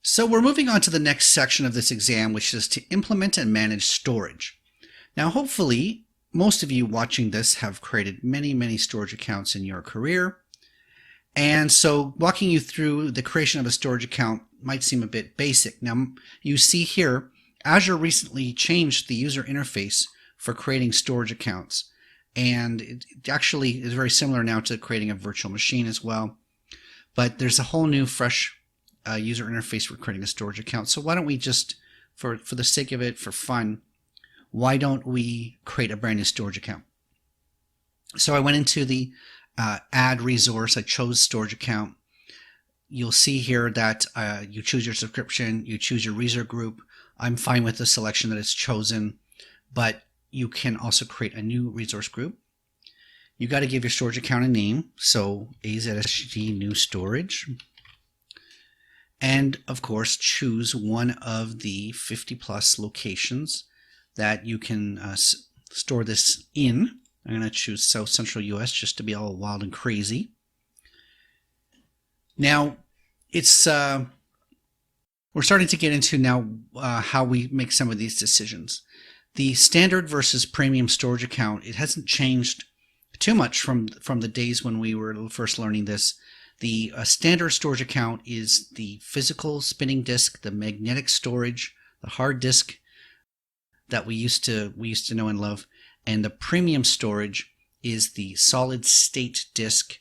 So we're moving on to the next section of this exam, which is to implement and manage storage. Now, hopefully, most of you watching this have created many storage accounts in your career. And so walking you through the creation of a storage account might seem a bit basic. Now, you see here, Azure recently changed the user interface for creating storage accounts. And it actually is very similar now to creating a virtual machine as well. But there's a whole new, fresh user interface for creating a storage account. So why don't we just, for the sake of it, for fun, why don't we create a brand new storage account? So I went into the add resource, I chose storage account. You'll see here that you choose your subscription, you choose your resource group. I'm fine with the selection that it's chosen, but you can also create a new resource group. You got to give your storage account a name, so AZSD new storage. And of course, choose one of the 50+ locations that you can store this in. I'm going to choose South Central US just to be all wild and crazy. Now, it's we're starting to get into now how we make some of these decisions. The standard versus premium storage account, it hasn't changed too much from the days when we were first learning this. The standard storage account is the physical spinning disk, the magnetic storage, the hard disk that we used to know and love, and the premium storage is the solid state disk,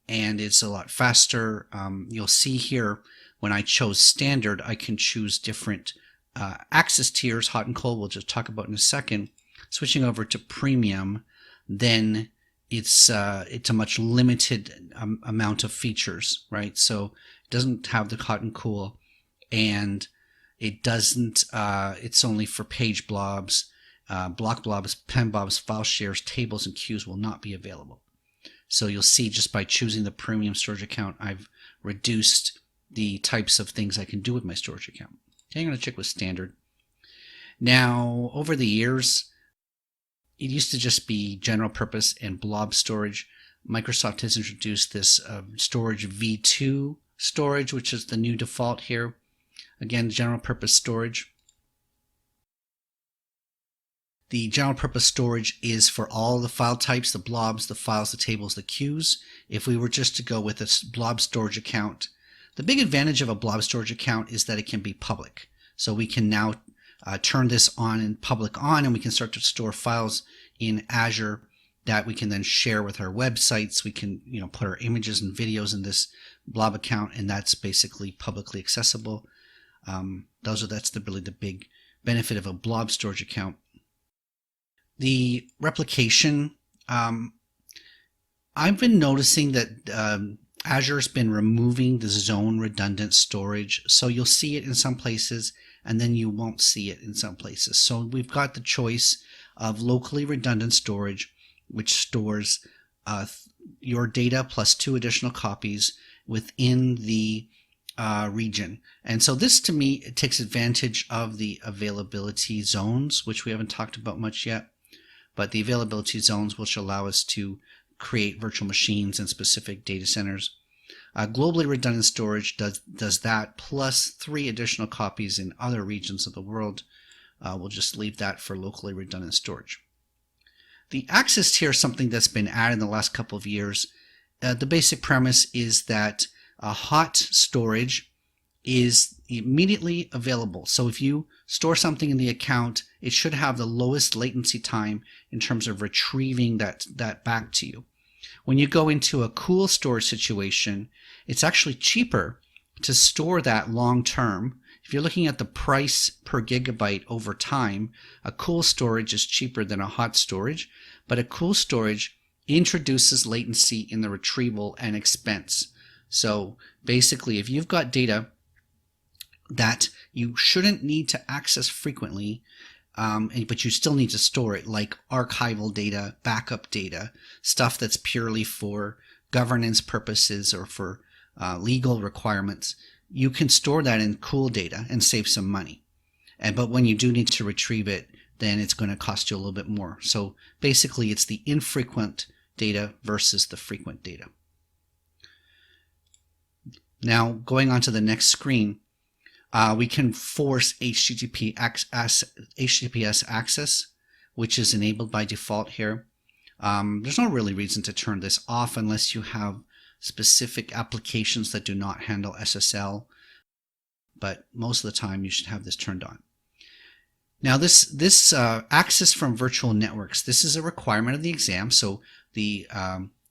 and it's a lot faster. You'll see here when I chose standard, I can choose different access tiers, hot and cold. We'll just talk about in a second. Switching over to premium, then it's a much limited amount of features, right? So it doesn't have the hot and cool, and it doesn't. It's only for page blobs, block blobs, pen blobs, file shares, tables, and queues will not be available. So you'll see just by choosing the premium storage account, I've reduced the types of things I can do with my storage account. Okay, I'm going to check with standard. Now, over the years, it used to just be general purpose and blob storage. Microsoft has introduced this storage V2 storage, which is the new default here. Again, general purpose storage. The general purpose storage is for all the file types, the blobs, the files, the tables, the queues. If we were just to go with a blob storage account, the big advantage of a blob storage account is that it can be public. So we can now turn this on and public on, and we can start to store files in Azure that we can then share with our websites. We can, put our images and videos in this blob account, and that's basically publicly accessible. That's really the big benefit of a blob storage account. The replication, I've been noticing that Azure's been removing the zone redundant storage. So you'll see it in some places, and then you won't see it in some places. So we've got the choice of locally redundant storage, which stores your data plus 2 additional copies within the region. And so this, to me, it takes advantage of the availability zones, which we haven't talked about much yet. But the availability zones, which allow us to create virtual machines in specific data centers. Globally redundant storage does that, plus 3 additional copies in other regions of the world. We'll just leave that for locally redundant storage. The access tier is something that's been added in the last couple of years. The basic premise is that hot storage is immediately available. So if you store something in the account, it should have the lowest latency time in terms of retrieving that back to you. When you go into a cool storage situation, it's actually cheaper to store that long term. If you're looking at the price per gigabyte over time, a cool storage is cheaper than a hot storage, but a cool storage introduces latency in the retrieval and expense. So basically, if you've got data that you shouldn't need to access frequently, but you still need to store it, like archival data, backup data, stuff that's purely for governance purposes or for legal requirements, you can store that in cool data and save some money. But when you do need to retrieve it, then it's going to cost you a little bit more. So basically, it's the infrequent data versus the frequent data. Now, going on to the next screen, We can force HTTPS access, which is enabled by default here. There's no really reason to turn this off unless you have specific applications that do not handle SSL, but most of the time you should have this turned on. Now this access from virtual networks, this is a requirement of the exam. So the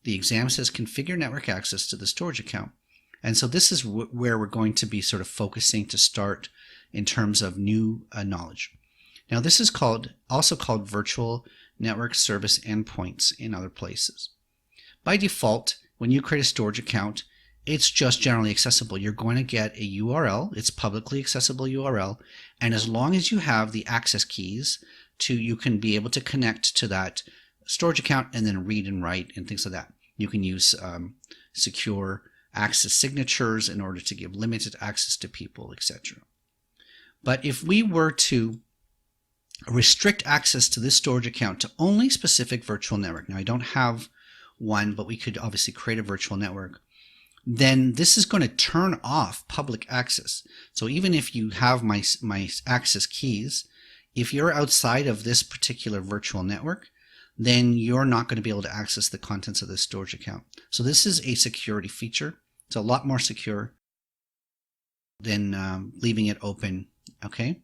exam says configure network access to the storage account. And so this is where we're going to be sort of focusing to start in terms of new knowledge. Now this is also called virtual network service endpoints in other places. By default, when you create a storage account, it's just generally accessible. You're going to get a URL, it's publicly accessible URL, and as long as you have the access keys you can be able to connect to that storage account and then read and write and things like that. You can use secure access signatures in order to give limited access to people, etc. But if we were to restrict access to this storage account to only specific virtual network, now I don't have one, but we could obviously create a virtual network, then this is going to turn off public access. So even if you have my access keys, if you're outside of this particular virtual network, then you're not going to be able to access the contents of this storage account. So this is a security feature. It's a lot more secure than leaving it open, okay?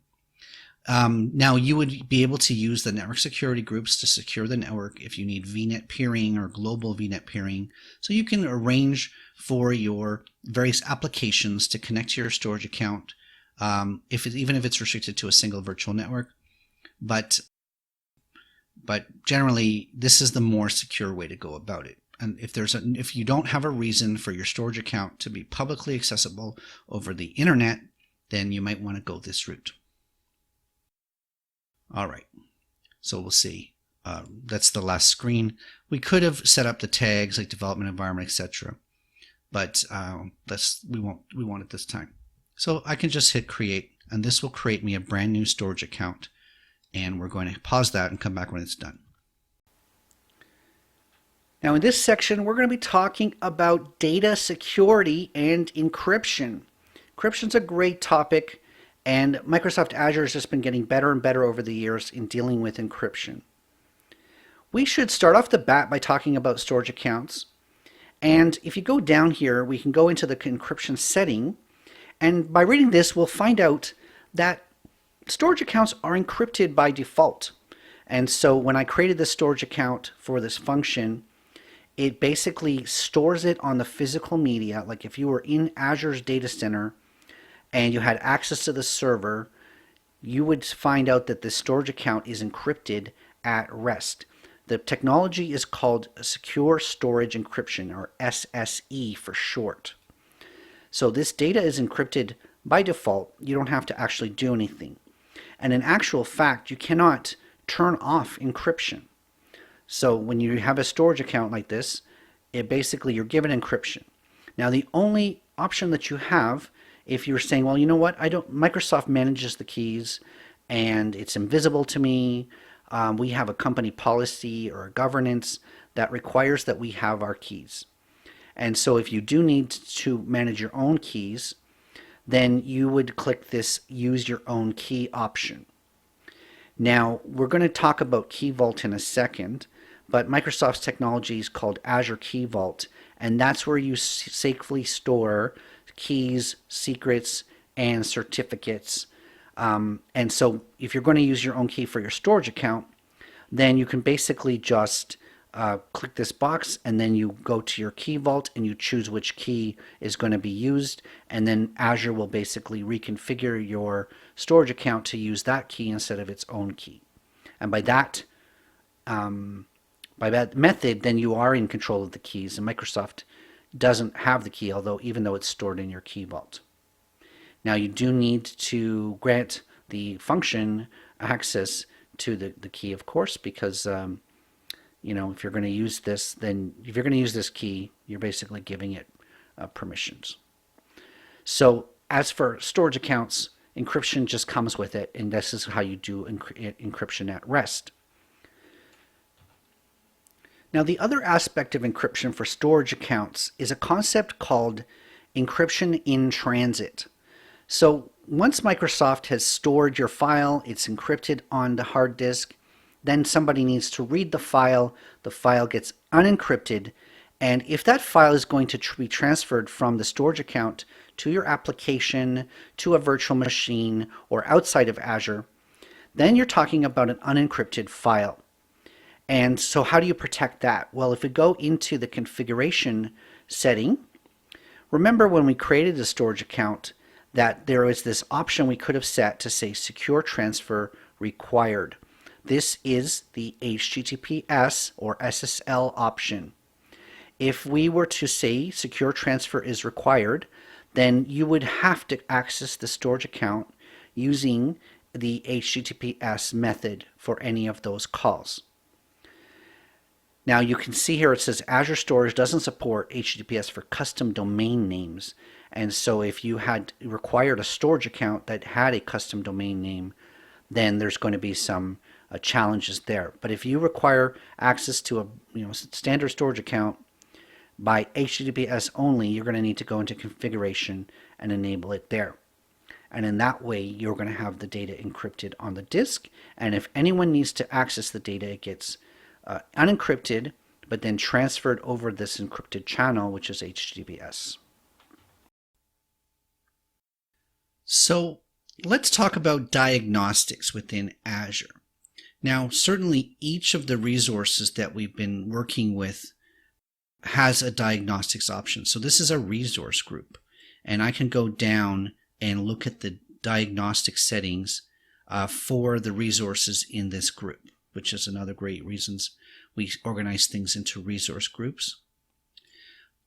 Now you would be able to use the network security groups to secure the network if you need VNet peering or global VNet peering. So you can arrange for your various applications to connect to your storage account, even if it's restricted to a single virtual network. But generally, this is the more secure way to go about it. And if you don't have a reason for your storage account to be publicly accessible over the internet, then you might want to go this route. All right, so we'll see. That's the last screen. We could have set up the tags like development environment, etc., but we won't at this time. So I can just hit create, and this will create me a brand new storage account. And we're going to pause that and come back when it's done. Now in this section, we're going to be talking about data security and encryption. Encryption's a great topic, and Microsoft Azure has just been getting better and better over the years in dealing with encryption. We should start off the bat by talking about storage accounts. And if you go down here, we can go into the encryption setting. And by reading this, we'll find out that storage accounts are encrypted by default. And so when I created this storage account for this function, it basically stores it on the physical media. Like if you were in Azure's data center and you had access to the server, you would find out that the storage account is encrypted at rest. The technology is called Secure Storage Encryption, or SSE for short. So this data is encrypted by default. You don't have to actually do anything. And in actual fact, you cannot turn off encryption. So when you have a storage account like this, you're given encryption. Now the only option that you have, if you're saying, well, you know what, Microsoft manages the keys and it's invisible to me, we have a company policy or a governance that requires that we have our keys. And so if you do need to manage your own keys, then you would click this use your own key option. Now we're going to talk about Key Vault in a second, but Microsoft's technology is called Azure Key Vault, and that's where you safely store keys, secrets, and certificates. And so if you're going to use your own key for your storage account, then you can basically just click this box, and then you go to your Key Vault and you choose which key is going to be used, and then Azure will basically reconfigure your storage account to use that key instead of its own key. And by that method, then you are in control of the keys, and Microsoft doesn't have the key, even though it's stored in your Key Vault. Now you do need to grant the function access to the key, of course, because if you're going to use this, key, you're basically giving it permissions. So as for storage accounts, encryption just comes with it, and this is how you do encryption at rest. Now the other aspect of encryption for storage accounts is a concept called encryption in transit. So once Microsoft has stored your file, it's encrypted on the hard disk, then somebody needs to read the file gets unencrypted, and if that file is going to be transferred from the storage account to your application, to a virtual machine, or outside of Azure, then you're talking about an unencrypted file. And so how do you protect that? Well, if we go into the configuration setting, remember when we created the storage account that there was this option we could have set to say secure transfer required. This is the HTTPS or SSL option. If we were to say secure transfer is required, then you would have to access the storage account using the HTTPS method for any of those calls. Now you can see here it says Azure Storage doesn't support HTTPS for custom domain names. And so if you had required a storage account that had a custom domain name, then there's going to be some challenges there. But if you require access to a standard storage account by HTTPS only, you're going to need to go into configuration and enable it there. And in that way, you're going to have the data encrypted on the disk. And if anyone needs to access the data, it gets unencrypted, but then transferred over this encrypted channel, which is HTTPS. So let's talk about diagnostics within Azure. Now, certainly each of the resources that we've been working with has a diagnostics option. So this is a resource group, and I can go down and look at the diagnostic settings for the resources in this group, which is another great reasons we organize things into resource groups.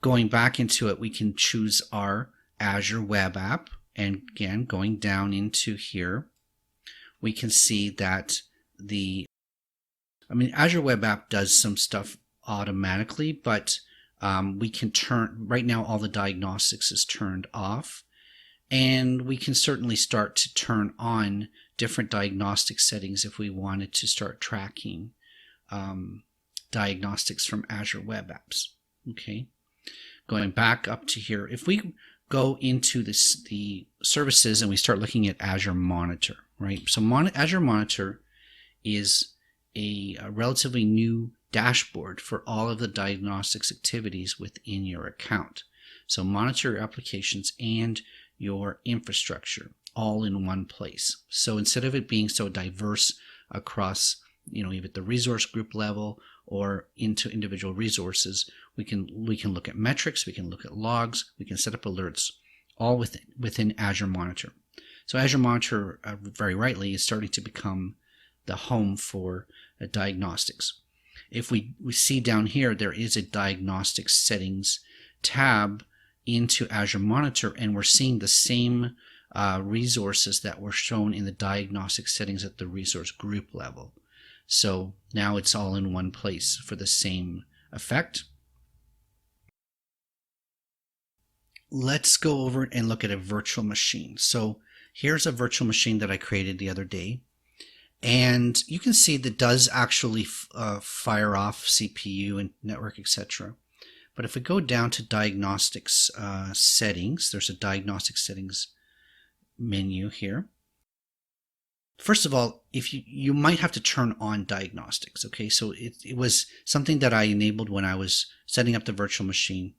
Going back into it, we can choose our Azure web app, and again, going down into here, we can see that Azure web app does some stuff automatically, but we can right now all the diagnostics is turned off, and we can certainly start to turn on different diagnostic settings if we wanted to start tracking diagnostics from Azure web apps. Okay, going back up to here, if we go into the services and we start looking at Azure Monitor, right? So Azure Monitor is a relatively new dashboard for all of the diagnostics activities within your account. So monitor your applications and your infrastructure all in one place. So instead of it being so diverse across, even at the resource group level or into individual resources, we can look at metrics, we can look at logs, we can set up alerts, all within Azure Monitor. So Azure Monitor, very rightly, is starting to become the home for diagnostics. If we see down here, there is a diagnostics settings tab into Azure Monitor, and we're seeing the same resources that were shown in the diagnostic settings at the resource group level. So now it's all in one place for the same effect. Let's go over and look at a virtual machine. So here's a virtual machine that I created the other day. And you can see that does actually fire off CPU and network, etc. But if we go down to diagnostics settings, there's a diagnostic settings menu here. First of all, if you might have to turn on diagnostics. Okay, so it was something that I enabled when I was setting up the virtual machine.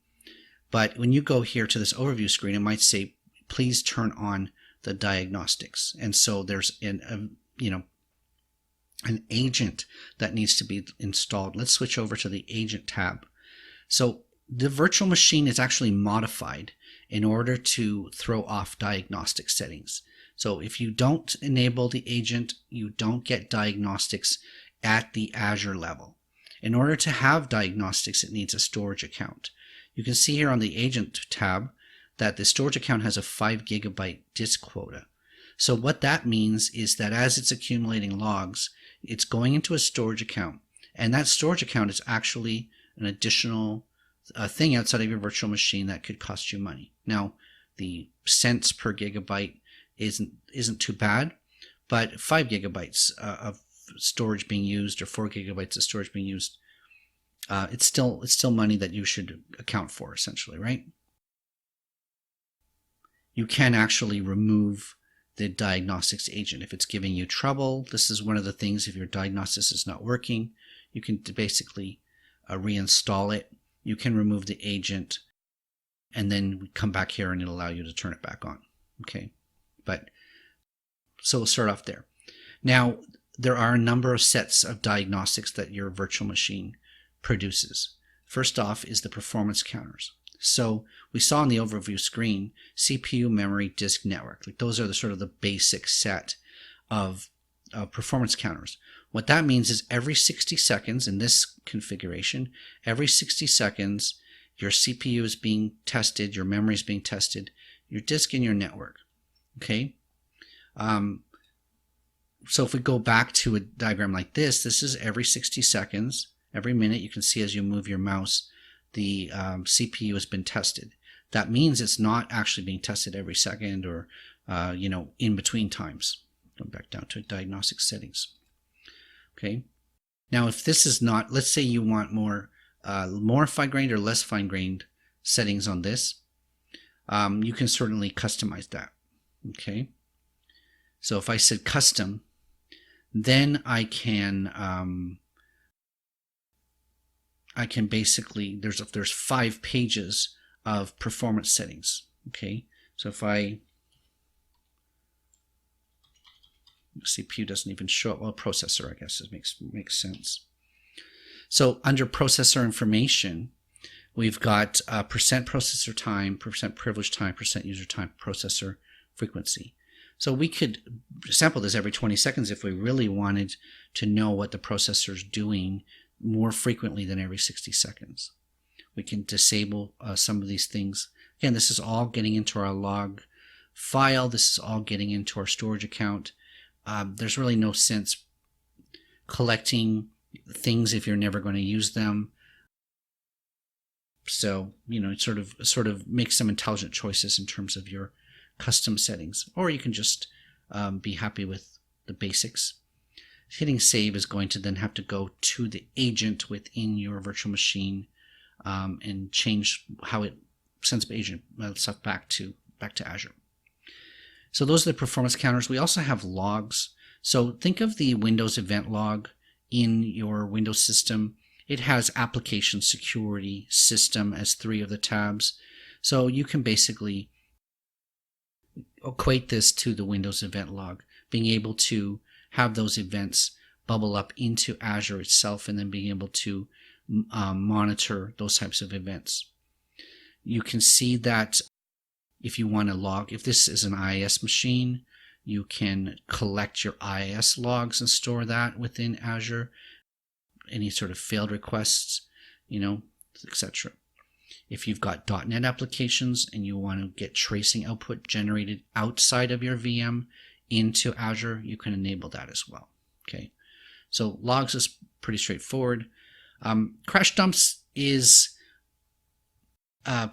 But when you go here to this overview screen, it might say, please turn on the diagnostics. And so there's an agent that needs to be installed. Let's switch over to the agent tab. So the virtual machine is actually modified in order to throw off diagnostic settings. So if you don't enable the agent, you don't get diagnostics at the Azure level. In order to have diagnostics, it needs a storage account. You can see here on the agent tab that the storage account has a 5 GB disk quota. So what that means is that as it's accumulating logs, it's going into a storage account, and that storage account is actually an additional thing outside of your virtual machine that could cost you money. Now, the cents per gigabyte isn't too bad, but 5 gigabytes of storage being used or 4 gigabytes of storage being used, it's still money that you should account for, essentially, right? You can actually remove the diagnostics agent. If it's giving you trouble, this is one of the things. If your diagnostics is not working, you can basically reinstall it. You can remove the agent, and then come back here and it'll allow you to turn it back on. Okay, but so we'll start off there. Now, there are a number of sets of diagnostics that your virtual machine produces. First off is the performance counters. So we saw on the overview screen, CPU, memory, disk, network. Like those are the sort of the basic set of performance counters. What that means is every 60 seconds in this configuration, every 60 seconds, your CPU is being tested, your memory is being tested, your disk and your network. Okay. So if we go back to a diagram like this is every 60 seconds. Every minute you can see as you move your mouse, the CPU has been tested. That means it's not actually being tested every second or in between times. Go back down to diagnostic settings. Okay. Now, if this is not, let's say you want more fine-grained or less fine-grained settings on this, you can certainly customize that. Okay. So if I said custom, then I can basically, there's 5 pages of performance settings. Okay, so if CPU doesn't even show up, well, processor, I guess it makes sense. So under processor information, we've got percent processor time, percent privilege time, percent user time, processor frequency. So we could sample this every 20 seconds if we really wanted to know what the processor is doing more frequently than every 60 seconds. We can disable some of these things. Again, this is all getting into our log file. This is all getting into our storage account. There's really no sense collecting things if you're never going to use them. So, sort of make some intelligent choices in terms of your custom settings, or you can just be happy with the basics. Hitting save is going to then have to go to the agent within your virtual machine and change how it sends agent stuff back to Azure. So those are the performance counters. We also have logs. So think of the Windows event log in your Windows system. It has application security system as 3 of the tabs. So you can basically equate this to the Windows event log, being able to have those events bubble up into Azure itself and then being able to monitor those types of events. You can see that if you want to log, if this is an IIS machine, you can collect your IIS logs and store that within Azure. Any sort of failed requests, etc. If you've got .NET applications and you want to get tracing output generated outside of your VM into Azure, you can enable that as well. Okay, so logs is pretty straightforward. Crash dumps is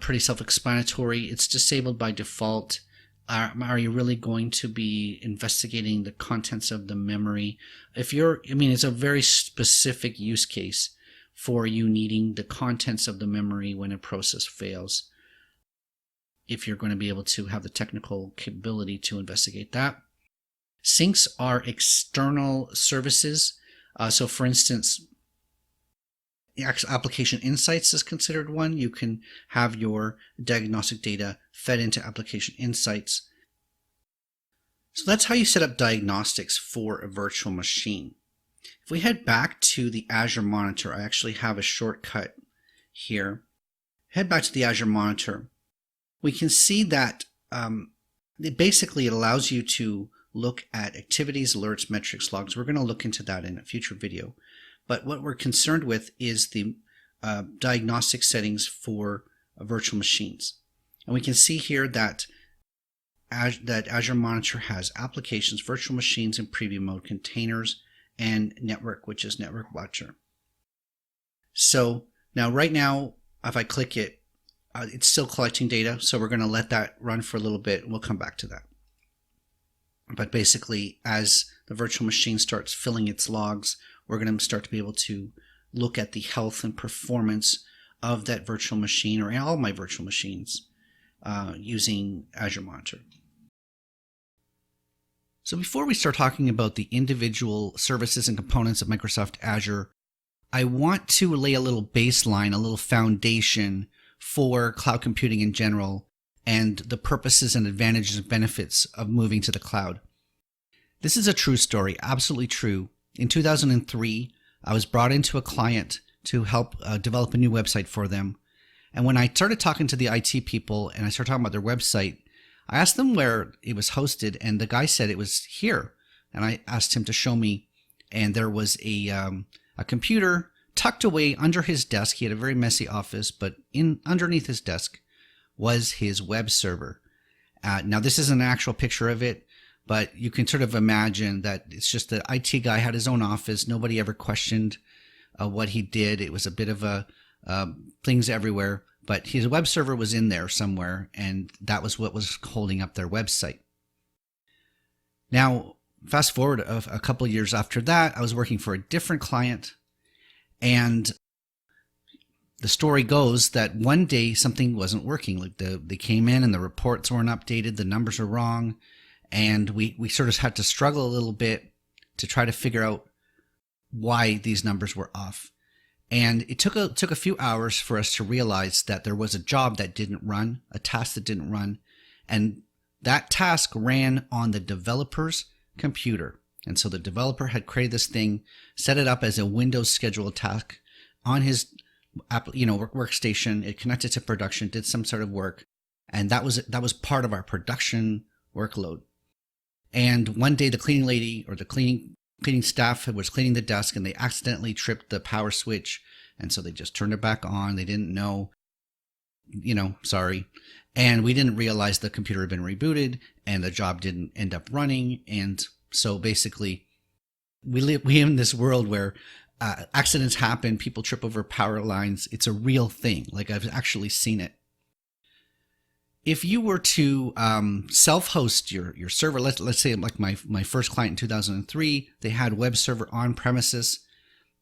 pretty self-explanatory. It's disabled by default. Are you really going to be investigating the contents of the memory? It's a very specific use case for you needing the contents of the memory when a process fails. If you're going to be able to have the technical capability to investigate that. Syncs are external services. So for instance, Application Insights is considered one. You can have your diagnostic data fed into Application Insights. So that's how you set up diagnostics for a virtual machine. If we head back to the Azure Monitor, I actually have a shortcut here. Head back to the Azure Monitor. We can see that it allows you to look at activities, alerts, metrics, logs. We're going to look into that in a future video. But what we're concerned with is the diagnostic settings for virtual machines. And we can see here that Azure Monitor has applications, virtual machines in preview mode, containers, and network, which is Network Watcher. So now, right now, if I click it, it's still collecting data. So we're going to let that run for a little bit, and we'll come back to that. But basically, as the virtual machine starts filling its logs, we're going to start to be able to look at the health and performance of that virtual machine, or all my virtual machines, using Azure Monitor. So before we start talking about the individual services and components of Microsoft Azure, I want to lay a little baseline, a little foundation for cloud computing in general and the purposes and advantages and benefits of moving to the cloud. This is a true story, absolutely true. In 2003, I was brought into a client to help develop a new website for them. And when I started talking to the IT people and I started talking about their website, I asked them where it was hosted, and the guy said it was here. And I asked him to show me, and there was a computer tucked away under his desk. He had a very messy office, but underneath his desk was his web server. Now, this isn't an actual picture of it, but you can sort of imagine that it's just the IT guy had his own office. Nobody ever questioned what he did. It was a bit of a things everywhere, but his web server was in there somewhere, and that was what was holding up their website. Now, fast forward a couple of years after that, I was working for a different client, and the story goes that one day something wasn't working. Like they came in and the reports weren't updated, the numbers are wrong, and we sort of had to struggle a little bit to try to figure out why these numbers were off. And it took a few hours for us to realize that there was a job that didn't run, a task that didn't run, and that task ran on the developer's computer. And so the developer had created this thing, set it up as a Windows scheduled task on his workstation. It connected to production, did some sort of work, and that was part of our production workload. And one day the cleaning lady or the cleaning staff was cleaning the desk, and they accidentally tripped the power switch, and so they just turned it back on. They didn't know, sorry. And we didn't realize the computer had been rebooted, and the job didn't end up running. And so basically, we live in this world where accidents happen, people trip over power lines. It's a real thing. Like, I've actually seen it. If you were to self-host your server, let's say like my first client in 2003, they had web server on premises.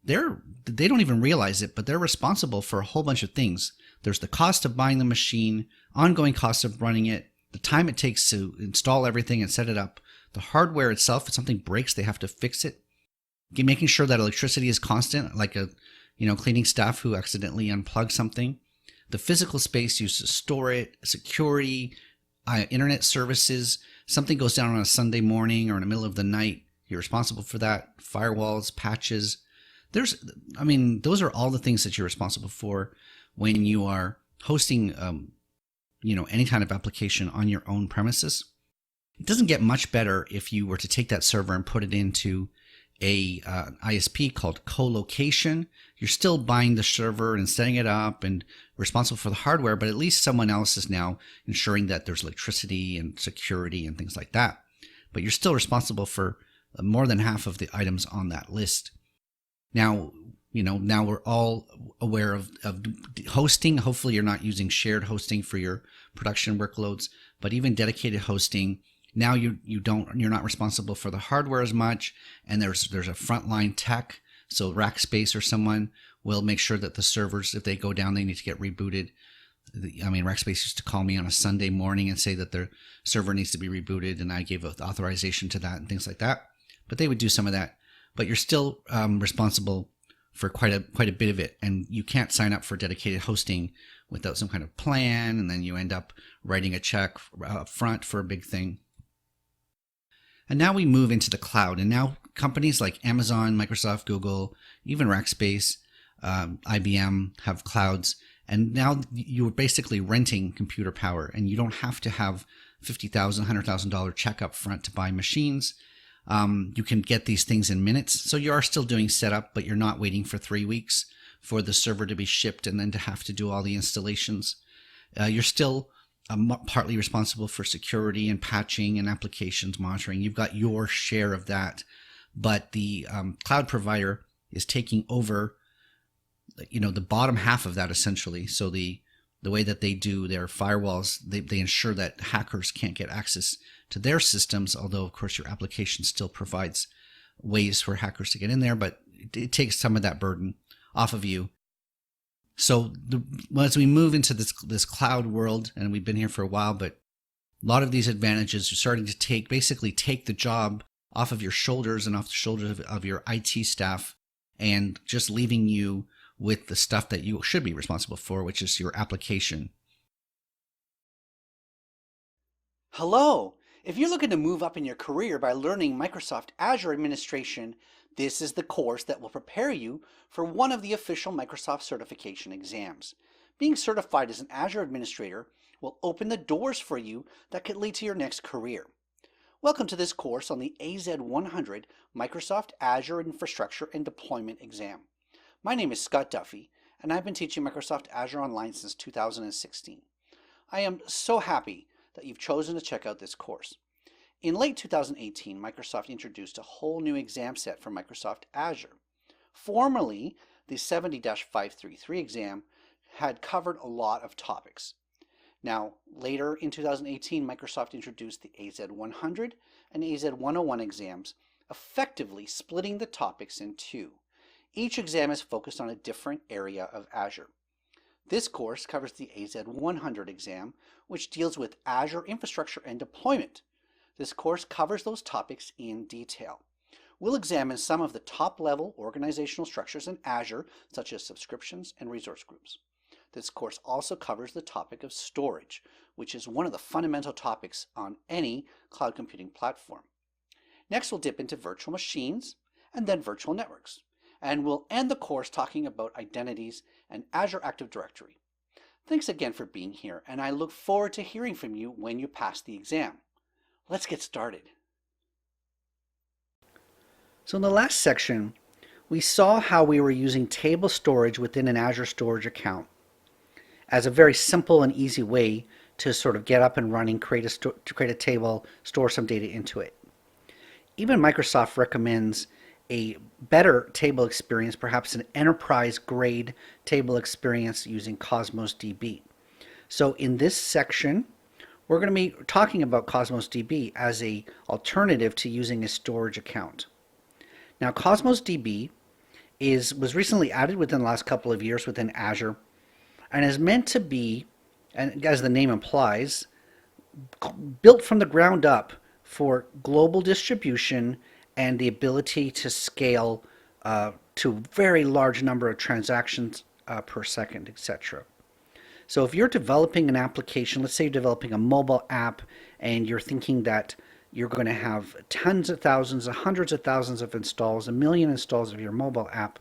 They don't even realize it, but they're responsible for a whole bunch of things. There's the cost of buying the machine, ongoing cost of running it, the time it takes to install everything and set it up, the hardware itself. If something breaks, they have to fix it. Making sure that electricity is constant, like a cleaning staff who accidentally unplugged something. The physical space used to store it, security, internet services. Something goes down on a Sunday morning or in the middle of the night, you're responsible for that. Firewalls, patches. Those are all the things that you're responsible for when you are hosting, any kind of application on your own premises. It doesn't get much better if you were to take that server and put it into a ISP called co-location. You're still buying the server and setting it up and responsible for the hardware, but at least someone else is now ensuring that there's electricity and security and things like that. But you're still responsible for more than half of the items on that list. Now we're all aware of hosting. Hopefully you're not using shared hosting for your production workloads, but even dedicated hosting. Now you're not responsible for the hardware as much, and there's a frontline tech. So Rackspace or someone will make sure that the servers, if they go down, they need to get rebooted. Rackspace used to call me on a Sunday morning and say that their server needs to be rebooted, and I gave authorization to that and things like that. But they would do some of that. But you're still responsible for quite a bit of it, and you can't sign up for dedicated hosting without some kind of plan, and then you end up writing a check up front for a big thing. And now we move into the cloud, and now companies like Amazon, Microsoft, Google, even Rackspace, IBM have clouds, and now you're basically renting computer power, and you don't have to have $50,000, $100,000 check up front to buy machines. You can get these things in minutes, so you are still doing setup, but you're not waiting for 3 weeks for the server to be shipped and then to have to do all the installations. You're still partly responsible for security and patching and applications monitoring. You've got your share of that, but the cloud provider is taking over, the bottom half of that essentially. So the way that they do their firewalls, they ensure that hackers can't get access to their systems, although of course your application still provides ways for hackers to get in there, but it takes some of that burden off of you. So as we move into this cloud world, and we've been here for a while, but A lot of these advantages are starting to basically take the job off of your shoulders and off the shoulders of your IT staff, and just leaving you with the stuff that you should be responsible for, which is your application. Hello! If you're looking to move up in your career by learning Microsoft Azure administration, this is the course that will prepare you for one of the official Microsoft certification exams. Being certified as an Azure administrator will open the doors for you that could lead to your next career. Welcome to this course on the AZ100 Microsoft Azure Infrastructure and Deployment exam. My name is Scott Duffy, and I've been teaching Microsoft Azure Online since 2016. I am so happy that you've chosen to check out this course. In late 2018, Microsoft introduced a whole new exam set for Microsoft Azure. Formerly, the 70-533 exam had covered a lot of topics. Now, later in 2018, Microsoft introduced the AZ100 and AZ101 exams, effectively splitting the topics in two. Each exam is focused on a different area of Azure. This course covers the AZ100 exam, which deals with Azure infrastructure and deployment. This course covers those topics in detail. We'll examine some of the top-level organizational structures in Azure, such as subscriptions and resource groups. This course also covers the topic of storage, which is one of the fundamental topics on any cloud computing platform. Next, we'll dip into virtual machines and then virtual networks. And we'll end the course talking about identities and Azure Active Directory. Thanks again for being here, and I look forward to hearing from you when you pass the exam. Let's get started. So in the last section, we saw how we were using table storage within an Azure storage account as a very simple and easy way to sort of get up and running, create a table, store some data into it. Even Microsoft recommends a better table experience, perhaps an enterprise-grade table experience using Cosmos DB. So in this section, we're going to be talking about Cosmos DB as an alternative to using a storage account. Now, Cosmos DB was recently added within the last couple of years within Azure, and is meant to be, and as the name implies, built from the ground up for global distribution and the ability to scale to a very large number of transactions per second, etc. So if you're developing an application, let's say you're developing a mobile app and you're thinking that you're going to have tens of thousands, hundreds of thousands of installs, 1 million installs of your mobile app,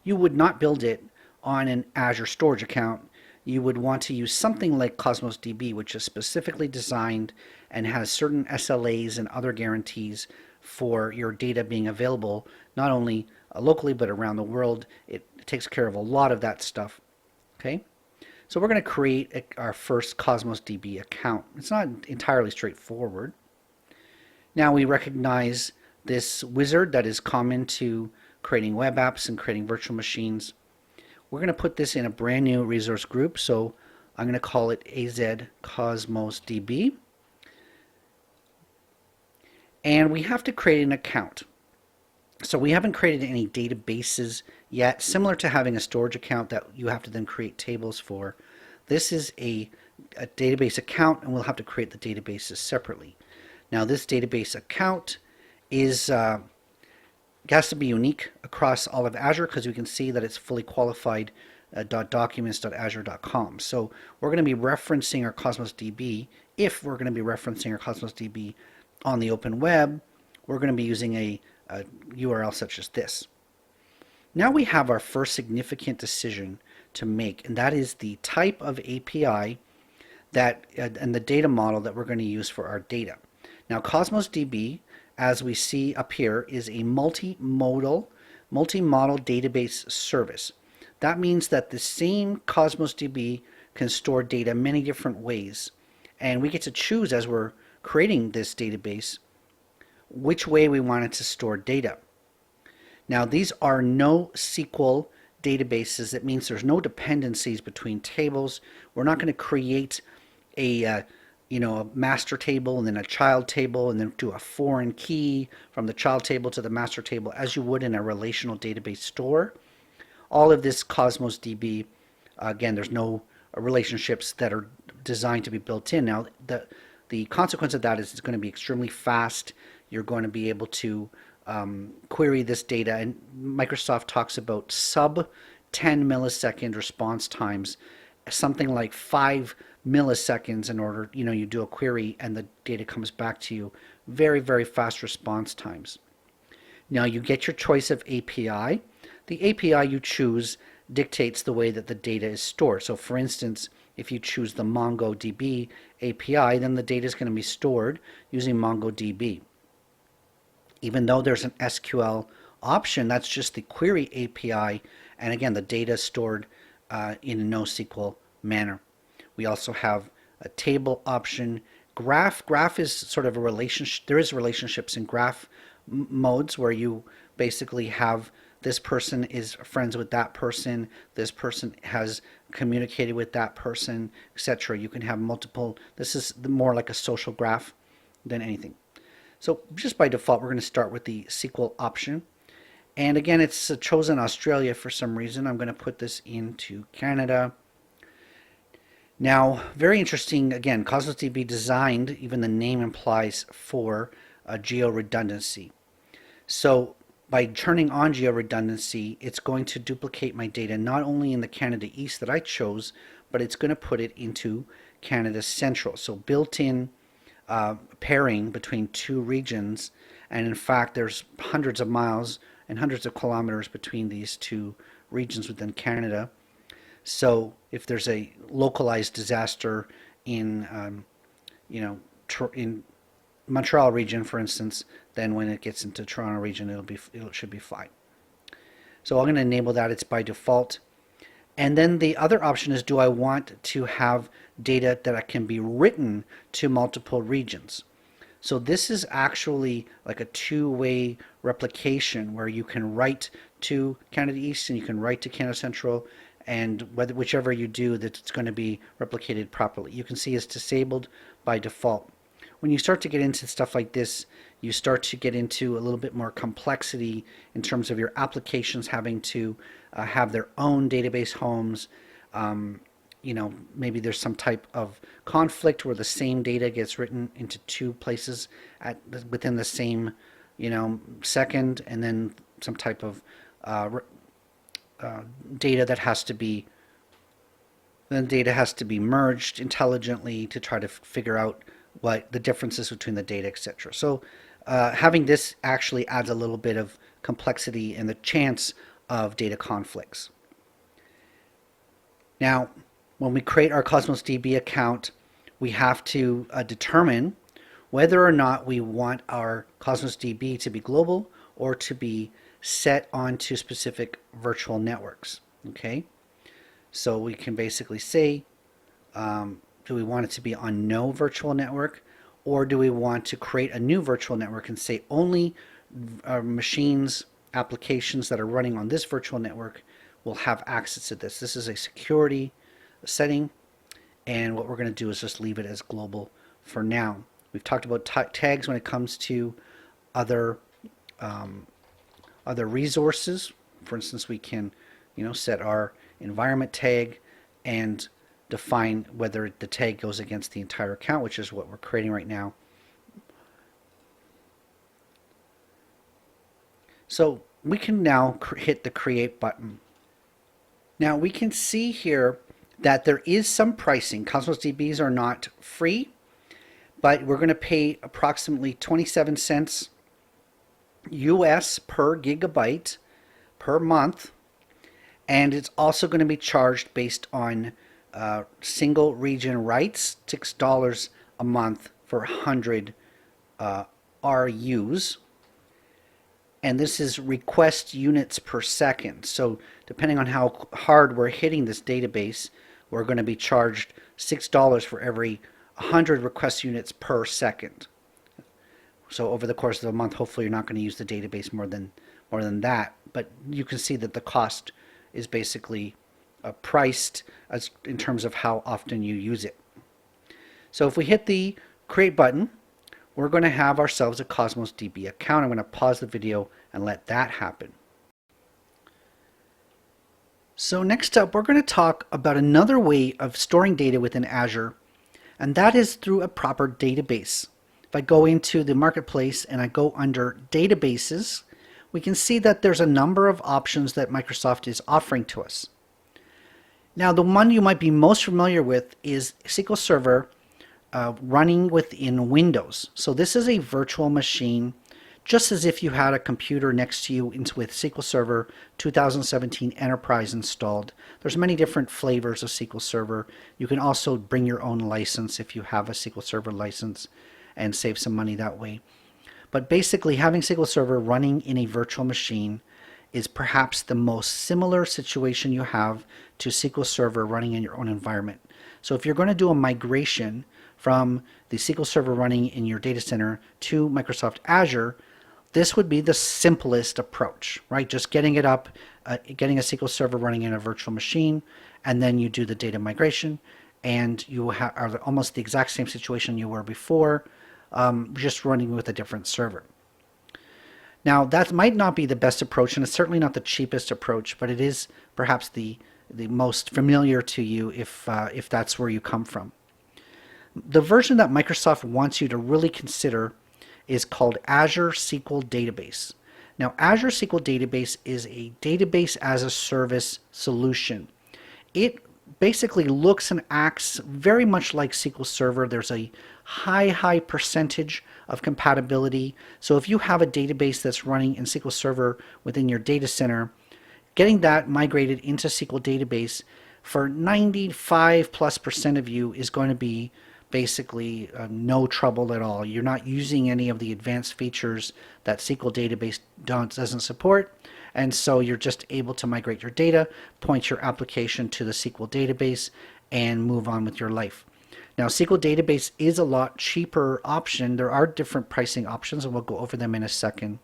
you would not build it on an Azure storage account. You would want to use something like Cosmos DB, which is specifically designed and has certain SLAs and other guarantees for your data being available, not only locally, but around the world. It takes care of a lot of that stuff. Okay, so we're going to create our first Cosmos DB account. It's not entirely straightforward. Now we recognize this wizard that is common to creating web apps and creating virtual machines. We're going to put this in a brand new resource group, so I'm going to call it AZ Cosmos DB. And we have to create an account. So we haven't created any databases yet, similar to having a storage account that you have to then create tables for. This is a database account, and we'll have to create the databases separately. Now this database account has to be unique across all of Azure, because we can see that it's fully qualified .documents.azure.com. So we're going to be referencing our Cosmos DB. If we're going to be referencing our Cosmos DB on the open web, we're going to be using a URL such as this. Now we have our first significant decision to make, and that is the type of API that and the data model that we're going to use for our data. Now Cosmos DB, as we see up here, is a multi-model database service. That means that the same Cosmos DB can store data many different ways, and we get to choose as we're creating this database which way we want it to store data. Now these are NoSQL databases. That means there's no dependencies between tables. We're not going to create a master table and then a child table and then do a foreign key from the child table to the master table as you would in a relational database store. All of this Cosmos DB, again, there's no relationships that are designed to be built in. Now The consequence of that is it's going to be extremely fast. You're going to be able to query this data, and Microsoft talks about sub 10 millisecond response times, something like 5 milliseconds in order, you do a query and the data comes back to you. Very, very fast response times. Now you get your choice of API. The API you choose dictates the way that the data is stored. So for instance, if you choose the MongoDB API, then the data is going to be stored using MongoDB. Even though there's an SQL option, that's just the query API. And again, the data is stored in a NoSQL manner. We also have a table option. Graph is sort of a relationship. There is relationships in graph modes where you basically have this person is friends with that person, this person has communicated with that person, etc. You can have multiple. This is more like a social graph than anything. So just by default, we're going to start with the SQL option. And again, it's chosen Australia for some reason. I'm going to put this into Canada. Now, very interesting, again, Cosmos DB designed, even the name implies, for geo-redundancy. So by turning on geo-redundancy, it's going to duplicate my data not only in the Canada East that I chose, but it's going to put it into Canada Central. So built-in pairing between two regions, and in fact there's hundreds of miles and hundreds of kilometers between these two regions within Canada. So if there's a localized disaster in in Montreal region, for instance, then when it gets into Toronto region, it should be fine. So I'm going to enable that. It's by default. And then the other option is, do I want to have data that can be written to multiple regions? So this is actually like a two-way replication where you can write to Canada East and you can write to Canada Central, and whichever you do, that it's going to be replicated properly. You can see it's disabled by default. When you start to get into stuff like this, you start to get into a little bit more complexity in terms of your applications having to have their own database homes. Maybe there's some type of conflict where the same data gets written into two places within the same, second, and then some type of data that has to be merged intelligently to try to figure out what the differences between the data, etc. So having this actually adds a little bit of complexity and the chance of data conflicts. Now, when we create our Cosmos DB account, we have to determine whether or not we want our Cosmos DB to be global or to be set onto specific virtual networks. Okay, so we can basically say, do we want it to be on no virtual network, or do we want to create a new virtual network and say only machines, applications that are running on this virtual network will have access to this. This is a security setting, and what we're going to do is just leave it as global for now. We've talked about tags when it comes to other resources. For instance, we can set our environment tag and define whether the tag goes against the entire account, which is what we're creating right now. So we can now hit the create button. Now we can see here that there is some pricing. Cosmos DBs are not free, but we're going to pay approximately 27 cents US per gigabyte per month, and it's also going to be charged based on single region rights, $6 a month for 100 RUs. And this is request units per second. So depending on how hard we're hitting this database, we're going to be charged $6 for every 100 request units per second. So over the course of a month, hopefully you're not going to use the database more than that. But you can see that the cost is basically priced as in terms of how often you use it. So if we hit the create button, we're going to have ourselves a Cosmos DB account. I'm going to pause the video and let that happen. So next up, we're going to talk about another way of storing data within Azure, and that is through a proper database. If I go into the marketplace and I go under databases, we can see that there's a number of options that Microsoft is offering to us. Now, the one you might be most familiar with is SQL Server running within Windows. So this is a virtual machine, just as if you had a computer next to you with SQL Server 2017 Enterprise installed. There's many different flavors of SQL Server. You can also bring your own license if you have a SQL Server license and save some money that way. But basically, having SQL Server running in a virtual machine is perhaps the most similar situation you have to SQL Server running in your own environment. So if you're going to do a migration from the SQL Server running in your data center to Microsoft Azure, this would be the simplest approach, right? Just getting it up, getting a SQL Server running in a virtual machine, and then you do the data migration, and you are almost the exact same situation you were before, just running with a different server. Now, that might not be the best approach, and it's certainly not the cheapest approach, but it is perhaps the most familiar to you if that's where you come from. The version that Microsoft wants you to really consider is called Azure SQL Database. Now, Azure SQL Database is a database as a service solution. It basically looks and acts very much like SQL Server. There's a high percentage of compatibility. So if you have a database that's running in SQL Server within your data center, getting that migrated into SQL Database for 95+% of you is going to be basically no trouble at all. You're not using any of the advanced features that SQL Database doesn't support, and so you're just able to migrate your data, point your application to the SQL Database, and move on with your life. Now, SQL Database is a lot cheaper option. There are different pricing options, and we'll go over them in a second.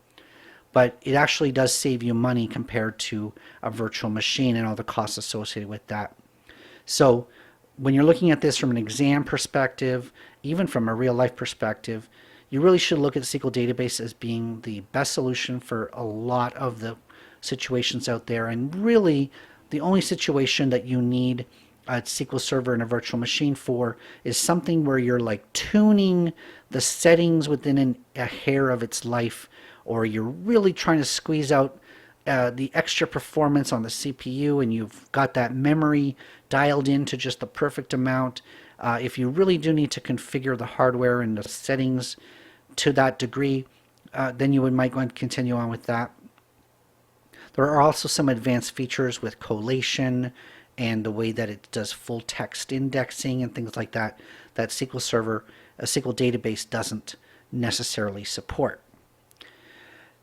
But it actually does save you money compared to a virtual machine and all the costs associated with that. So when you're looking at this from an exam perspective, even from a real life perspective, you really should look at the SQL Database as being the best solution for a lot of the situations out there. And really, the only situation that you need a SQL Server in a virtual machine for is something where you're like tuning the settings within a hair of its life, or you're really trying to squeeze out the extra performance on the CPU, and you've got that memory dialed into just the perfect amount. If you really do need to configure the hardware and the settings to that degree, then you might want to continue on with that. There are also some advanced features with collation and the way that it does full text indexing and things like that that SQL Server, a SQL Database doesn't necessarily support.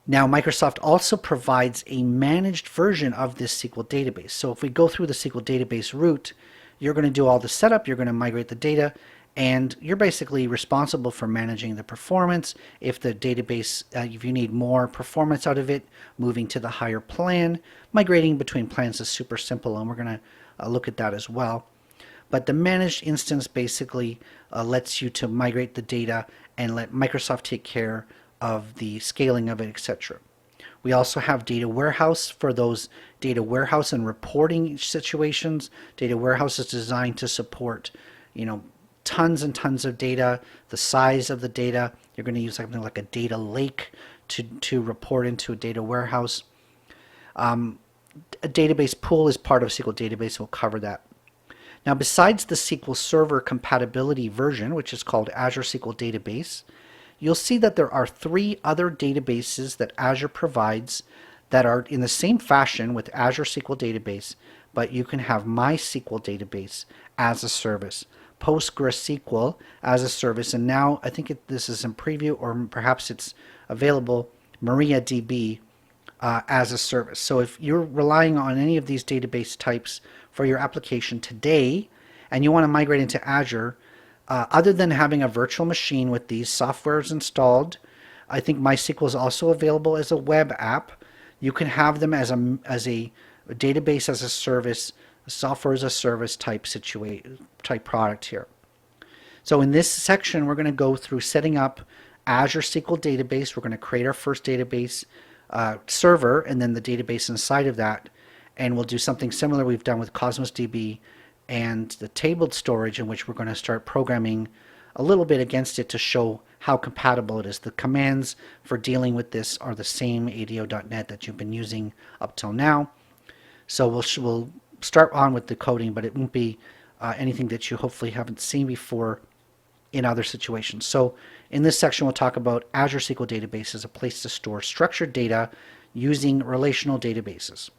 Now, Microsoft also provides a managed version of this SQL database. So if we go through the SQL database route, you're going to do all the setup, you're going to migrate the data, and you're basically responsible for managing the performance. If the database, if you need more performance out of it, moving to the higher plan. Migrating between plans is super simple, and we're going to look at that as well. But the managed instance basically lets you to migrate the data and let Microsoft take care of the scaling of it, etc. We also have Data Warehouse for those data warehouse and reporting situations. Data Warehouse is designed to support, tons and tons of data, the size of the data. You're going to use something like a data lake to report into a data warehouse. A database pool is part of SQL Database. We'll cover that. Now, besides the SQL Server compatibility version, which is called Azure SQL Database, you'll see that there are 3 other databases that Azure provides that are in the same fashion with Azure SQL Database, but you can have MySQL Database as a service, PostgreSQL as a service, and now I think this is in preview, or perhaps it's available, MariaDB as a service. So if you're relying on any of these database types for your application today, and you want to migrate into Azure, other than having a virtual machine with these softwares installed, I think MySQL is also available as a web app. You can have them as a database as a service, a software as a service type product here. So in this section, we're going to go through setting up Azure SQL Database. We're going to create our first database server and then the database inside of that. And we'll do something similar we've done with Cosmos DB and the tabled storage, in which we're going to start programming a little bit against it to show how compatible it is. The commands for dealing with this are the same ADO.NET that you've been using up till now. So we'll start on with the coding, but it won't be anything that you hopefully haven't seen before in other situations. So in this section, we'll talk about Azure SQL Database as a place to store structured data using relational databases.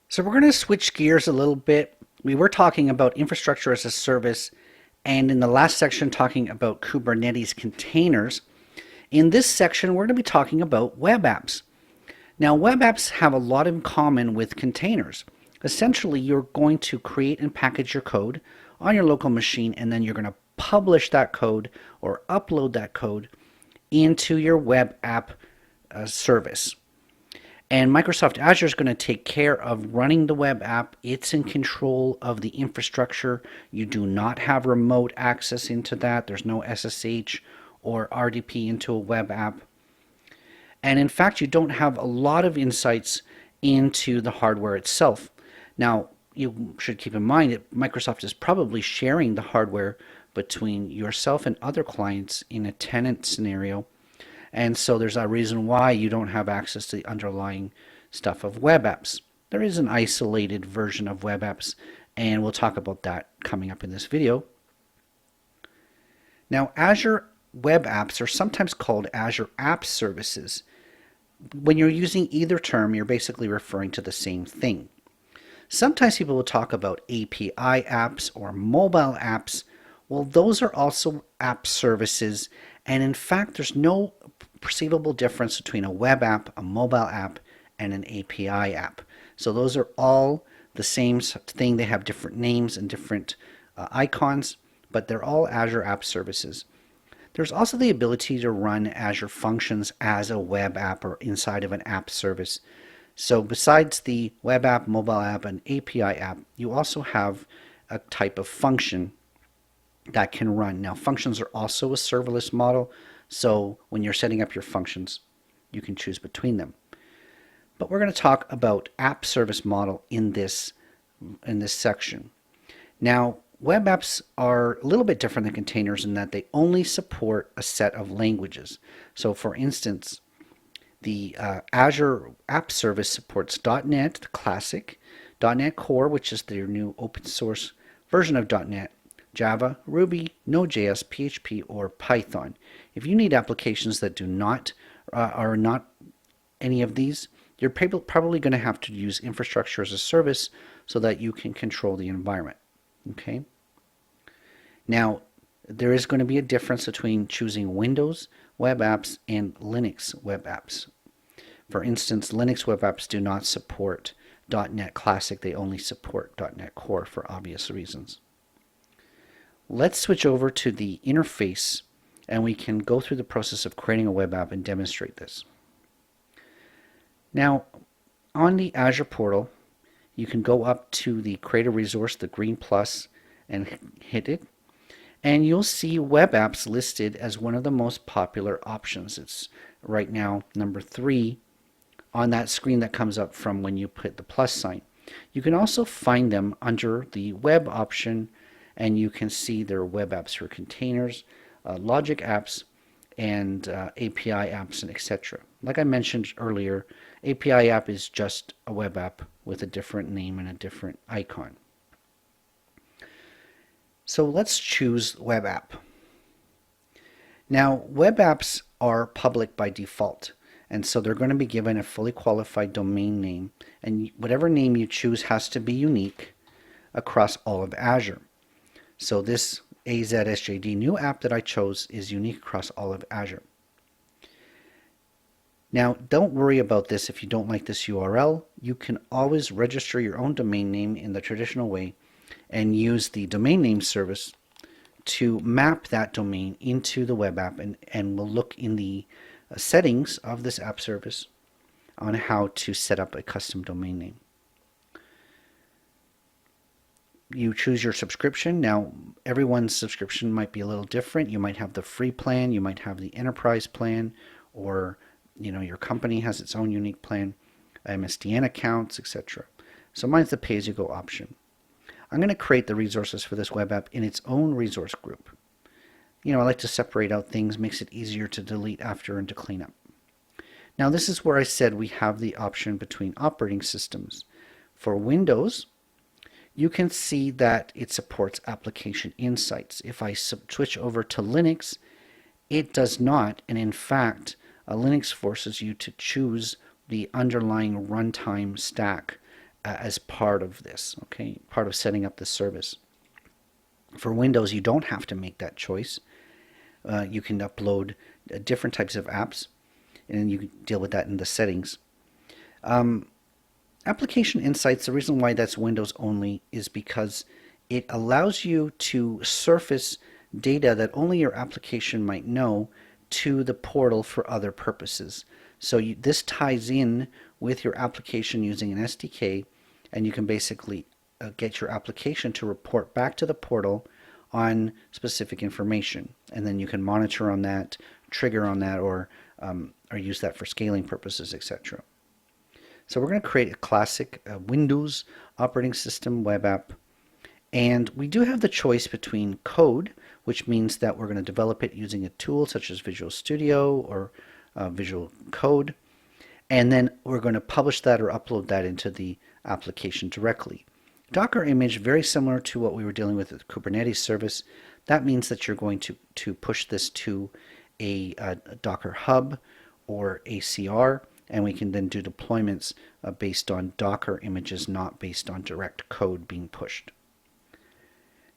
So we're going to switch gears a little bit. We were talking about infrastructure as a service, and in the last section talking about Kubernetes containers. In this section, we're going to be talking about web apps. Now, web apps have a lot in common with containers. Essentially, you're going to create and package your code on your local machine, and then you're going to publish that code or upload that code into your web app service. And Microsoft Azure is going to take care of running the web app. It's in control of the infrastructure. You do not have remote access into that. There's no SSH or RDP into a web app. And in fact, you don't have a lot of insights into the hardware itself. Now, you should keep in mind that Microsoft is probably sharing the hardware between yourself and other clients in a tenant scenario. And so there's a reason why you don't have access to the underlying stuff of web apps. There is an isolated version of web apps, and we'll talk about that coming up in this video. Now, Azure web apps are sometimes called Azure App Services. When you're using either term, you're basically referring to the same thing. Sometimes people will talk about API apps or mobile apps. Well, those are also app services, and in fact, there's no perceivable difference between a web app, a mobile app, and an API app. So those are all the same thing. They have different names and different icons, but they're all Azure App Services. There's also the ability to run Azure Functions as a web app or inside of an app service. So besides the web app, mobile app, and API app, you also have a type of function that can run. Now, functions are also a serverless model, so when you're setting up your functions, you can choose between them. But we're going to talk about app service model in this section. Now, web apps are a little bit different than containers in that they only support a set of languages. So for instance, the Azure App Service supports .NET, the classic, .NET Core, which is their new open source version of .NET, Java, Ruby, Node.js, PHP, or Python. If you need applications that do not are not any of these, you're probably going to have to use infrastructure as a service so that you can control the environment. Okay. Now, there is going to be a difference between choosing Windows web apps and Linux web apps. For instance, Linux web apps do not support .NET Classic. They only support .NET Core for obvious reasons. Let's switch over to the interface, and we can go through the process of creating a web app and demonstrate this. Now, on the Azure portal, you can go up to the Create a Resource, the green plus, and hit it. And you'll see web apps listed as one of the most popular options. It's right now number 3 on that screen that comes up from when you put the plus sign. You can also find them under the web option, and you can see their web apps for containers, logic apps, and API apps, and etc. Like I mentioned earlier, API app is just a web app with a different name and a different icon. So let's choose web app. Now, web apps are public by default, and so they're going to be given a fully qualified domain name, and whatever name you choose has to be unique across all of Azure. So this AZSJD new app that I chose is unique across all of Azure. Now, don't worry about this if you don't like this URL. You can always register your own domain name in the traditional way and use the domain name service to map that domain into the web app, and we'll look in the settings of this app service on how to set up a custom domain name. You choose your subscription. Now, everyone's subscription might be a little different. You might have the free plan, you might have the enterprise plan, or your company has its own unique plan, MSDN accounts, etc. So mine's the pay-as-you-go option. I'm going to create the resources for this web app in its own resource group. I like to separate out things, makes it easier to delete after and to clean up. Now this is where I said we have the option between operating systems. For Windows, you can see that it supports application insights. If I switch over to Linux, it does not, and in fact, Linux forces you to choose the underlying runtime stack as part of this, okay, part of setting up the service. For Windows, you don't have to make that choice. You can upload different types of apps, and you can deal with that in the settings. Application Insights, the reason why that's Windows only is because it allows you to surface data that only your application might know to the portal for other purposes. So this ties in with your application using an SDK, and you can basically get your application to report back to the portal on specific information, and then you can monitor on that, trigger on that, or use that for scaling purposes, etc. So we're going to create a classic Windows operating system web app, and we do have the choice between code, which means that we're going to develop it using a tool such as Visual Studio or Visual Code, and then we're going to publish that or upload that into the application directly. Docker image, very similar to what we were dealing with the Kubernetes service. That means that you're going to push this to a Docker hub or ACR, and we can then do deployments based on Docker images, not based on direct code being pushed.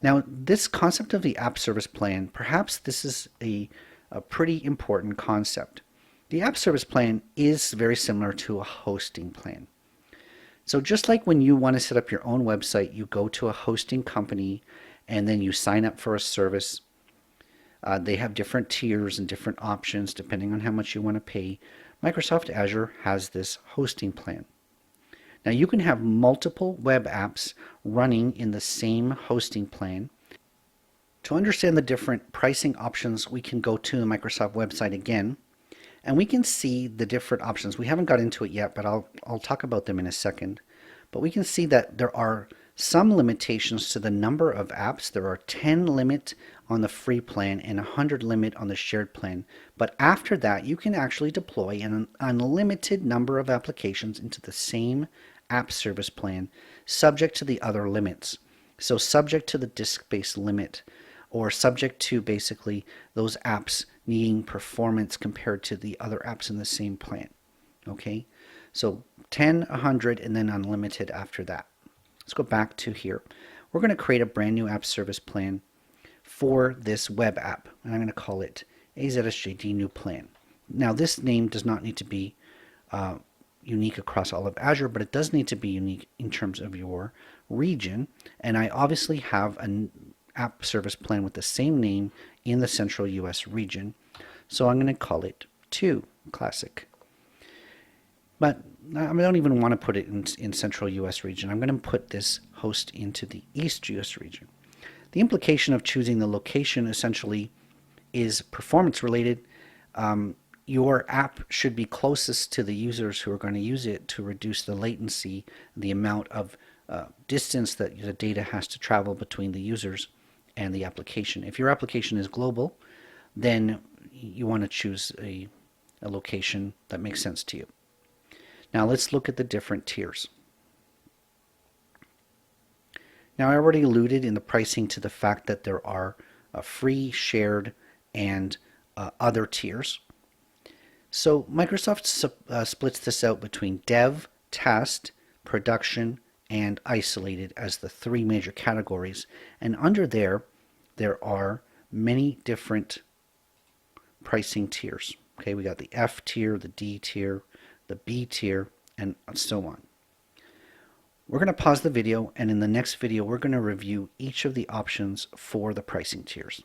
Now, this concept of the app service plan, perhaps this is a pretty important concept. The app service plan is very similar to a hosting plan. So just like when you want to set up your own website, you go to a hosting company and then you sign up for a service. They have different tiers and different options depending on how much you want to pay. Microsoft Azure has this hosting plan. Now you can have multiple web apps running in the same hosting plan. To understand the different pricing options, we can go to the Microsoft website again, and we can see the different options. We haven't got into it yet, but I'll talk about them in a second. But we can see that there are some limitations to the number of apps. There are 10 limit on the free plan and 100 limit on the shared plan. But after that, you can actually deploy an unlimited number of applications into the same app service plan, subject to the other limits. So subject to the disk-based limit, or subject to basically those apps needing performance compared to the other apps in the same plan. Okay, so 10, 100, and then unlimited after that. Let's go back to here. We're going to create a brand new app service plan for this web app, and I'm going to call it AZSJD New Plan. Now, this name does not need to be unique across all of Azure, but it does need to be unique in terms of your region. And I obviously have an app service plan with the same name in the central US region. So I'm going to call it 2 Classic. But I don't even want to put it in central US region. I'm going to put this host into the East US region. The implication of choosing the location essentially is performance related. Your app should be closest to the users who are going to use it to reduce the latency, the amount of distance that the data has to travel between the users and the application. If your application is global, then you want to choose a location that makes sense to you. Now let's look at the different tiers. Now I already alluded in the pricing to the fact that there are free, shared, and other tiers. So Microsoft splits this out between dev, test, production, and isolated as the 3 major categories. And under there are many different pricing tiers. Okay, we got the F tier, the D tier, the B tier, and so on. We're going to pause the video, and in the next video, we're going to review each of the options for the pricing tiers.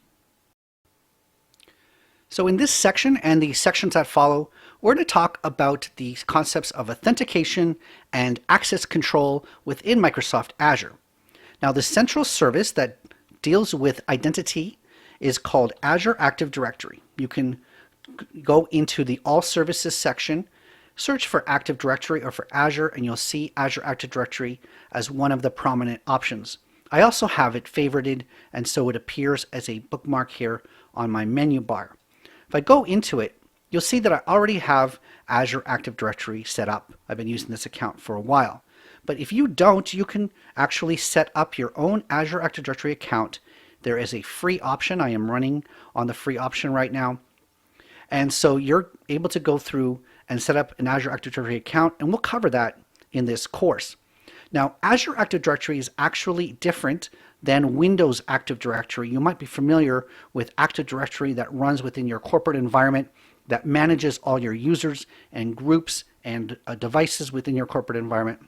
So in this section and the sections that follow, we're going to talk about the concepts of authentication and access control within Microsoft Azure. Now, the central service that deals with identity is called Azure Active Directory. You can go into the All Services section, search for Active Directory or for Azure, and you'll see Azure Active Directory as one of the prominent options. I also have it favorited, and so it appears as a bookmark here on my menu bar. If I go into it, you'll see that I already have Azure Active Directory set up. I've been using this account for a while. But if you don't, you can actually set up your own Azure Active Directory account. There is a free option. I am running on the free option right now. And so you're able to go through and set up an Azure Active Directory account, and we'll cover that in this course. Now, Azure Active Directory is actually different than Windows Active Directory. You might be familiar with Active Directory that runs within your corporate environment that manages all your users and groups and devices within your corporate environment.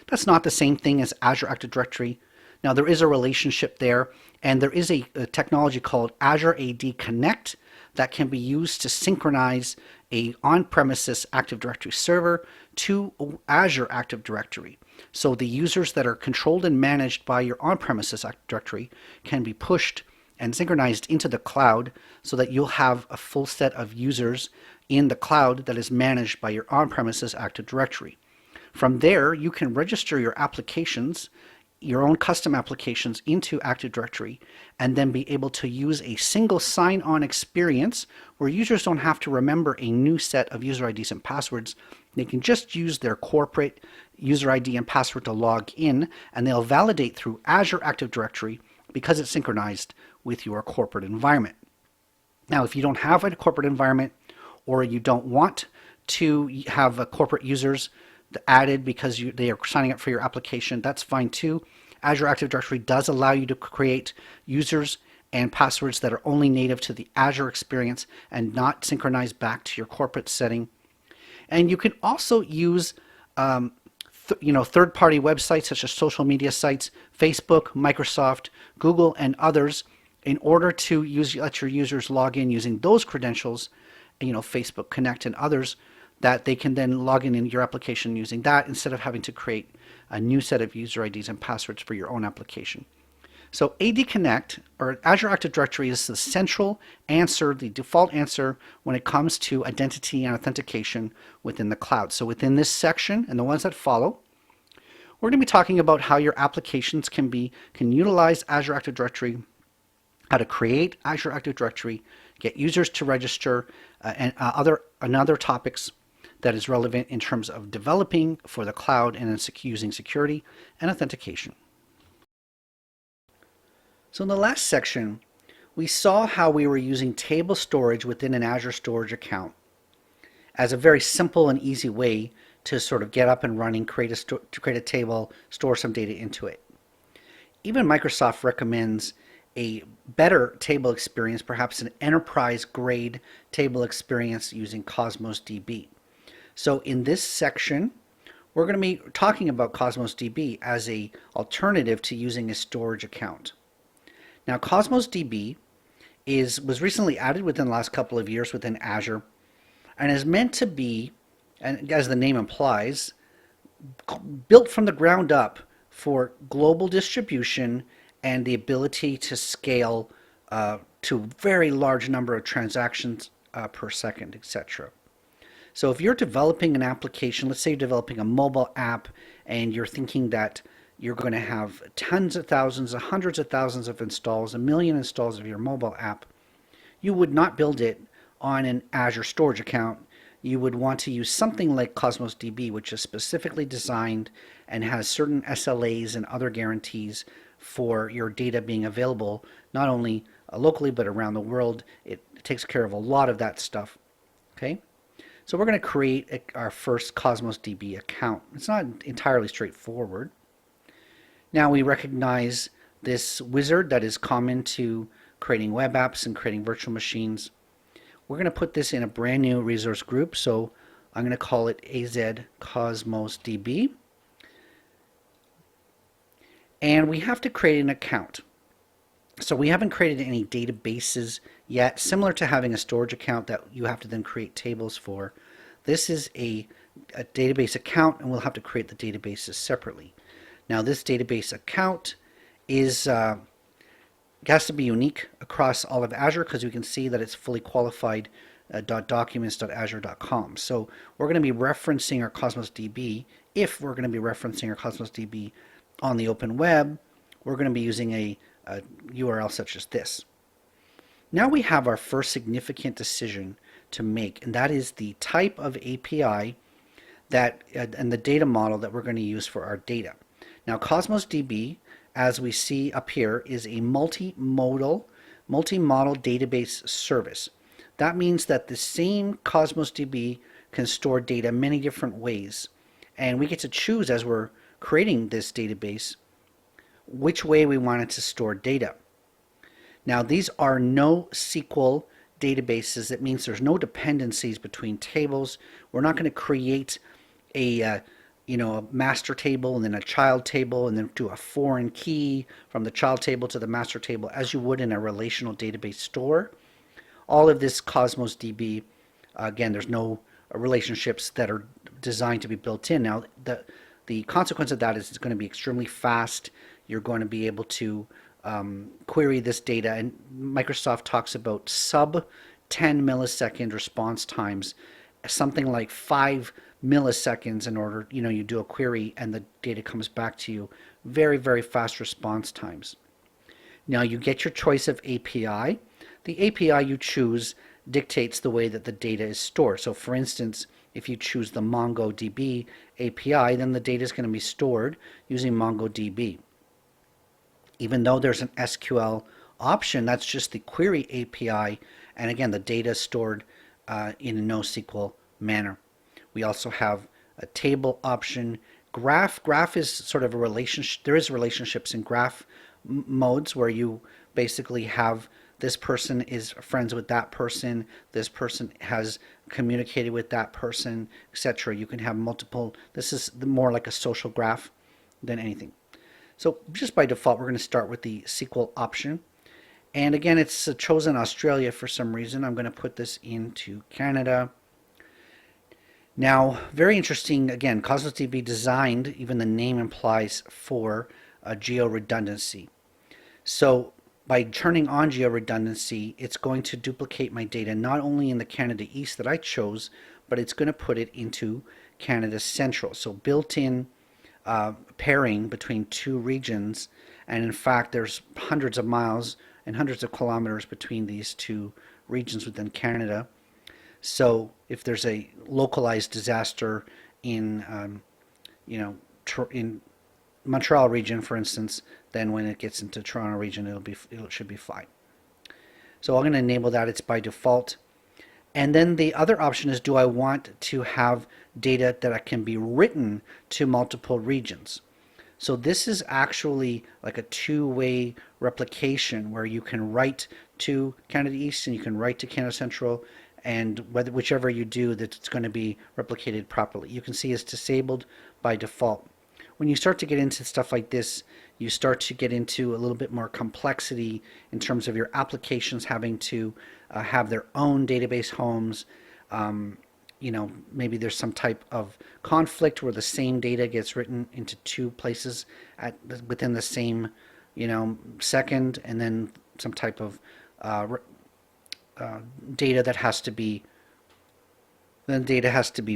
That's not the same thing as Azure Active Directory. Now, there is a relationship there, and there is a technology called Azure AD Connect that can be used to synchronize a on-premises Active Directory server to Azure Active Directory. So the users that are controlled and managed by your on-premises Active Directory can be pushed and synchronized into the cloud so that you'll have a full set of users in the cloud that is managed by your on-premises Active Directory. From there, you can register your applications, your own custom applications into Active Directory, and then be able to use a single sign-on experience where users don't have to remember a new set of user IDs and passwords. They can just use their corporate user ID and password to log in, and they'll validate through Azure Active Directory because it's synchronized with your corporate environment. Now, if you don't have a corporate environment, or you don't want to have corporate users added because they are signing up for your application, that's fine too. Azure Active Directory does allow you to create users and passwords that are only native to the Azure experience and not synchronized back to your corporate setting. And you can also use third-party websites such as social media sites, Facebook, Microsoft, Google, and others in order to let your users log in using those credentials, Facebook Connect and others, that they can then log in your application using that instead of having to create a new set of user IDs and passwords for your own application. So AD Connect, or Azure Active Directory, is the central answer, the default answer when it comes to identity and authentication within the cloud. So within this section and the ones that follow, we're going to be talking about how your applications can utilize Azure Active Directory, how to create Azure Active Directory, get users to register, and other topics that is relevant in terms of developing for the cloud and using security and authentication. So in the last section, we saw how we were using table storage within an Azure storage account as a very simple and easy way to sort of get up and running, create a table, store some data into it. Even Microsoft recommends a better table experience, perhaps an enterprise-grade table experience using Cosmos DB. So in this section, we're going to be talking about Cosmos DB as an alternative to using a storage account. Now, Cosmos DB was recently added within the last couple of years within Azure, and is meant to be, and as the name implies, built from the ground up for global distribution and the ability to scale to a very large number of transactions per second, etc. So if you're developing an application, let's say you're developing a mobile app and you're thinking that you're going to have tens of thousands, hundreds of thousands of installs, 1 million installs of your mobile app, you would not build it on an Azure storage account. You would want to use something like Cosmos DB, which is specifically designed and has certain SLAs and other guarantees for your data being available, not only locally, but around the world. It takes care of a lot of that stuff. Okay, so we're going to create our first Cosmos DB account. It's not entirely straightforward. Now we recognize this wizard that is common to creating web apps and creating virtual machines. We're going to put this in a brand new resource group, so I'm going to call it AZ Cosmos DB. And we have to create an account. So we haven't created any databases yet, similar to having a storage account that you have to then create tables for. This is a database account, and we'll have to create the databases separately. Now this database account has to be unique across all of Azure, because we can see that it's fully qualified .documents.azure.com. So we're going to be referencing our Cosmos DB. If we're going to be referencing our Cosmos DB on the open web, we're going to be using a URL such as this. Now we have our first significant decision to make, and that is the type of API that and the data model that we're going to use for our data. Now Cosmos DB, as we see up here, is a multimodal database service. That means that the same Cosmos DB can store data many different ways, and we get to choose as we're creating this database which way we want it to store data. Now these are NoSQL databases. That means there's no dependencies between tables. We're not going to create a master table and then a child table and then do a foreign key from the child table to the master table as you would in a relational database store. All of this Cosmos DB, again, there's no relationships that are designed to be built in. Now the consequence of that is it's going to be extremely fast. You're going to be able to query this data, and Microsoft talks about sub 10 millisecond response times, something like 5 milliseconds in order, you do a query and the data comes back to you. Very, very fast response times. Now you get your choice of API. The API you choose dictates the way that the data is stored. So for instance, if you choose the MongoDB API, then the data is going to be stored using MongoDB. Even though there's an SQL option, that's just the query API, and again, the data is stored in a NoSQL manner. We also have a table option. Graph is sort of a relationship. There is relationships in graph modes where you basically have this person is friends with that person, this person has communicated with that person, etc. You can have multiple. This is more like a social graph than anything. So just by default, we're going to start with the SQL option. And again, it's chosen Australia for some reason. I'm going to put this into Canada. Now, very interesting, again, Cosmos DB designed, even the name implies, for geo-redundancy. So by turning on geo-redundancy, it's going to duplicate my data not only in the Canada East that I chose, but it's going to put it into Canada Central. So built-in pairing between two regions, and in fact there's hundreds of miles and hundreds of kilometers between these two regions within Canada. So if there's a localized disaster in in Montreal region, for instance, then when it gets into Toronto region, it should be fine. So I'm going to enable that. It's by default. And then the other option is, do I want to have data that can be written to multiple regions? So this is actually like a two-way replication where you can write to Canada East and you can write to Canada Central, and whichever you do, that it's going to be replicated properly. You can see it's disabled by default. When you start to get into stuff like this, you start to get into a little bit more complexity in terms of your applications having to have their own database homes. Maybe there's some type of conflict where the same data gets written into two places within the same, second, and then some type of data that has to be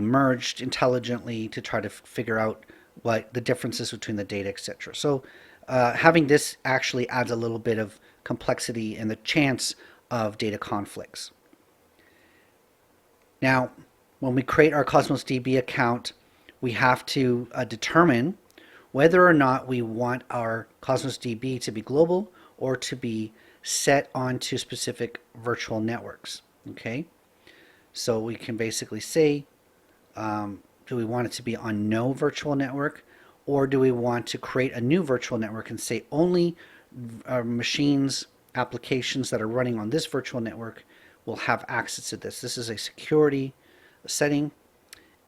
merged intelligently to try to figure out what the differences between the data, etc. So having this actually adds a little bit of complexity and the chance of data conflicts. Now, when we create our Cosmos DB account, we have to determine whether or not we want our Cosmos DB to be global or to be set onto specific virtual networks. Okay, so we can basically say, do we want it to be on no virtual network, or do we want to create a new virtual network and say only machines, applications that are running on this virtual network will have access to this. This is a security setting,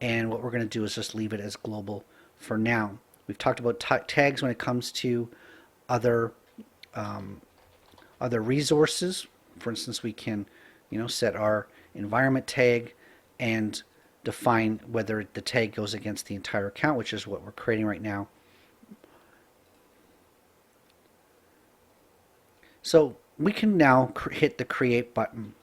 and what we're going to do is just leave it as global for now. We've talked about tags when it comes to other resources. For instance, we can set our environment tag and define whether the tag goes against the entire account, which is what we're creating right now. So we can now hit the create button.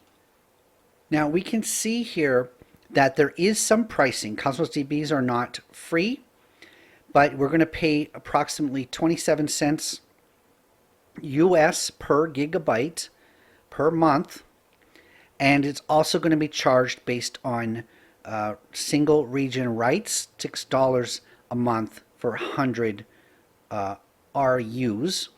Now we can see here that there is some pricing. Cosmos DBs are not free, but we're going to pay approximately 27 cents US per gigabyte per month, and it's also going to be charged based on single region rights, $6 a month for 100 RUs.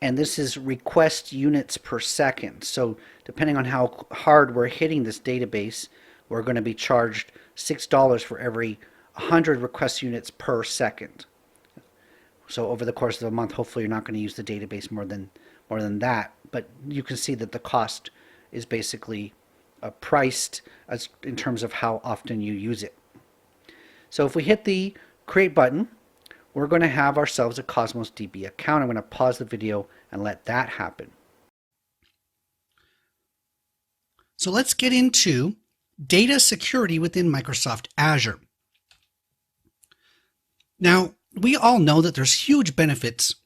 And this is request units per second. So depending on how hard we're hitting this database, we're going to be charged $6 for every 100 request units per second. So over the course of a month, hopefully you're not going to use the database more than that. But you can see that the cost is basically priced as in terms of how often you use it. So if we hit the create button, we're going to have ourselves a Cosmos DB account. I'm going to pause the video and let that happen. So let's get into data security within Microsoft Azure. Now, we all know that there's huge benefits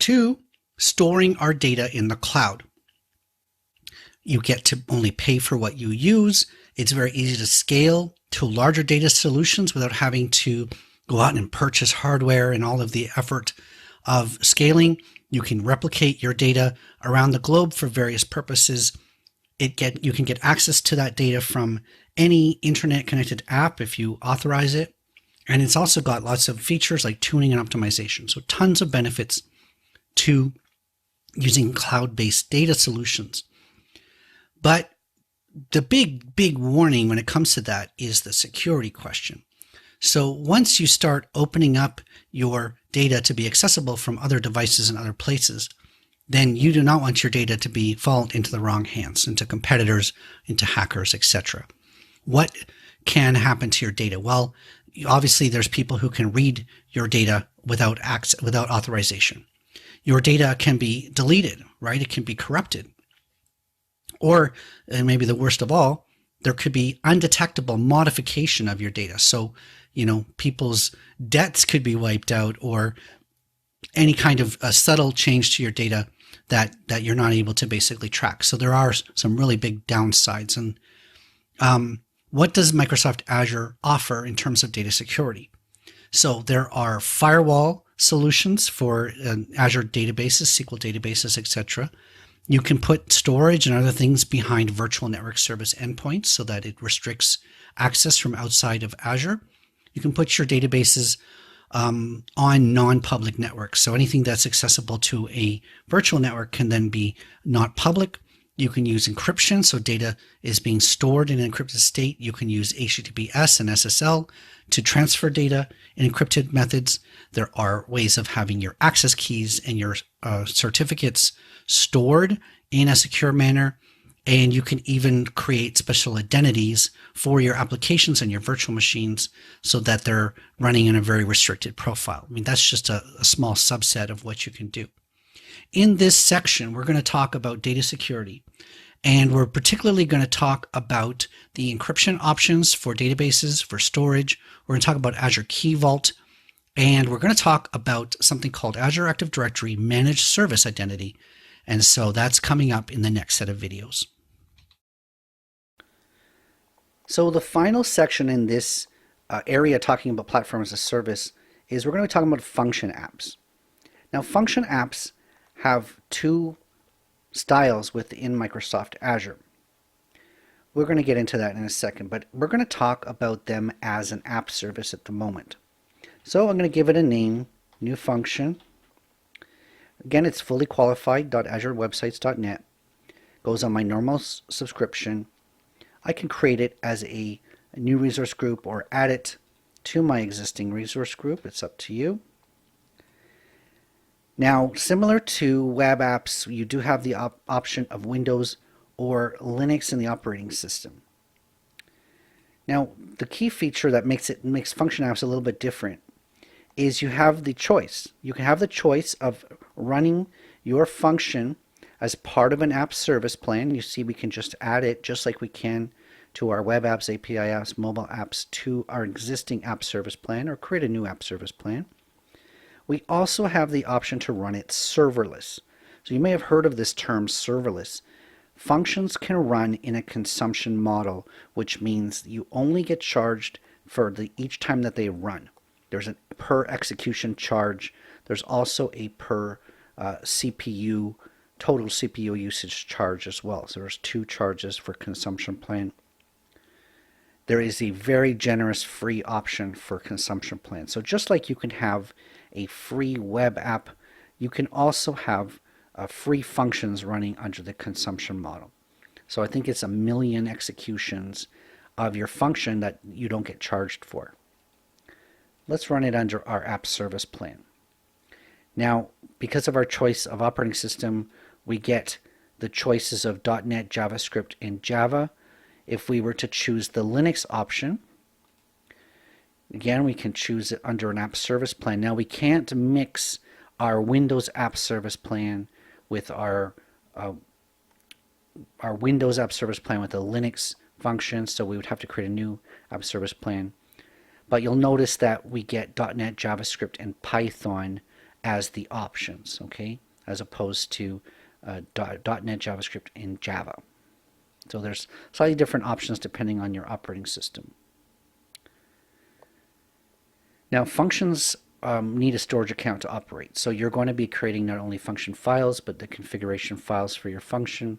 to storing our data in the cloud. You get to only pay for what you use. It's very easy to scale to larger data solutions without having to go out and purchase hardware and all of the effort of scaling. You can replicate your data around the globe for various purposes. You can get access to that data from any internet connected app if you authorize it. And it's also got lots of features like tuning and optimization. So tons of benefits to using cloud-based data solutions. But the big warning when it comes to that is the security question. So once you start opening up your data to be accessible from other devices and other places, then you do not want your data to fall into the wrong hands, into competitors, into hackers, etc. What can happen to your data? Well, obviously there's people who can read your data without authorization. Your data can be deleted, right? It can be corrupted. Or, and maybe the worst of all, there could be undetectable modification of your data. So, people's debts could be wiped out, or any kind of a subtle change to your data that you're not able to basically track. So there are some really big downsides. And what does Microsoft Azure offer in terms of data security? So there are firewall solutions for Azure databases, SQL databases, etc. You can put storage and other things behind virtual network service endpoints so that it restricts access from outside of Azure. You can put your databases on non-public networks. So anything that's accessible to a virtual network can then be not public. You can use encryption, so data is being stored in an encrypted state. You can use HTTPS and SSL to transfer data in encrypted methods. There are ways of having your access keys and your certificates stored in a secure manner. And you can even create special identities for your applications and your virtual machines so that they're running in a very restricted profile. I mean, that's just a small subset of what you can do. In this section, we're going to talk about data security, and we're particularly going to talk about the encryption options for databases, for storage. We're going to talk about Azure Key Vault, and we're going to talk about something called Azure Active Directory Managed Service Identity. And so that's coming up in the next set of videos. So the final section in this area talking about platform as a service is we're going to be talking about function apps. Now, function apps have two styles within Microsoft Azure. We're going to get into that in a second, but we're going to talk about them as an app service at the moment. So I'm going to give it a name, new function. Again, it's fully qualified.azurewebsites.net. Goes on my normal subscription. I can create it as a new resource group or add it to my existing resource group. It's up to you. Now, similar to web apps, you do have the option of Windows or Linux in the operating system. Now, the key feature that makes function apps a little bit different is you have the choice. You can have the choice of running your function as part of an app service plan. You see, we can just add it just like we can to our web apps, API apps, mobile apps to our existing app service plan, or create a new app service plan. We also have the option to run it serverless. So you may have heard of this term serverless. Functions can run in a consumption model, which means you only get charged for each time that they run. There's a per execution charge. There's also a per CPU, total CPU usage charge as well. So there's two charges for consumption plan. There is a very generous free option for consumption plan. So just like you can have a free web app, you can also have free functions running under the consumption model. So I think it's 1 million executions of your function that you don't get charged for. Let's run it under our app service plan. Now, because of our choice of operating system, we get the choices of .NET, JavaScript, and Java. If we were to choose the Linux option, again, we can choose it under an app service plan. Now, we can't mix our Windows app service plan with our Windows app service plan with the Linux function, so we would have to create a new app service plan. But you'll notice that we get .NET, JavaScript, and Python as the options, okay, as opposed to .NET, JavaScript, and Java. So there's slightly different options depending on your operating system. Now, functions need a storage account to operate. So you're going to be creating not only function files, but the configuration files for your function.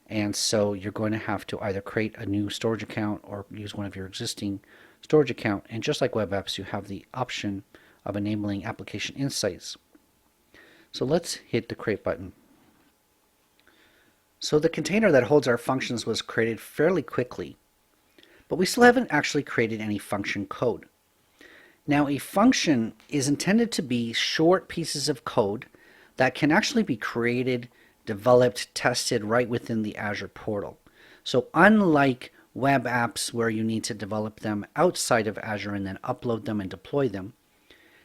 And so you're going to have to either create a new storage account or use one of your existing storage account. And just like web apps, you have the option of enabling application insights. So let's hit the create button. So the container that holds our functions was created fairly quickly, but we still haven't actually created any function code. Now, a function is intended to be short pieces of code that can actually be created, developed, tested right within the Azure portal. So unlike web apps where you need to develop them outside of Azure and then upload them and deploy them,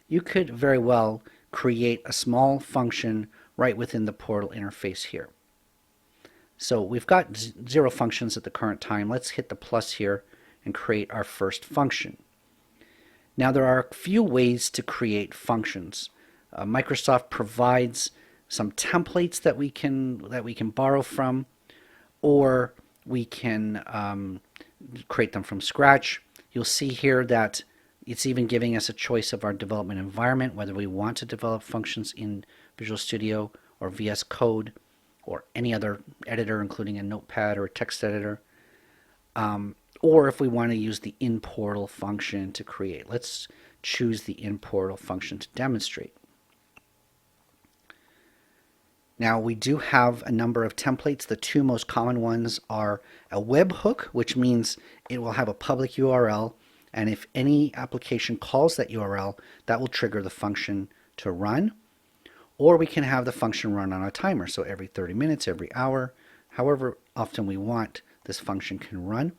you could very well create a small function right within the portal interface here. So we've got 0 functions at the current time. Let's hit the plus here and create our first function. Now, there are a few ways to create functions. Microsoft provides some templates that we can borrow from, or we can create them from scratch. You'll see here that it's even giving us a choice of our development environment, whether we want to develop functions in Visual Studio or VS Code or any other editor, including a notepad or a text editor, or if we want to use the in-portal function to create. Let's choose the in-portal function to demonstrate. Now, we do have a number of templates. The two most common ones are a webhook, which means it will have a public URL, and if any application calls that URL, that will trigger the function to run. Or we can have the function run on a timer, so every 30 minutes, every hour, however often we want, this function can run.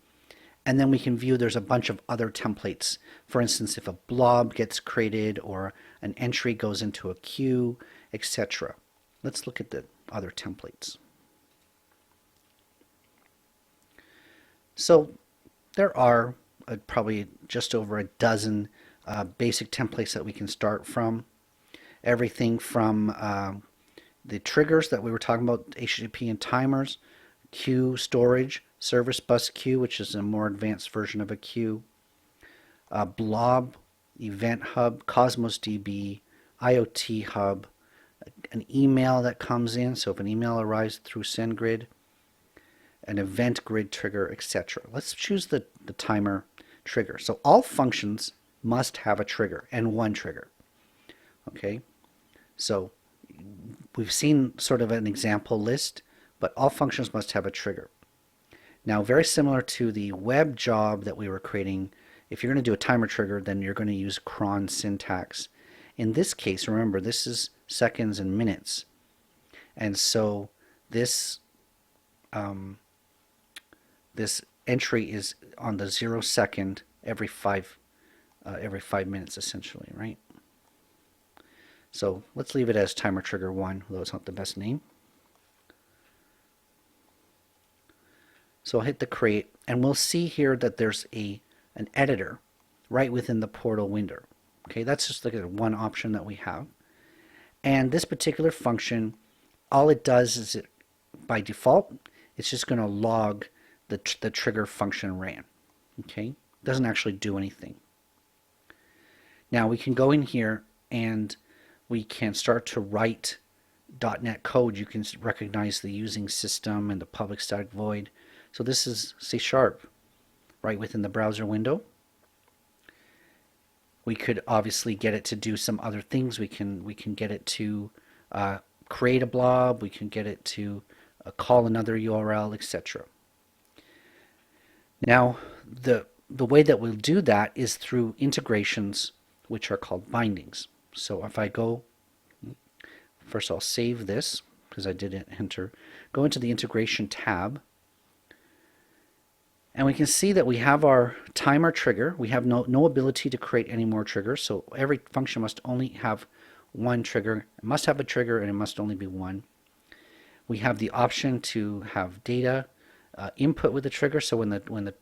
And then we can view there's a bunch of other templates. For instance, if a blob gets created or an entry goes into a queue, etc. Let's look at the other templates. So there are probably just over a dozen basic templates that we can start from. Everything from the triggers that we were talking about, HTTP and timers, queue storage, service bus queue, which is a more advanced version of a queue, blob, event hub, Cosmos DB, IoT hub, an email that comes in, so if an email arrives through SendGrid, an event grid trigger, etc. Let's choose the timer trigger. So all functions must have a trigger and one trigger. Okay, so we've seen sort of an example list, but all functions must have a trigger. Now, very similar to the web job that we were creating, if you're going to do a timer trigger, then you're going to use cron syntax. In this case, remember, this is seconds and minutes. And so this this entry is on the 0 second every 5 minutes, essentially, right? So let's leave it as timer trigger 1, although it's not the best name. So I'll hit the create, and we'll see here that there's an editor right within the portal window. Okay, that's just like one option that we have. And this particular function, all it does is by default, It's just going to log the trigger function ran. Okay, doesn't actually do anything. Now we can go in here and we can start to write .NET code. You can recognize the using system and the public static void. So this is C# right within the browser window. We could obviously get it to do some other things. We can get it to create a blob. We can get it to call another URL, etc. Now the way that we'll do that is through integrations, which are called bindings. So if I go, first I'll save this because I didn't enter, go into the integration tab, and we can see that we have our timer trigger. We have no ability to create any more triggers, so every function must only have one trigger. It must have a trigger and it must only be one. We have the option to have data input with the trigger, so when the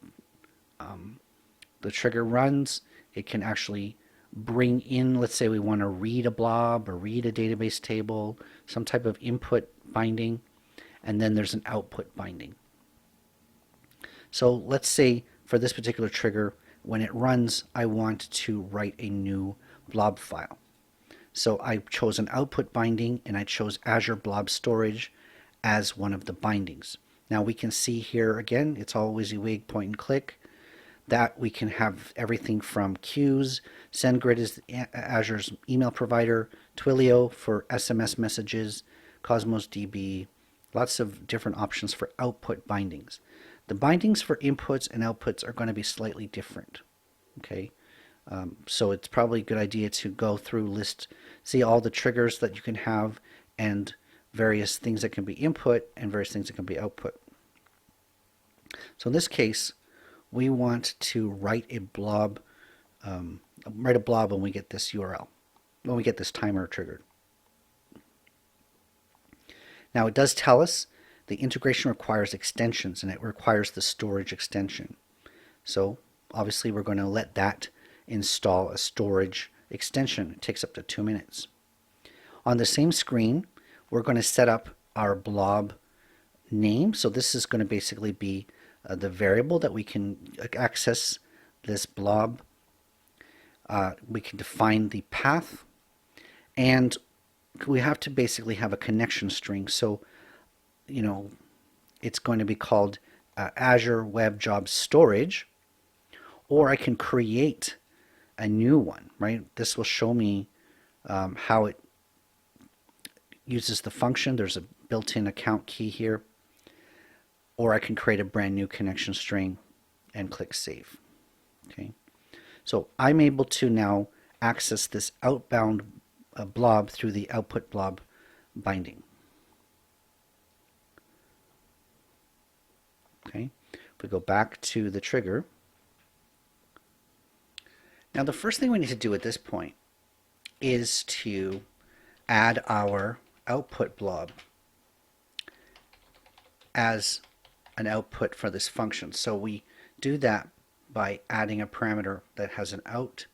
trigger runs, it can actually bring in, let's say we want to read a blob or read a database table, some type of input binding, and then there's an output binding. So let's say for this particular trigger, when it runs, I want to write a new blob file. So I chose an output binding and I chose Azure Blob Storage as one of the bindings. Now we can see here again, it's all WYSIWYG point and click, that we can have everything from queues. SendGrid is Azure's email provider, Twilio for SMS messages, Cosmos DB, lots of different options for output bindings. The bindings for inputs and outputs are going to be slightly different. Okay, so it's probably a good idea to go through, see all the triggers that you can have and various things that can be input and various things that can be output. So in this case, we want to write a blob when we get this URL, when we get this timer triggered. Now it does tell us the integration requires extensions, and it requires the storage extension. So obviously we're going to let that install a storage extension. It takes up to 2 minutes. On the same screen, we're going to set up our blob name. So this is going to basically be the variable that we can access this blob. We can define the path, and we have to basically have a connection string. So it's going to be called Azure Web Job Storage, or I can create a new one, right? This will show me how it uses the function. There's a built-in account key here, or I can create a brand new connection string and click Save. Okay, so I'm able to now access this outbound blob through the output blob binding. Okay, if we go back to the trigger, now the first thing we need to do at this point is to add our output blob as an output for this function. So we do that by adding a parameter that has an out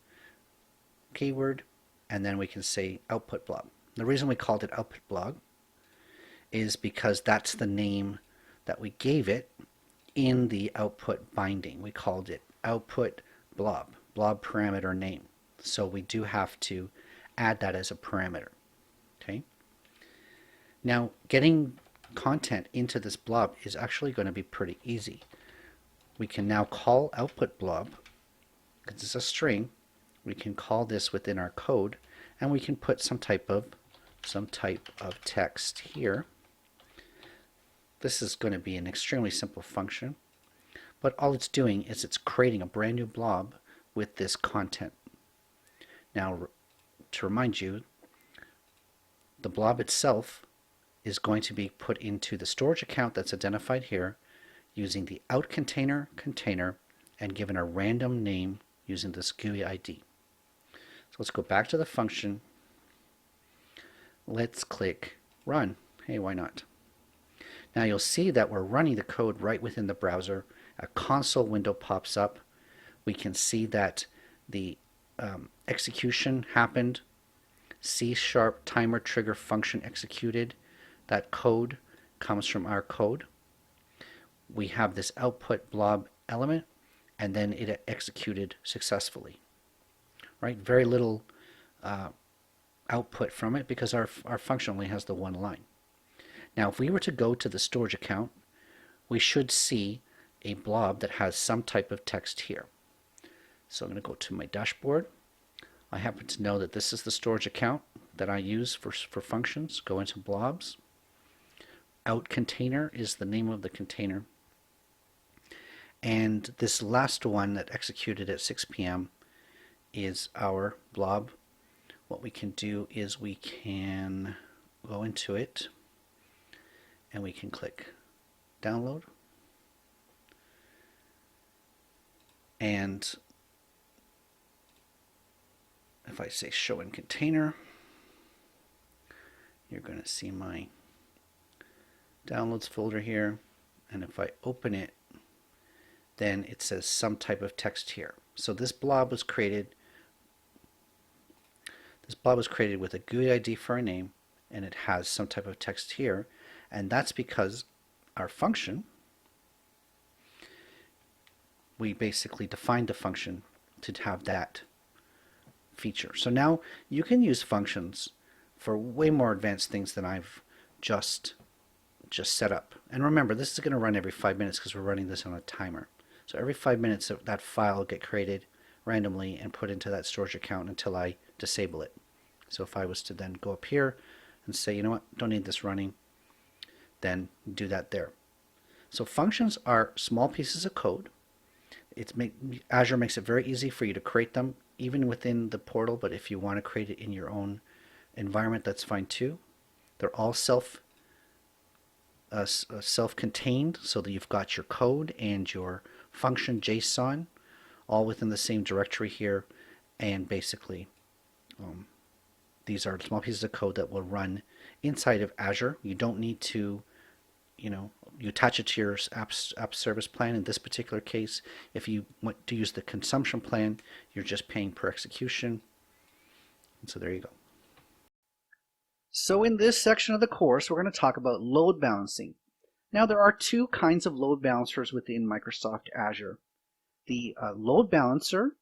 keyword, and then we can say output blob. The reason we called it output blob is because that's the name that we gave it in the output binding. We called it output blob parameter name. So we do have to add that as a parameter. Okay. Now getting content into this blob is actually going to be pretty easy. We can now call output blob, because it's a string. We can call this within our code, and we can put some type of text here. This is going to be an extremely simple function, but all it's doing is it's creating a brand new blob with this content. Now, to remind you, the blob itself is going to be put into the storage account that's identified here using the out container and given a random name using this GUI ID. So let's go back to the function. Let's click run. Hey, why not? Now you'll see that we're running the code right within the browser. A console window pops up. We can see that the execution happened. C# timer trigger function executed. That code comes from our code. we have this output blob element, and then it executed successfully, right? Very little output from it because our function only has the one line. Now, if we were to go to the storage account, we should see a blob that has some type of text here. So I'm going to go to my dashboard. I happen to know that this is the storage account that I use for functions. Go into blobs. Out container is the name of the container. And this last one that executed at 6 p.m. is our blob. What we can do is we can go into it and we can click download. And if I say show in container, you're going to see my downloads folder here. And if I open it, then it says some type of text here. So this blob was created with a GUI ID for a name, and it has some type of text here. And that's because our function, we basically defined the function to have that feature. So now you can use functions for way more advanced things than I've just set up. And remember, this is going to run every 5 minutes because we're running this on a timer. So every 5 minutes that file will get created randomly and put into that storage account until I disable it. So if I was to then go up here and say, you know what, don't need this running, then do that there. So functions are small pieces of code. Azure makes it very easy for you to create them even within the portal, but if you want to create it in your own environment, that's fine too. They're all self-contained, so that you've got your code and your function JSON all within the same directory here. And basically, these are small pieces of code that will run inside of Azure. You don't need to, you attach it to your app service plan. In this particular case, if you want to use the consumption plan, you're just paying per execution. And so there you go. So in this section of the course, we're going to talk about load balancing. Now there are two kinds of load balancers within Microsoft Azure. The load balancer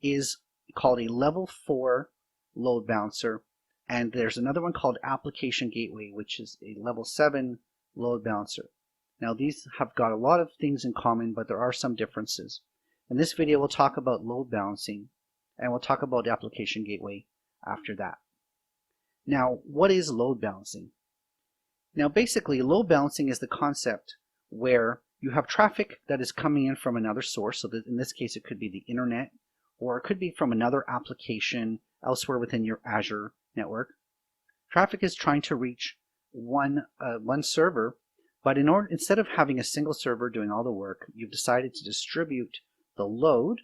is called a level 4 load balancer, and there's another one called application gateway, which is a level 7 load balancer. Now these have got a lot of things in common, but there are some differences. In this video, we'll talk about load balancing, and we'll talk about application gateway after that. Now, what is load balancing? Now, basically, load balancing is the concept where you have traffic that is coming in from another source. So that in this case, it could be the internet, or it could be from another application elsewhere within your Azure network. Traffic is trying to reach one server, but instead of having a single server doing all the work, you've decided to distribute the load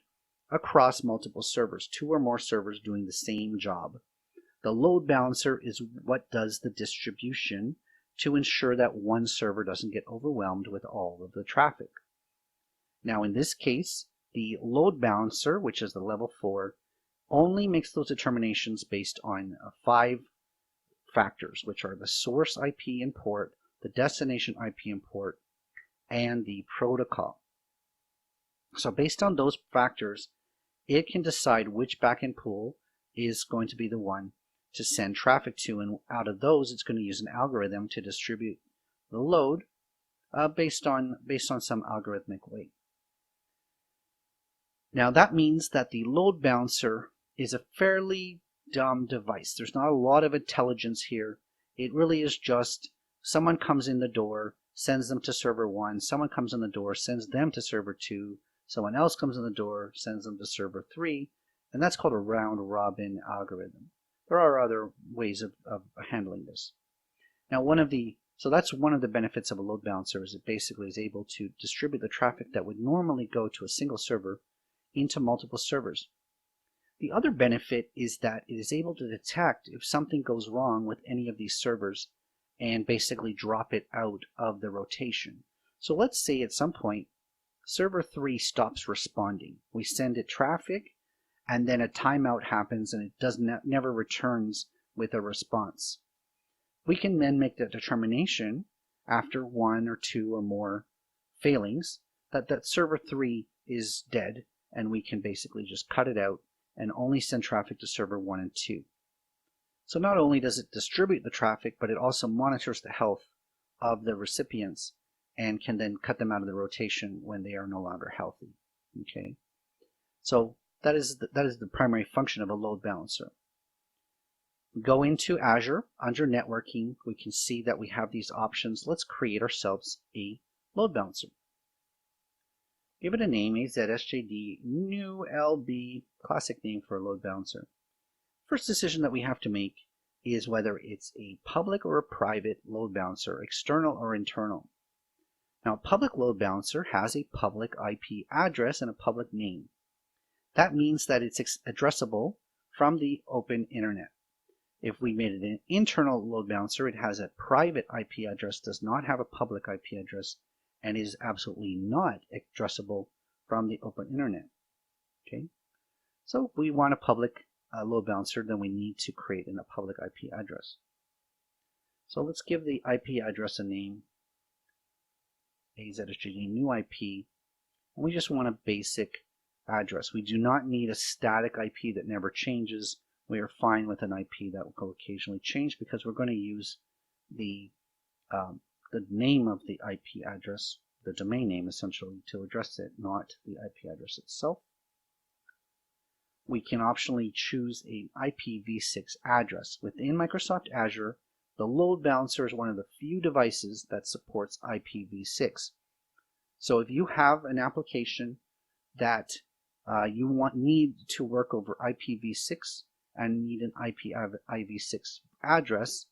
across multiple servers, 2 or more servers doing the same job. The load balancer is what does the distribution to ensure that one server doesn't get overwhelmed with all of the traffic. Now in this case, the load balancer, which is the level 4, only makes those determinations based on 5 factors, which are the source IP and port, the destination IP and port, and the protocol. So based on those factors, it can decide which backend pool is going to be the one to send traffic to, and out of those, it's going to use an algorithm to distribute the load based on some algorithmic way. Now that means that the load balancer is a fairly dumb device. There's not a lot of intelligence here. It really is just someone comes in the door, sends them to server 1, someone comes in the door, sends them to server 2, someone else comes in the door, sends them to server 3, and that's called a round robin algorithm. There are other ways of handling this. Now so that's one of the benefits of a load balancer, is it basically is able to distribute the traffic that would normally go to a single server into multiple servers. The other benefit is that it is able to detect if something goes wrong with any of these servers and basically drop it out of the rotation. So let's say at some point server 3 stops responding. We send it traffic, and then a timeout happens and it never returns with a response. We can then make the determination after 1 or 2 or more failings, that server 3 is dead, and we can basically just cut it out and only send traffic to server 1 and 2. So not only does it distribute the traffic, but it also monitors the health of the recipients and can then cut them out of the rotation when they are no longer healthy. Okay, so that is the primary function of a load balancer. We go into Azure. Under networking, we can see that we have these options. Let's create ourselves a load balancer. Give it a name, AZSJD, new LB, classic name for a load balancer. First decision that we have to make is whether it's a public or a private load balancer, external or internal. Now, a public load balancer has a public IP address and a public name. That means that it's addressable from the open internet. If we made it an internal load balancer, it has a private IP address, does not have a public IP address, and is absolutely not addressable from the open internet. Okay, so if we want a public load balancer, then we need to create a public IP address. So let's give the IP address a name, AZSJD new IP, and we just want a basic address. We do not need a static IP that never changes. We are fine with an IP that will occasionally change because we're going to use the name of the IP address, the domain name essentially, to address it, not the IP address itself. We can optionally choose an IPv6 address. Within Microsoft Azure, the load balancer is one of the few devices that supports IPv6. So if you have an application that you need to work over IPv6 and need an IPv6 address,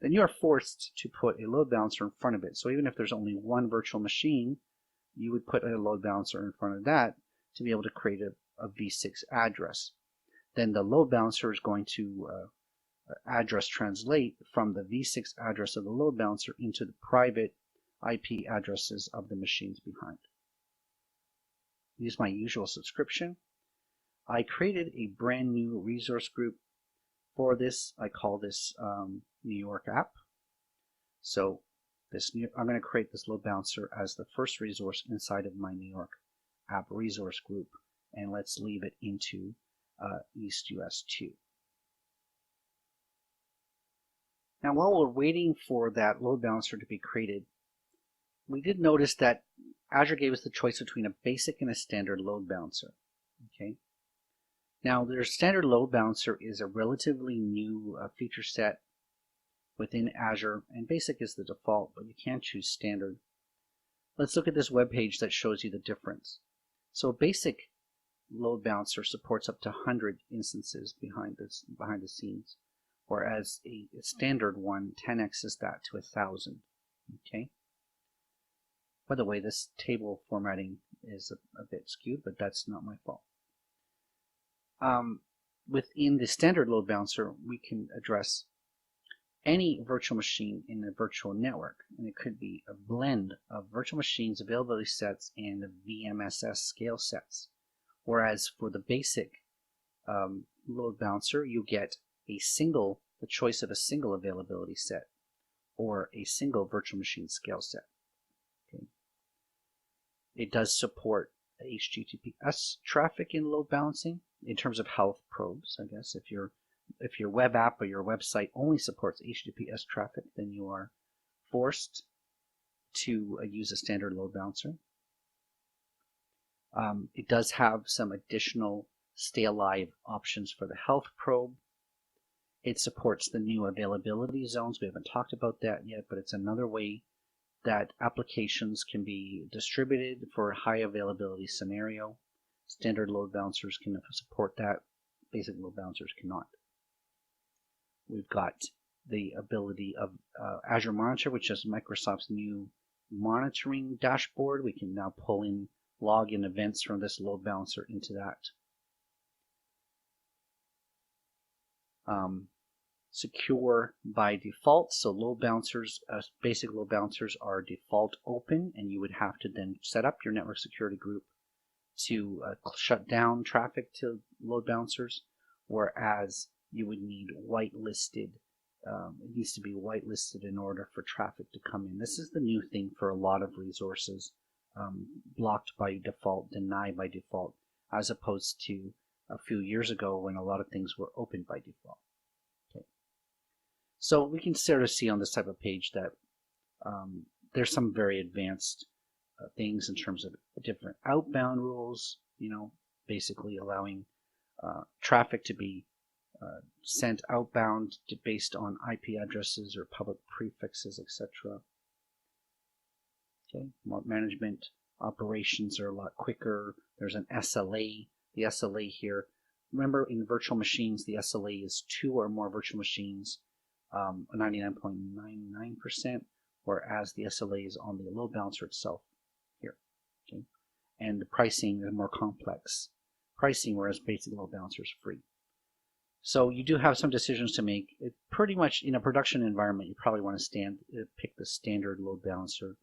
then you're forced to put a load balancer in front of it. So even if there's only one virtual machine, you would put a load balancer in front of that to be able to create a v6 address. Then the load balancer is going to address translate from the v6 address of the load balancer into the private IP addresses of the machines behind. Use my usual subscription. I created a brand new resource group for this. I call this New York app. So I'm going to create this load balancer as the first resource inside of my New York app resource group, and let's leave it into East US 2. Now, while we're waiting for that load balancer to be created, we did notice that Azure gave us the choice between a basic and a standard load balancer. Okay. Now, their standard load balancer is a relatively new feature set within Azure, and basic is the default, but you can choose standard. Let's look at this web page that shows you the difference. So, basic load balancer supports up to 100 instances behind the scenes, whereas a standard one 10x's that to 1,000. Okay. By the way, this table formatting is a bit skewed, but that's not my fault. Within the standard load balancer, we can address any virtual machine in a virtual network, and it could be a blend of virtual machines, availability sets, and VMSS scale sets. Whereas for the basic load balancer, you get the choice of a single availability set or a single virtual machine scale set. Okay. It does support HTTPS traffic in load balancing in terms of health probes. I guess if your web app or your website only supports HTTPS traffic, then you are forced to use a standard load balancer. It does have some additional stay alive options for the health probe. It supports the new availability zones. We haven't talked about that yet, but it's another way that applications can be distributed for a high availability scenario. Standard load balancers can support that. Basic load balancers cannot. We've got the ability of Azure Monitor, which is Microsoft's new monitoring dashboard. We can now pull in login events from this load balancer into that. Secure by default, so load balancers, basic load balancers are default open, and you would have to then set up your network security group to shut down traffic to load balancers, whereas you would need whitelisted. It needs to be whitelisted in order for traffic to come in. This is the new thing for a lot of resources blocked by default, denied by default, as opposed to a few years ago when a lot of things were open by default. Okay. So we can sort of see on this type of page that there's some very advanced things in terms of different outbound rules, basically allowing traffic to be sent outbound based on IP addresses or public prefixes, etc. Okay, management operations are a lot quicker. There's an SLA. The SLA here, remember in virtual machines, the SLA is 2 or more virtual machines, 99.99%, whereas the SLA is on the load balancer itself here. Okay, and the pricing is more complex pricing, whereas basic load balancer is free. So you do have some decisions to make. It pretty much in a production environment, you probably want to pick the standard load balancer,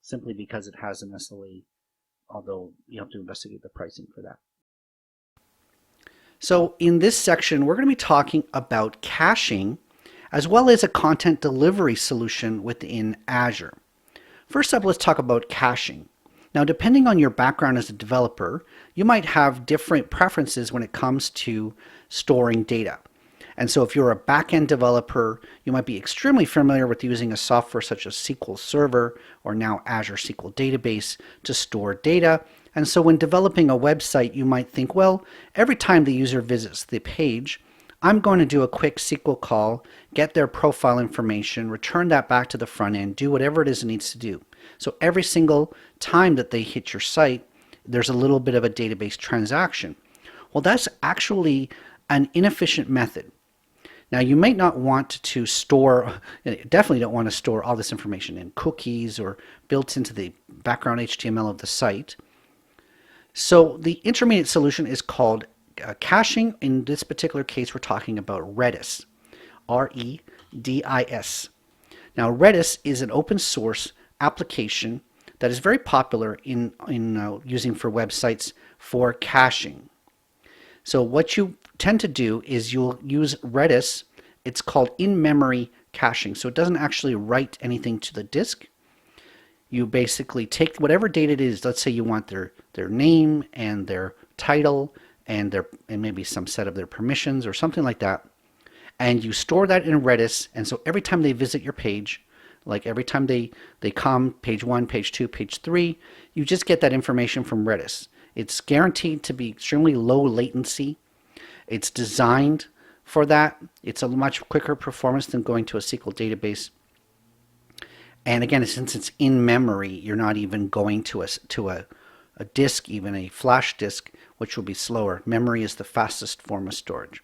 simply because it has an SLA, although you have to investigate the pricing for that. So in this section, we're going to be talking about caching as well as a content delivery solution within Azure. First up, let's talk about caching. Now, depending on your background as a developer, you might have different preferences when it comes to storing data. And so if you're a back-end developer, you might be extremely familiar with using a software such as SQL Server or now Azure SQL Database to store data. And so when developing a website, you might think, well, every time the user visits the page, I'm going to do a quick SQL call, get their profile information, return that back to the front end, do whatever it is it needs to do. So every single time that they hit your site, there's a little bit of a database transaction. Well, that's actually an inefficient method. Now, you might not want to store, definitely don't want to store all this information in cookies or built into the background HTML of the site. So the intermediate solution is called caching. In this particular case, we're talking about Redis, R-E-D-I-S. Now, Redis is an open source application that is very popular in using for websites for caching. So what you tend to do is you'll use Redis. It's called in-memory caching. So it doesn't actually write anything to the disk. You basically take whatever data it is. Let's say you want their name and their title and maybe some set of their permissions or something like that. And you store that in Redis. And so every time they visit your page, like every time they come, page 1, page 2, page 3, you just get that information from Redis. It's guaranteed to be extremely low latency. It's designed for that. It's a much quicker performance than going to a SQL database. And again, since it's in memory, you're not even going to a disk, even a flash disk, which will be slower. Memory is the fastest form of storage.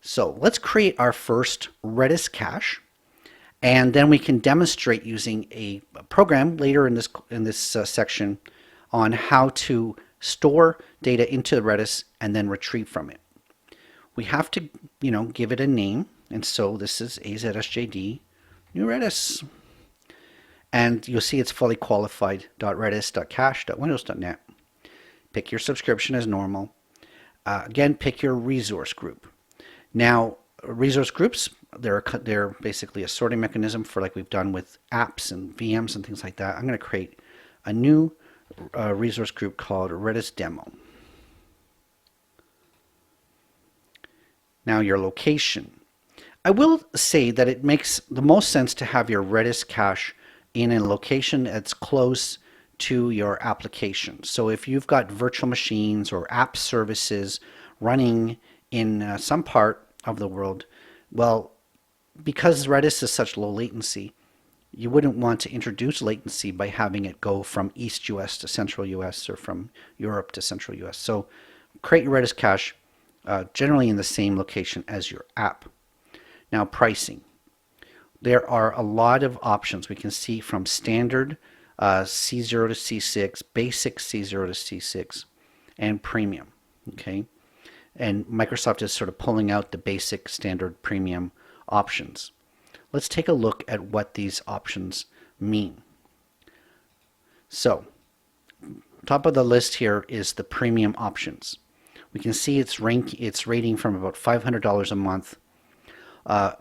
So let's create our first Redis cache. And then we can demonstrate using a program later in this section on how to store data into Redis and then retrieve from it. We have to, give it a name. And so this is AZSJD new Redis. And you'll see it's fully qualified .redis.cache.windows.net. Pick your subscription as normal. Again, pick your resource group. Now, resource groups, they're basically a sorting mechanism for like we've done with apps and VMs and things like that. I'm going to create a new resource group called Redis Demo. Now your location. I will say that it makes the most sense to have your Redis cache in a location that's close to your application. So if you've got virtual machines or app services running in some part of the world, well, because Redis is such low latency, you wouldn't want to introduce latency by having it go from East US to Central US or from Europe to Central US. So create your Redis cache generally in the same location as your app. Now pricing. There are a lot of options. We can see from standard C0 to C6, basic C0 to C6, and premium. Okay, and Microsoft is sort of pulling out the basic, standard, premium options. Let's take a look at what these options mean. So, top of the list here is the premium options. We can see it's rating from about $500 a month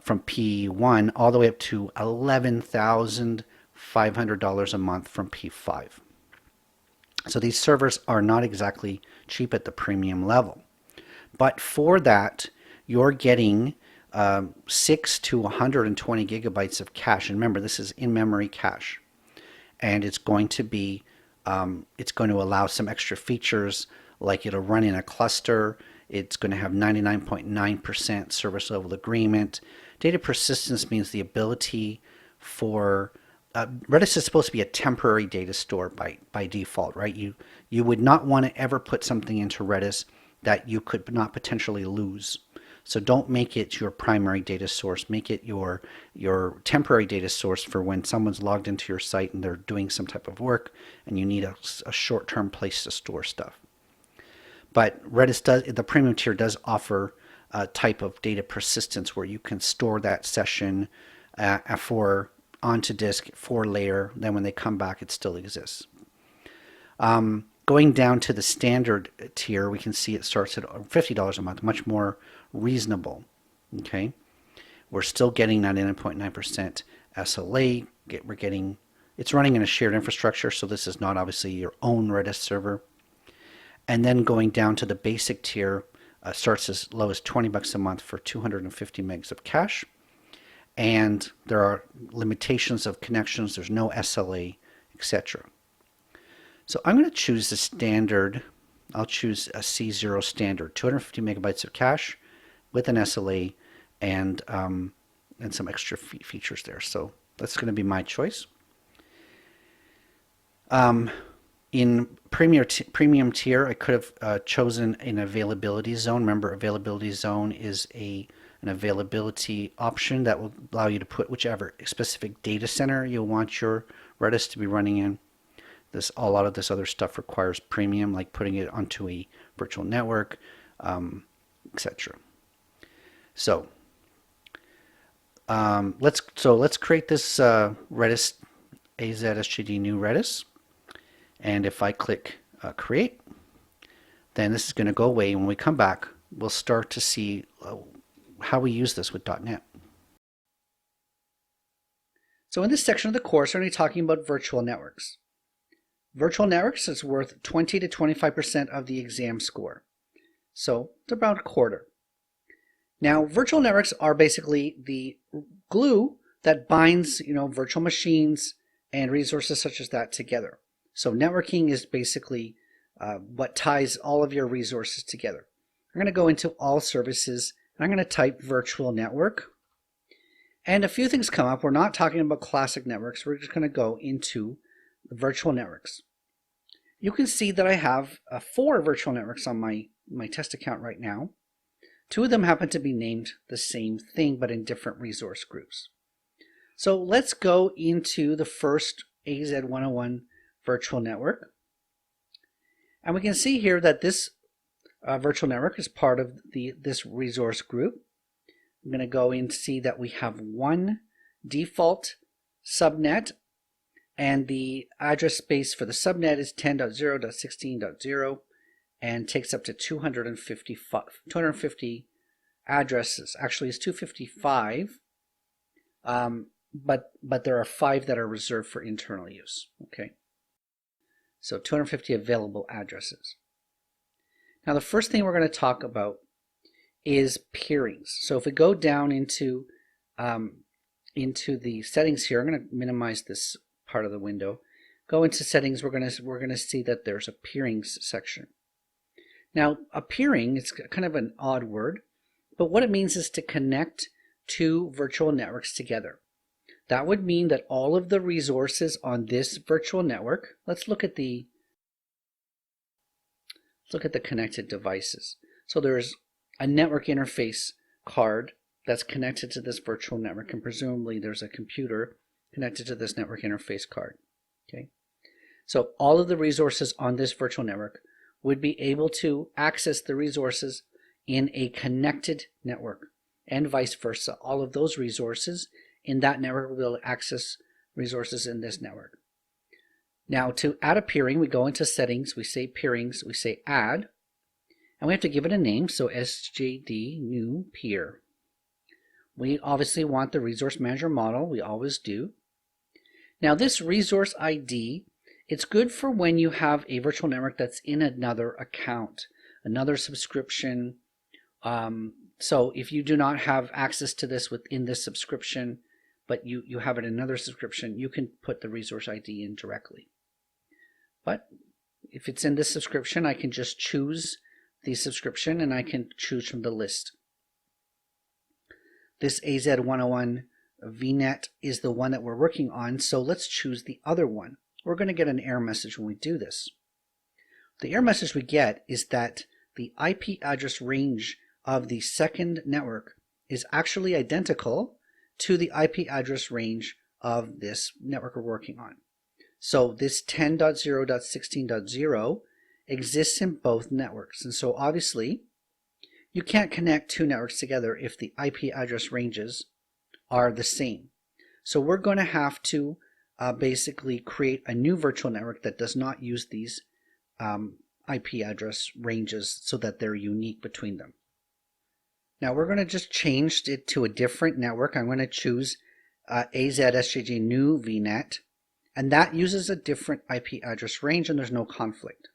from P1 all the way up to $11,500 $500 a month from P5. So these servers are not exactly cheap at the premium level. But for that, you're getting 6 to 120 gigabytes of cache. And remember, this is in-memory cache. And it's going to allow some extra features, like it'll run in a cluster. It's going to have 99.9% service level agreement. Data persistence means the ability for Redis is supposed to be a temporary data store by default, right? You would not want to ever put something into Redis that you could not potentially lose. So don't make it your primary data source. Make it your temporary data source for when someone's logged into your site and they're doing some type of work and you need a short-term place to store stuff. But Redis the premium tier does offer a type of data persistence where you can store that session onto disk for later. Then when they come back, it still exists. Going down to the standard tier, we can see it starts at $50 a month, much more reasonable. Okay, we're still getting 99.9% SLA. It's running in a shared infrastructure, so this is not obviously your own Redis server. And then going down to the basic tier, starts as low as $20 a month for 250 megs of cache. And there are limitations of connections. There's no SLA, etc. So I'm going to choose the standard. I'll choose a C0 standard, 250 megabytes of cache with an SLA and some extra features there. So that's going to be my choice. In premium tier, I could have chosen an availability zone. Remember, availability zone is an availability option that will allow you to put whichever specific data center you want your Redis to be running in. A lot of this other stuff requires premium, like putting it onto a virtual network, etc. So let's create this Redis AZSGD new Redis. And if I click create, then this is going to go away. When we come back, we'll start to see how we use this with .NET. So in this section of the course, we're going to be talking about virtual networks. Virtual networks is worth 20 to 25% of the exam score. So it's about a quarter. Now, virtual networks are basically the glue that binds, virtual machines and resources such as that together. So networking is basically what ties all of your resources together. I'm going to go into all services, and I'm going to type virtual network. And a few things come up. We're not talking about classic networks. We're just going to go into the virtual networks. You can see that I have 4 virtual networks on my test account right now. 2 of them happen to be named the same thing, but in different resource groups. So let's go into the first AZ101 virtual network. And we can see here that this virtual network is part of this resource group. I'm going to go in and see that we have one default subnet, and the address space for the subnet is 10.0.16.0 and takes up to 250 addresses. Actually, it's 255, but there are 5 that are reserved for internal use. Okay, so 250 available addresses. Now, the first thing we're going to talk about is peerings. So if we go down into the settings here, I'm going to minimize this part of the window. Go into settings. We're going to see that there's a peerings section. Now, a peering, it's kind of an odd word, but what it means is to connect 2 virtual networks together. That would mean that all of the resources on this virtual network, let's look at the connected devices. So there's a network interface card that's connected to this virtual network, and presumably there's a computer connected to this network interface card. Okay, so all of the resources on this virtual network would be able to access the resources in a connected network, and vice versa. All of those resources in that network will be able to access resources in this network. Now, to add a peering, we go into settings, we say peerings, we say add, and we have to give it a name, so SJD new peer. We obviously want the resource manager model, we always do. Now this resource ID, it's good for when you have a virtual network that's in another account, another subscription. So if you do not have access to this within this subscription, but you have it in another subscription, you can put the resource ID in directly. But if it's in this subscription, I can just choose the subscription and I can choose from the list. This AZ101 VNet is the one that we're working on, so let's choose the other one. We're going to get an error message when we do this. The error message we get is that the IP address range of the second network is actually identical to the IP address range of this network we're working on. So this 10.0.16.0 exists in both networks, and so obviously you can't connect two networks together if the IP address ranges are the same. So we're going to have to basically create a new virtual network that does not use these IP address ranges so that they're unique between them. Now we're going to just change it to a different network. I'm going to choose AZ-SJG new VNet, and that uses a different IP address range and there's no conflict.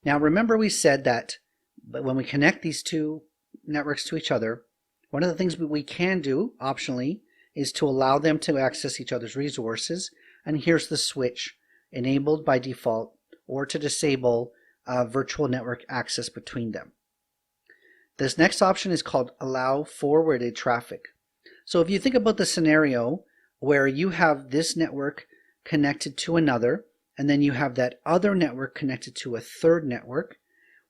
Now remember we said that when we connect these two networks to each other, one of the things we can do optionally is to allow them to access each other's resources, and here's the switch enabled by default, or to disable virtual network access between them. This next option is called allow forwarded traffic. So if you think about the scenario where you have this network connected to another, and then you have that other network connected to a third network,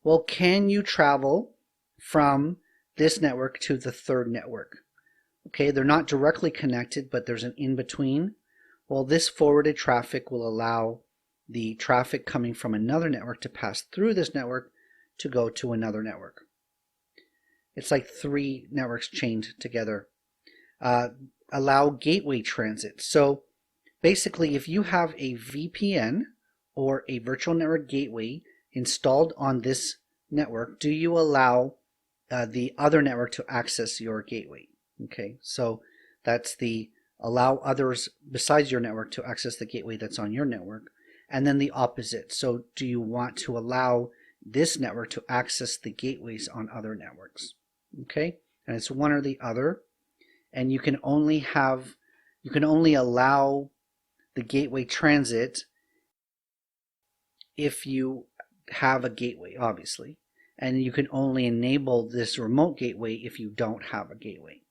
well, can you travel from this network to the third network? Okay, they're not directly connected, but there's an in-between. Well, this forwarded traffic will allow the traffic coming from another network to pass through this network to go to another network. It's like three networks chained together. Allow gateway transit. So basically, if you have a VPN or a virtual network gateway installed on this network, do you allow the other network to access your gateway? Okay, so that's the allow others besides your network to access the gateway that's on your network. And then the opposite. So do you want to allow this network to access the gateways on other networks? Okay, and it's one or the other. And you can only allow the gateway transit if you have a gateway, obviously. And you can only enable this remote gateway if you don't have a gateway.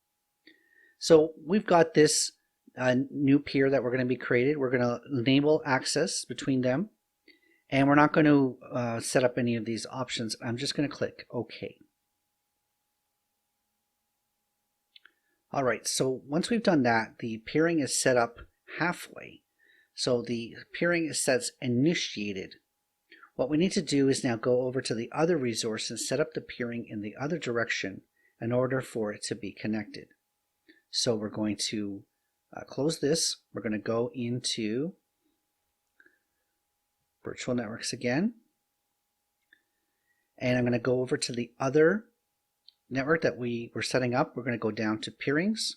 So we've got this new peer that we're going to be created. We're going to enable access between them. And we're not going to set up any of these options. I'm just going to click OK. All right, so once we've done that, the peering is set up halfway. So the peering is set initiated. What we need to do is now go over to the other resource and set up the peering in the other direction in order for it to be connected. So we're going to close this. We're going to go into virtual networks again. And I'm going to go over to the other network that we were setting up. We're going to go down to peerings,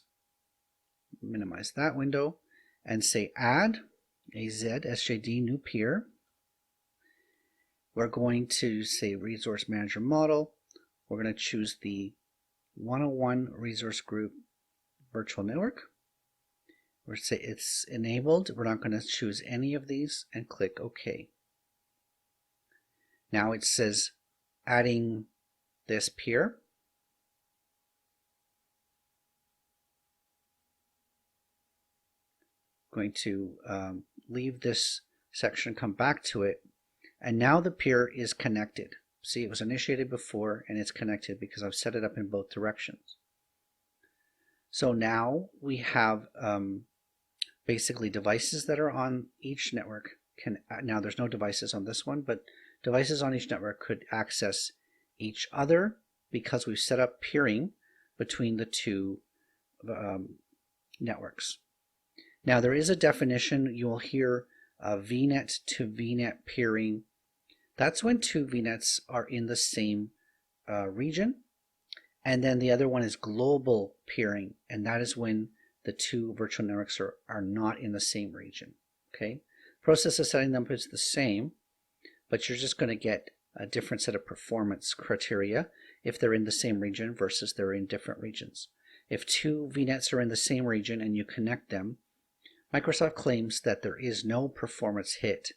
minimize that window, and say add AZ-SJD new peer. We're going to say resource manager model. We're going to choose the 101 resource group virtual network. We're say it's enabled. We're not going to choose any of these and click OK. Now it says adding this peer. Going to leave this section, come back to it, and now the peer is connected. See, it was initiated before and it's connected because I've set it up in both directions. So now we have basically devices that are on each network. Now there's no devices on this one, but devices on each network could access each other because we've set up peering between the two networks. Now there is a definition. You will hear VNet to VNet peering. That's when two VNets are in the same region. And then the other one is global peering, and that is when the two virtual networks are not in the same region. Okay, process of setting them is the same, but you're just going to get a different set of performance criteria if they're in the same region versus they're in different regions. If two VNets are in the same region and you connect them, Microsoft claims that there is no performance hit,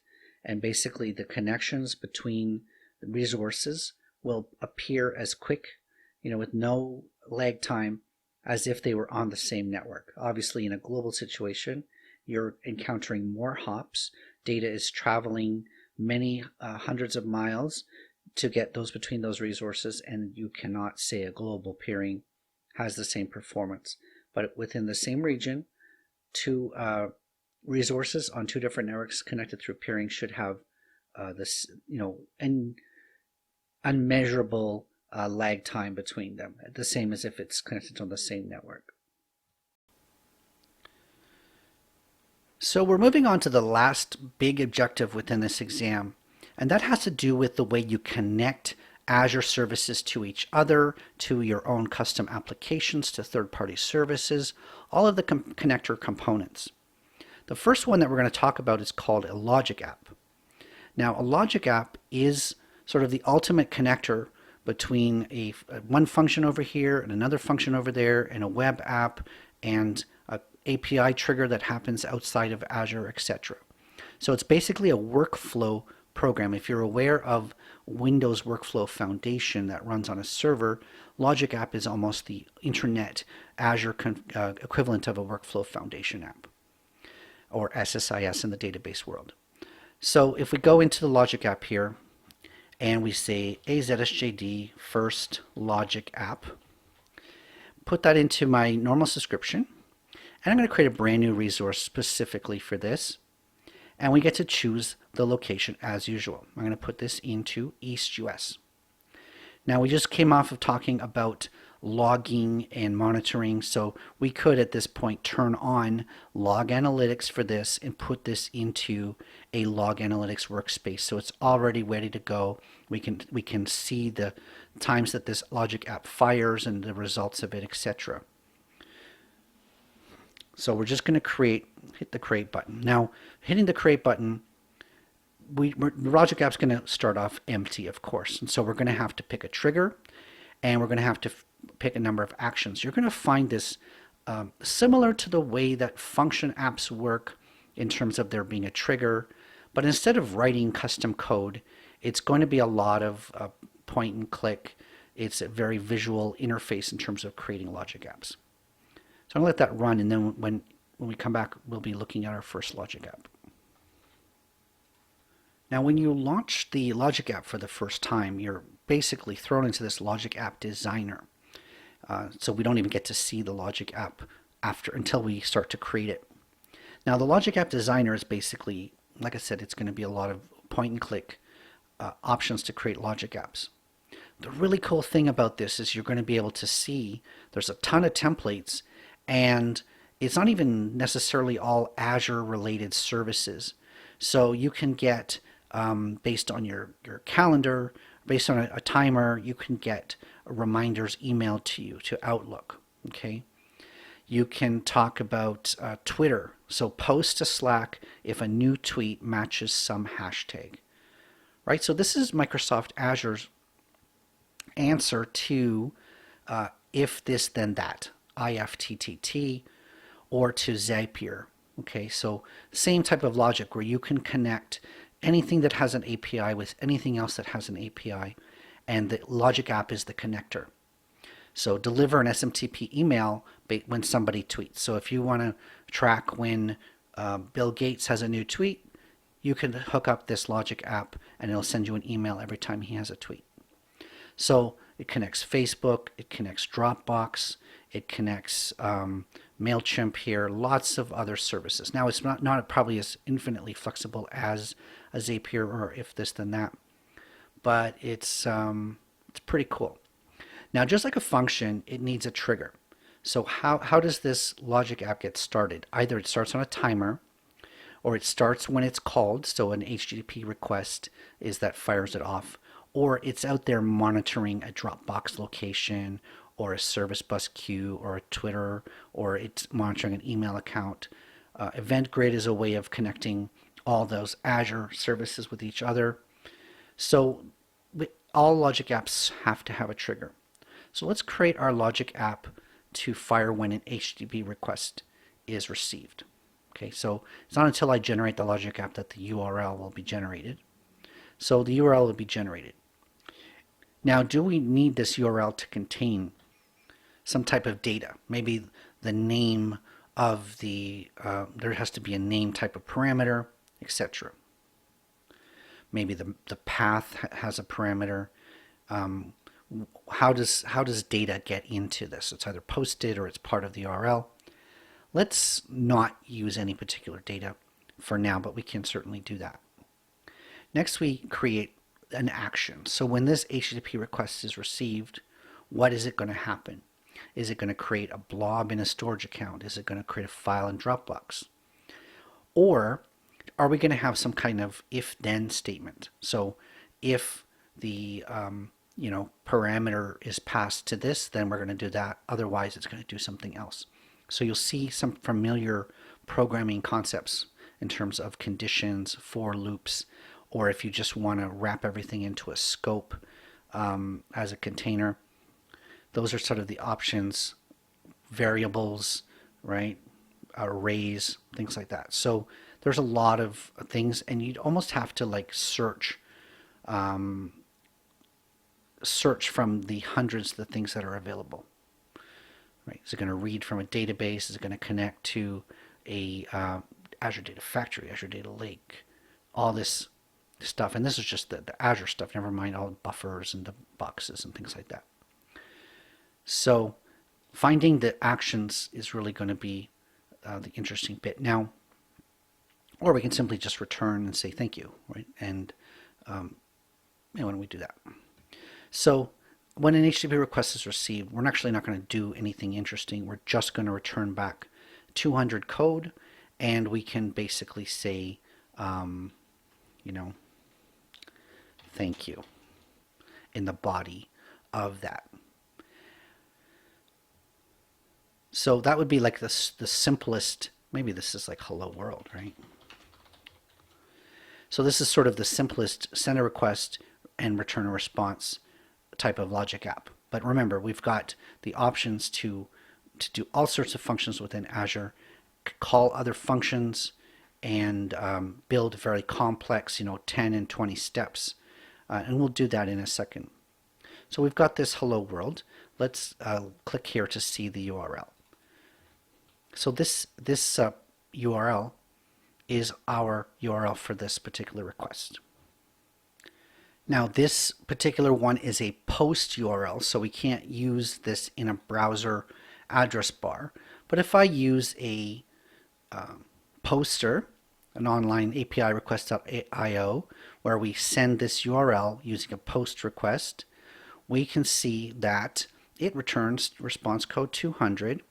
and basically the connections between the resources will appear as quick, with no lag time, as if they were on the same network. Obviously, in a global situation, you're encountering more hops. Data is traveling many hundreds of miles to get those between those resources, and you cannot say a global peering has the same performance. But within the same region, two resources on two different networks connected through peering should have this, an unmeasurable lag time between them, the same as if it's connected on the same network. So we're moving on to the last big objective within this exam, and that has to do with the way you connect Azure services to each other, to your own custom applications, to third-party services, all of the connector components. The first one that we're going to talk about is called a logic app. Now, a logic app is sort of the ultimate connector between one function over here and another function over there, and a web app and an API trigger that happens outside of Azure, etc. So it's basically a workflow program. If you're aware of Windows Workflow Foundation that runs on a server, Logic App is almost the internet Azure equivalent of a Workflow Foundation app, or SSIS in the database world. So if we go into the Logic App here and we say AZSJD first Logic App, put that into my normal subscription, and I'm going to create a brand new resource specifically for this. And we get to choose the location as usual. I'm going to put this into East US. Now we just came off of talking about logging and monitoring, so we could at this point turn on log analytics for this and put this into a log analytics workspace, so it's already ready to go. We can see the times that this logic app fires and the results of it, etc. So we're just going to hit the create button. Now, hitting the create button, the logic app's going to start off empty, of course. And so we're going to have to pick a trigger, and we're going to have to pick a number of actions. You're going to find this similar to the way that function apps work in terms of there being a trigger. But instead of writing custom code, it's going to be a lot of point and click. It's a very visual interface in terms of creating logic apps. So I'm going to let that run, and then when we come back, we'll be looking at our first logic app. Now, when you launch the logic app for the first time, you're basically thrown into this logic app designer. So we don't even get to see the logic app until we start to create it. Now, the logic app designer is basically, like I said, it's going to be a lot of point and click options to create logic apps. The really cool thing about this is you're going to be able to see there's a ton of templates, and it's not even necessarily all Azure related services. So you can get, based on your calendar, based on a timer, you can get reminders emailed to you to Outlook. Okay. You can talk about Twitter. So post to Slack if a new tweet matches some hashtag. Right. So this is Microsoft Azure's answer to if this then that, IFTTT, or to Zapier. Okay, so same type of logic where you can connect anything that has an API with anything else that has an API, and the logic app is the connector. So deliver an SMTP email when somebody tweets. So if you want to track when Bill Gates has a new tweet, you can hook up this logic app and it'll send you an email every time he has a tweet. So it connects Facebook, it connects Dropbox, it connects MailChimp here, lots of other services. Now it's not probably as infinitely flexible as a Zapier or if this then that, but it's pretty cool. Now just like a function, it needs a trigger. So how does this logic app get started? Either it starts on a timer, or it starts when it's called, so an HTTP request is that fires it off, or it's out there monitoring a Dropbox location or a service bus queue or a Twitter, or it's monitoring an email account. Event Grid is a way of connecting all those Azure services with each other. So all logic apps have to have a trigger. So let's create our logic app to fire when an HTTP request is received. Okay, so it's not until I generate the logic app that the URL will be generated. So the URL will be generated. Now, do we need this URL to contain some type of data? Maybe the name of there has to be a name type of parameter, etc. Maybe the path has a parameter. How does data get into this? It's either posted or it's part of the URL. Let's not use any particular data for now, but we can certainly do that. Next, we create an action. So when this HTTP request is received, what is it going to happen? Is it going to create a blob in a storage account? Is it going to create a file in Dropbox? Or are we going to have some kind of if-then statement? So if the parameter is passed to this, then we're going to do that. Otherwise, it's going to do something else. So you'll see some familiar programming concepts in terms of conditions, for loops, or if you just want to wrap everything into a scope as a container. Those are sort of the options, variables, right? Arrays, things like that. So there's a lot of things, and you'd almost have to like search from the hundreds of the things that are available. Right? Is it going to read from a database? Is it going to connect to a Azure Data Factory, Azure Data Lake, all this stuff? And this is just the Azure stuff, never mind all the buffers and the boxes and things like that. So finding the actions is really going to be the interesting bit. Now, or we can simply just return and say thank you, right? And when we do that. So when an HTTP request is received, we're actually not going to do anything interesting. We're just going to return back 200 code, and we can basically say, thank you in the body of that. So that would be like the simplest, maybe this is like hello world, right? So this is sort of the simplest send a request and return a response type of logic app. But remember, we've got the options to do all sorts of functions within Azure, call other functions, and build very complex, 10 and 20 steps. And we'll do that in a second. So we've got this hello world. Let's click here to see the URL. So this URL is our URL for this particular request. Now this particular one is a post URL, so we can't use this in a browser address bar. But if I use a poster, an online API request.io, where we send this URL using a post request, we can see that it returns response code 200,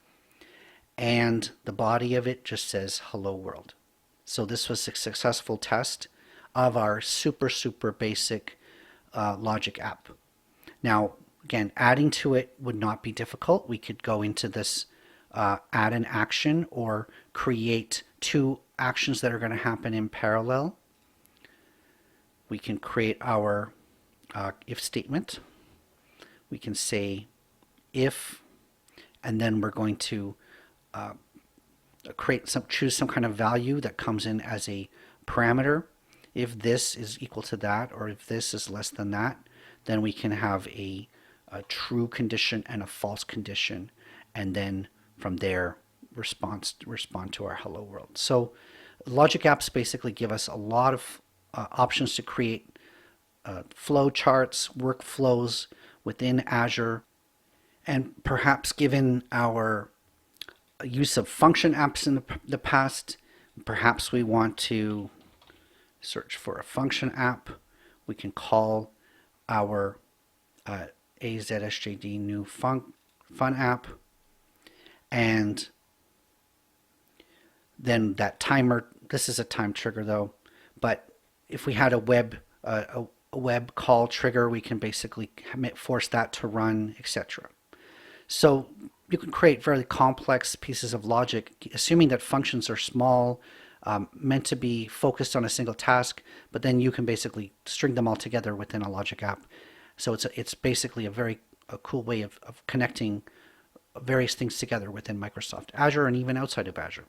and the body of it just says hello world. So this was a successful test of our super basic logic app. Now, again, adding to it would not be difficult. We could go into this add an action or create two actions that are going to happen in parallel. We can create our if statement. We can say if, and then we're going to choose some kind of value that comes in as a parameter. If this is equal to that, or if this is less than that, then we can have a true condition and a false condition, and then from there respond to our hello world. So logic apps basically give us a lot of options to create flow charts, workflows within Azure, and perhaps given our use of function apps in the past, perhaps we want to search for a function app. We can call our AZSJD new fun app, and then that timer, this is a time trigger though, but if we had a web call trigger, we can basically force that to run, etc. So you can create very complex pieces of logic, assuming that functions are small, meant to be focused on a single task, but then you can basically string them all together within a logic app. So it's basically a cool way of connecting various things together within Microsoft Azure and even outside of Azure.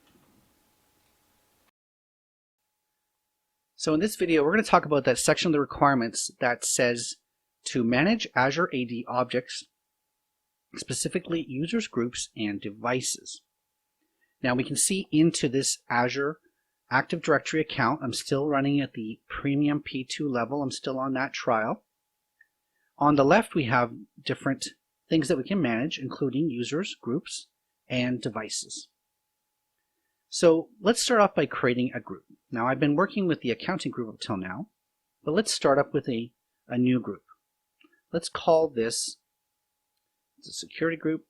So in this video, we're going to talk about that section of the requirements that says to manage Azure AD objects, specifically users, groups, and devices. Now we can see into this Azure Active Directory account. I'm still running at the premium P2 level. I'm still on that trial. On the left, we have different things that we can manage, including users, groups, and devices. So let's start off by creating a group. Now I've been working with the accounting group up till now, but let's start up with a new group. Let's call this the security group.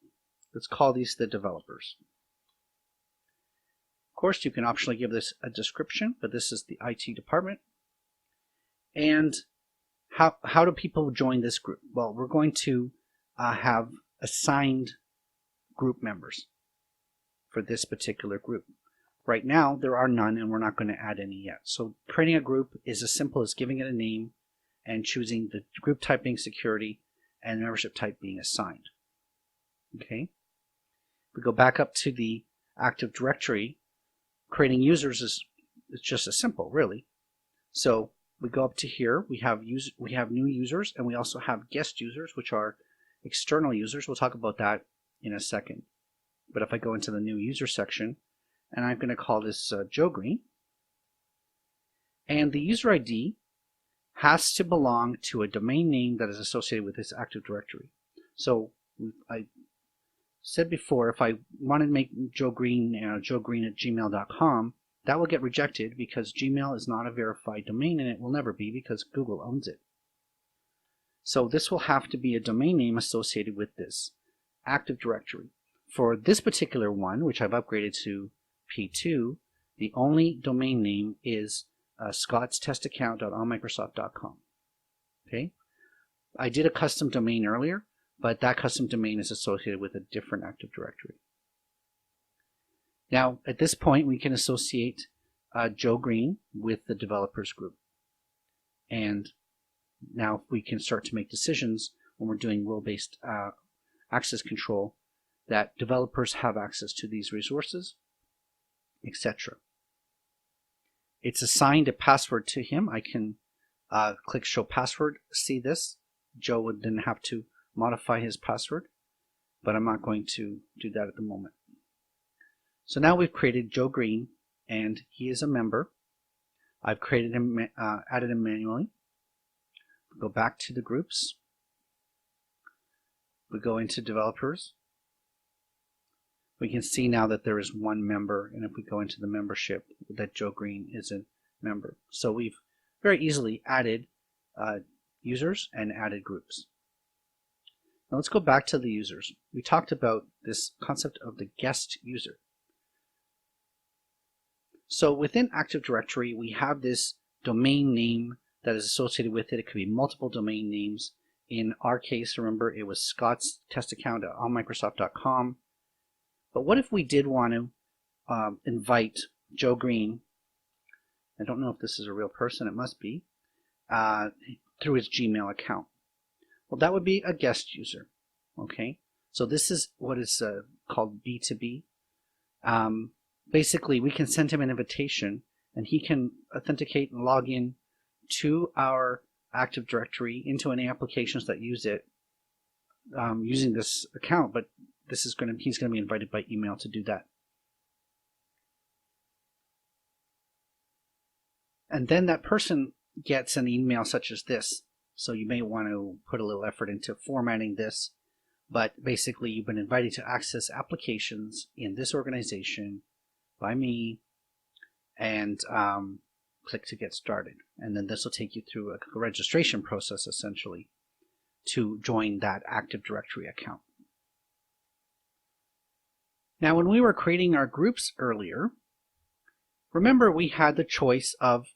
Let's call these the developers. Of course, you can optionally give this a description, but this is the IT department. And how do people join this group? Well, we're going to have assigned group members for this particular group. Right now, there are none, and we're not going to add any yet. So creating a group is as simple as giving it a name and choosing the group type being security and membership type being assigned. Okay. We go back up to the Active Directory. Creating users is just as simple, really. So we go up to here. We have new users, and we also have guest users, which are external users. We'll talk about that in a second. But if I go into the new user section, and I'm going to call this Joe Green, and the user ID has to belong to a domain name that is associated with this Active Directory. So I said before, if I want to make Joe Green joegreen@gmail.com, that will get rejected because Gmail is not a verified domain, and it will never be because Google owns it. So this will have to be a domain name associated with this Active Directory. For this particular one, which I've upgraded to P2, the only domain name is scottstestaccount.onmicrosoft.com. Okay, I did a custom domain earlier, but that custom domain is associated with a different Active Directory. Now, at this point, we can associate Joe Green with the developers group. And now we can start to make decisions when we're doing role-based access control that developers have access to these resources, etc. It's assigned a password to him. I can click Show Password, see this. Joe would then have to modify his password, but I'm not going to do that at the moment. So now we've created Joe Green, and he is a member. I've created him, added him manually. Go back to the groups. We go into developers. We can see now that there is one member, and if we go into the membership, that Joe Green is a member. So we've very easily added users and added groups. Now let's go back to the users. We talked about this concept of the guest user. So within Active Directory, we have this domain name that is associated with it. It could be multiple domain names. In our case, remember, it was scottstestaccount.onmicrosoft.com. But what if we did want to invite Joe Green? I don't know if this is a real person. It must be. Through his Gmail account. Well, that would be a guest user. Okay, so this is what is called B2B. Basically, we can send him an invitation, and he can authenticate and log in to our Active Directory into any applications that use it using this account. But he's going to be invited by email to do that. And then that person gets an email such as this. So you may want to put a little effort into formatting this, but basically you've been invited to access applications in this organization by me, and click to get started. And then this will take you through a registration process essentially to join that Active Directory account. Now when we were creating our groups earlier, remember we had the choice of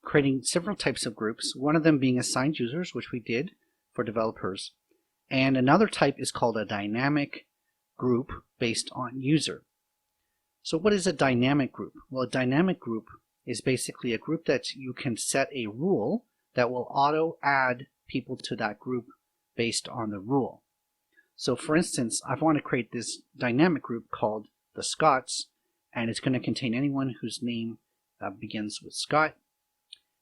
creating several types of groups, one of them being assigned users, which we did for developers, And another type is called a dynamic group based on user. So what is a dynamic group? Well, a dynamic group is basically a group that you can set a rule that will auto add people to that group based on the rule. So for instance, I want to create this dynamic group called the Scots, and it's going to contain anyone whose name begins with Scott.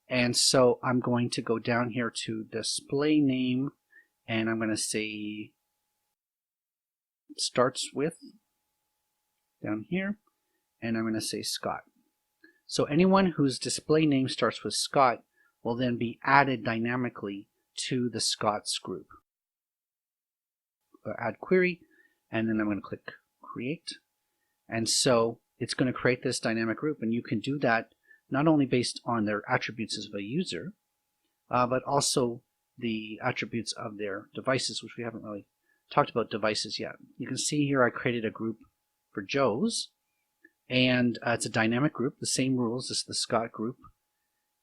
And so I'm going to go down here to display name, and I'm going to say starts with down here, and I'm going to say Scott. So anyone whose display name starts with Scott will then be added dynamically to the Scots group. Add query, and then I'm going to click create. And so it's going to create this dynamic group, and you can do that not only based on their attributes as a user, but also the attributes of their devices, which we haven't really talked about devices yet. You can see here I created a group for Joe's, and it's a dynamic group, the same rules as the Scott group.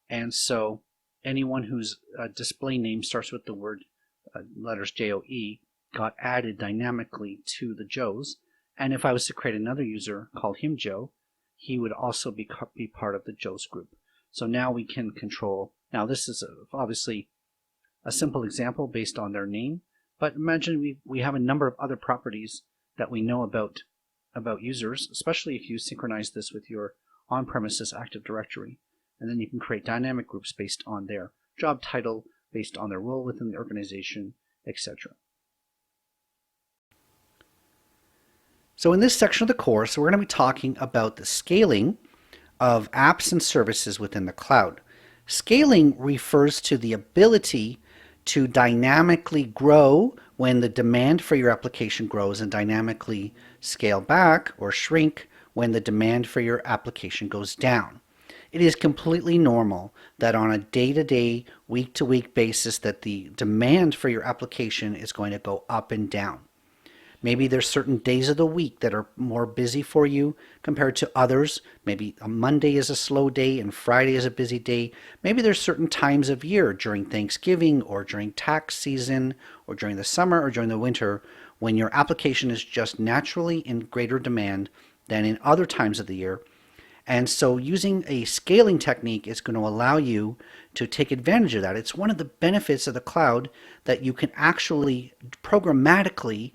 And so anyone whose display name starts with the word letters J-O-E got added dynamically to the Joe's. And if I was to create another user, call him Joe, he would also be part of the Joe's group. So now we can control. Now this is obviously a simple example based on their name, but imagine we have a number of other properties that we know about users, especially if you synchronize this with your on-premises Active Directory. And then you can create dynamic groups based on their job title, based on their role within the organization, etc. So in this section of the course, we're going to be talking about the scaling of apps and services within the cloud. Scaling refers to the ability to dynamically grow when the demand for your application grows and dynamically scale back or shrink when the demand for your application goes down. It is completely normal that on a day-to-day, week-to-week basis that the demand for your application is going to go up and down. Maybe there's certain days of the week that are more busy for you compared to others. Maybe a Monday is a slow day and Friday is a busy day. Maybe there's certain times of year during Thanksgiving or during tax season or during the summer or during the winter when your application is just naturally in greater demand than in other times of the year. And so using a scaling technique is going to allow you to take advantage of that. It's one of the benefits of the cloud that you can actually programmatically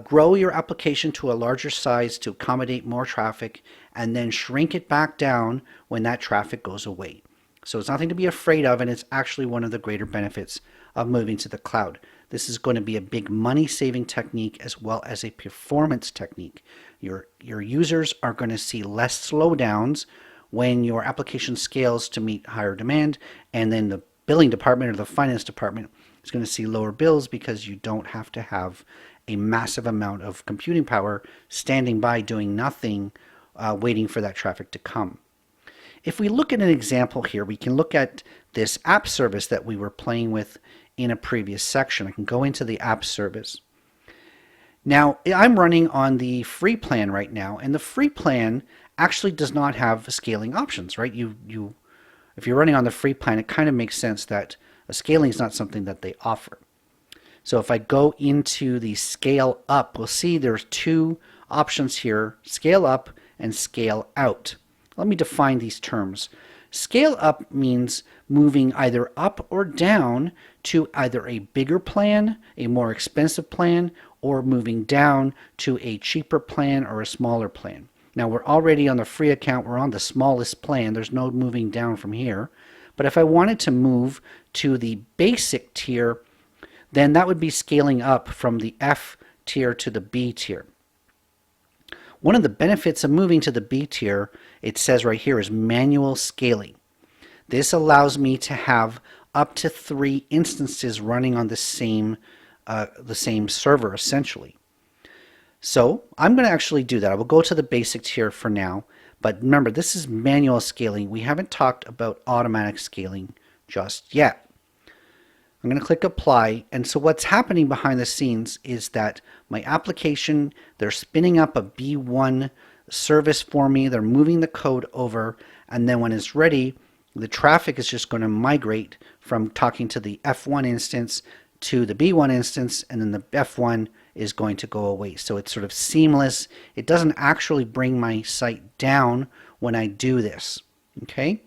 grow your application to a larger size to accommodate more traffic and then shrink it back down when that traffic goes away. So it's nothing to be afraid of, and it's actually one of the greater benefits of moving to the cloud. This is going to be a big money-saving technique as well as a performance technique. Your users are going to see less slowdowns when your application scales to meet higher demand, and then the billing department or the finance department is going to see lower bills because you don't have to have a massive amount of computing power standing by doing nothing, waiting for that traffic to come. If we look at an example here, we can look at this app service that we were playing with in a previous section. I can go into the app service. Now, I'm running on the free plan right now, and the free plan actually does not have scaling options, right? If you're running on the free plan, it kind of makes sense that scaling is not something that they offer. So if I go into the scale up, we'll see there's two options here, scale up and scale out. Let me define these terms. Scale up means moving either up or down to either a bigger plan, a more expensive plan, or moving down to a cheaper plan or a smaller plan. Now we're already on the free account, we're on the smallest plan, there's no moving down from here. But if I wanted to move to the basic tier, then that would be scaling up from the F tier to the B tier. One of the benefits of moving to the B tier, it says right here, is manual scaling. This allows me to have up to 3 instances running on the same server, essentially. So I'm going to actually do that. I will go to the basic tier for now. But remember, this is manual scaling. We haven't talked about automatic scaling just yet. I'm going to click apply, and so what's happening behind the scenes is that my application, they're spinning up a B1 service for me, they're moving the code over, and then when it's ready, the traffic is just going to migrate from talking to the F1 instance to the B1 instance, and then the F1 is going to go away. So it's sort of seamless. It doesn't actually bring my site down when I do this. Okay,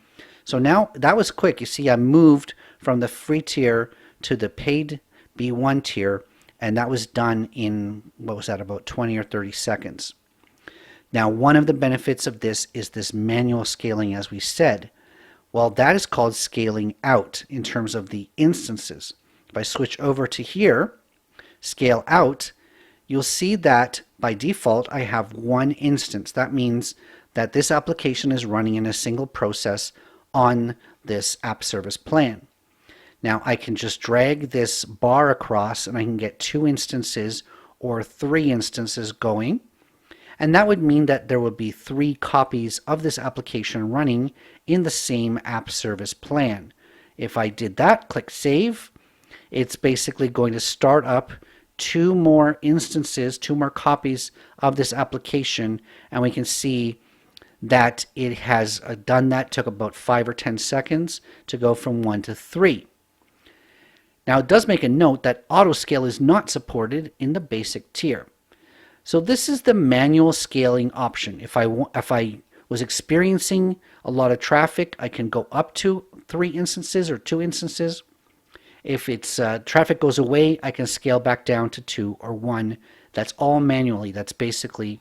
so now that was quick. You see, I moved from the free tier to the paid B1 tier, and that was done in, what was that, about 20 or 30 seconds. Now, one of the benefits of this is this manual scaling, as we said. Well, that is called scaling out in terms of the instances. If I switch over to here, scale out, you'll see that by default I have one instance. That means that this application is running in a single process on this app service plan. Now I can just drag this bar across and I can get 2 instances or 3 instances going. And that would mean that there would be 3 copies of this application running in the same app service plan. If I did that, click Save, it's basically going to start up 2 more instances, 2 more copies of this application, and we can see that it has done that. Took about 5 or 10 seconds to go from 1 to 3. Now it does make a note that autoscale is not supported in the basic tier. So this is the manual scaling option. If I was experiencing a lot of traffic, I can go up to 3 instances or 2 instances. If it's traffic goes away, I can scale back down to 2 or 1. That's all manually. That's basically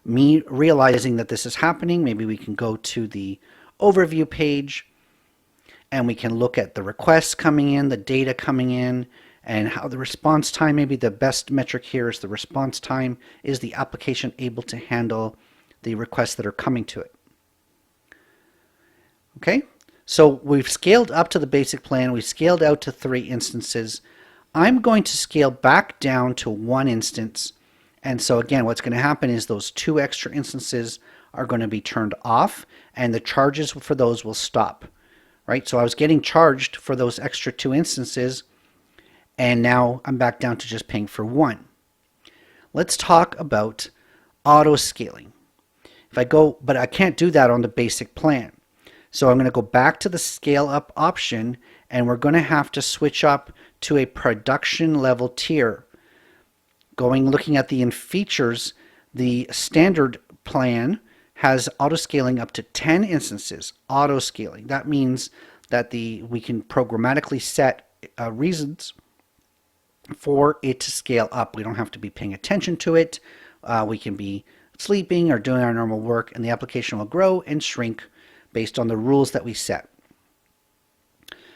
me realizing that this is happening. Maybe we can go to the overview page and we can look at the requests coming in, the data coming in, and how the response time, maybe the best metric here is the response time. Is the application able to handle the requests that are coming to it? Okay, so we've scaled up to the basic plan. We've scaled out to 3 instances. I'm going to scale back down to 1 instance. And so again, what's going to happen is those 2 extra instances are going to be turned off and the charges for those will stop. Right, so I was getting charged for those extra 2 instances, and now I'm back down to just paying for 1. Let's talk about auto scaling. If I go, but I can't do that on the basic plan. So I'm going to go back to the scale up option, and we're going to have to switch up to a production level tier. Looking at the features, the standard plan has auto scaling up to 10 instances. Auto scaling. That means that we can programmatically set reasons for it to scale up. We don't have to be paying attention to it. We can be sleeping or doing our normal work, and the application will grow and shrink based on the rules that we set.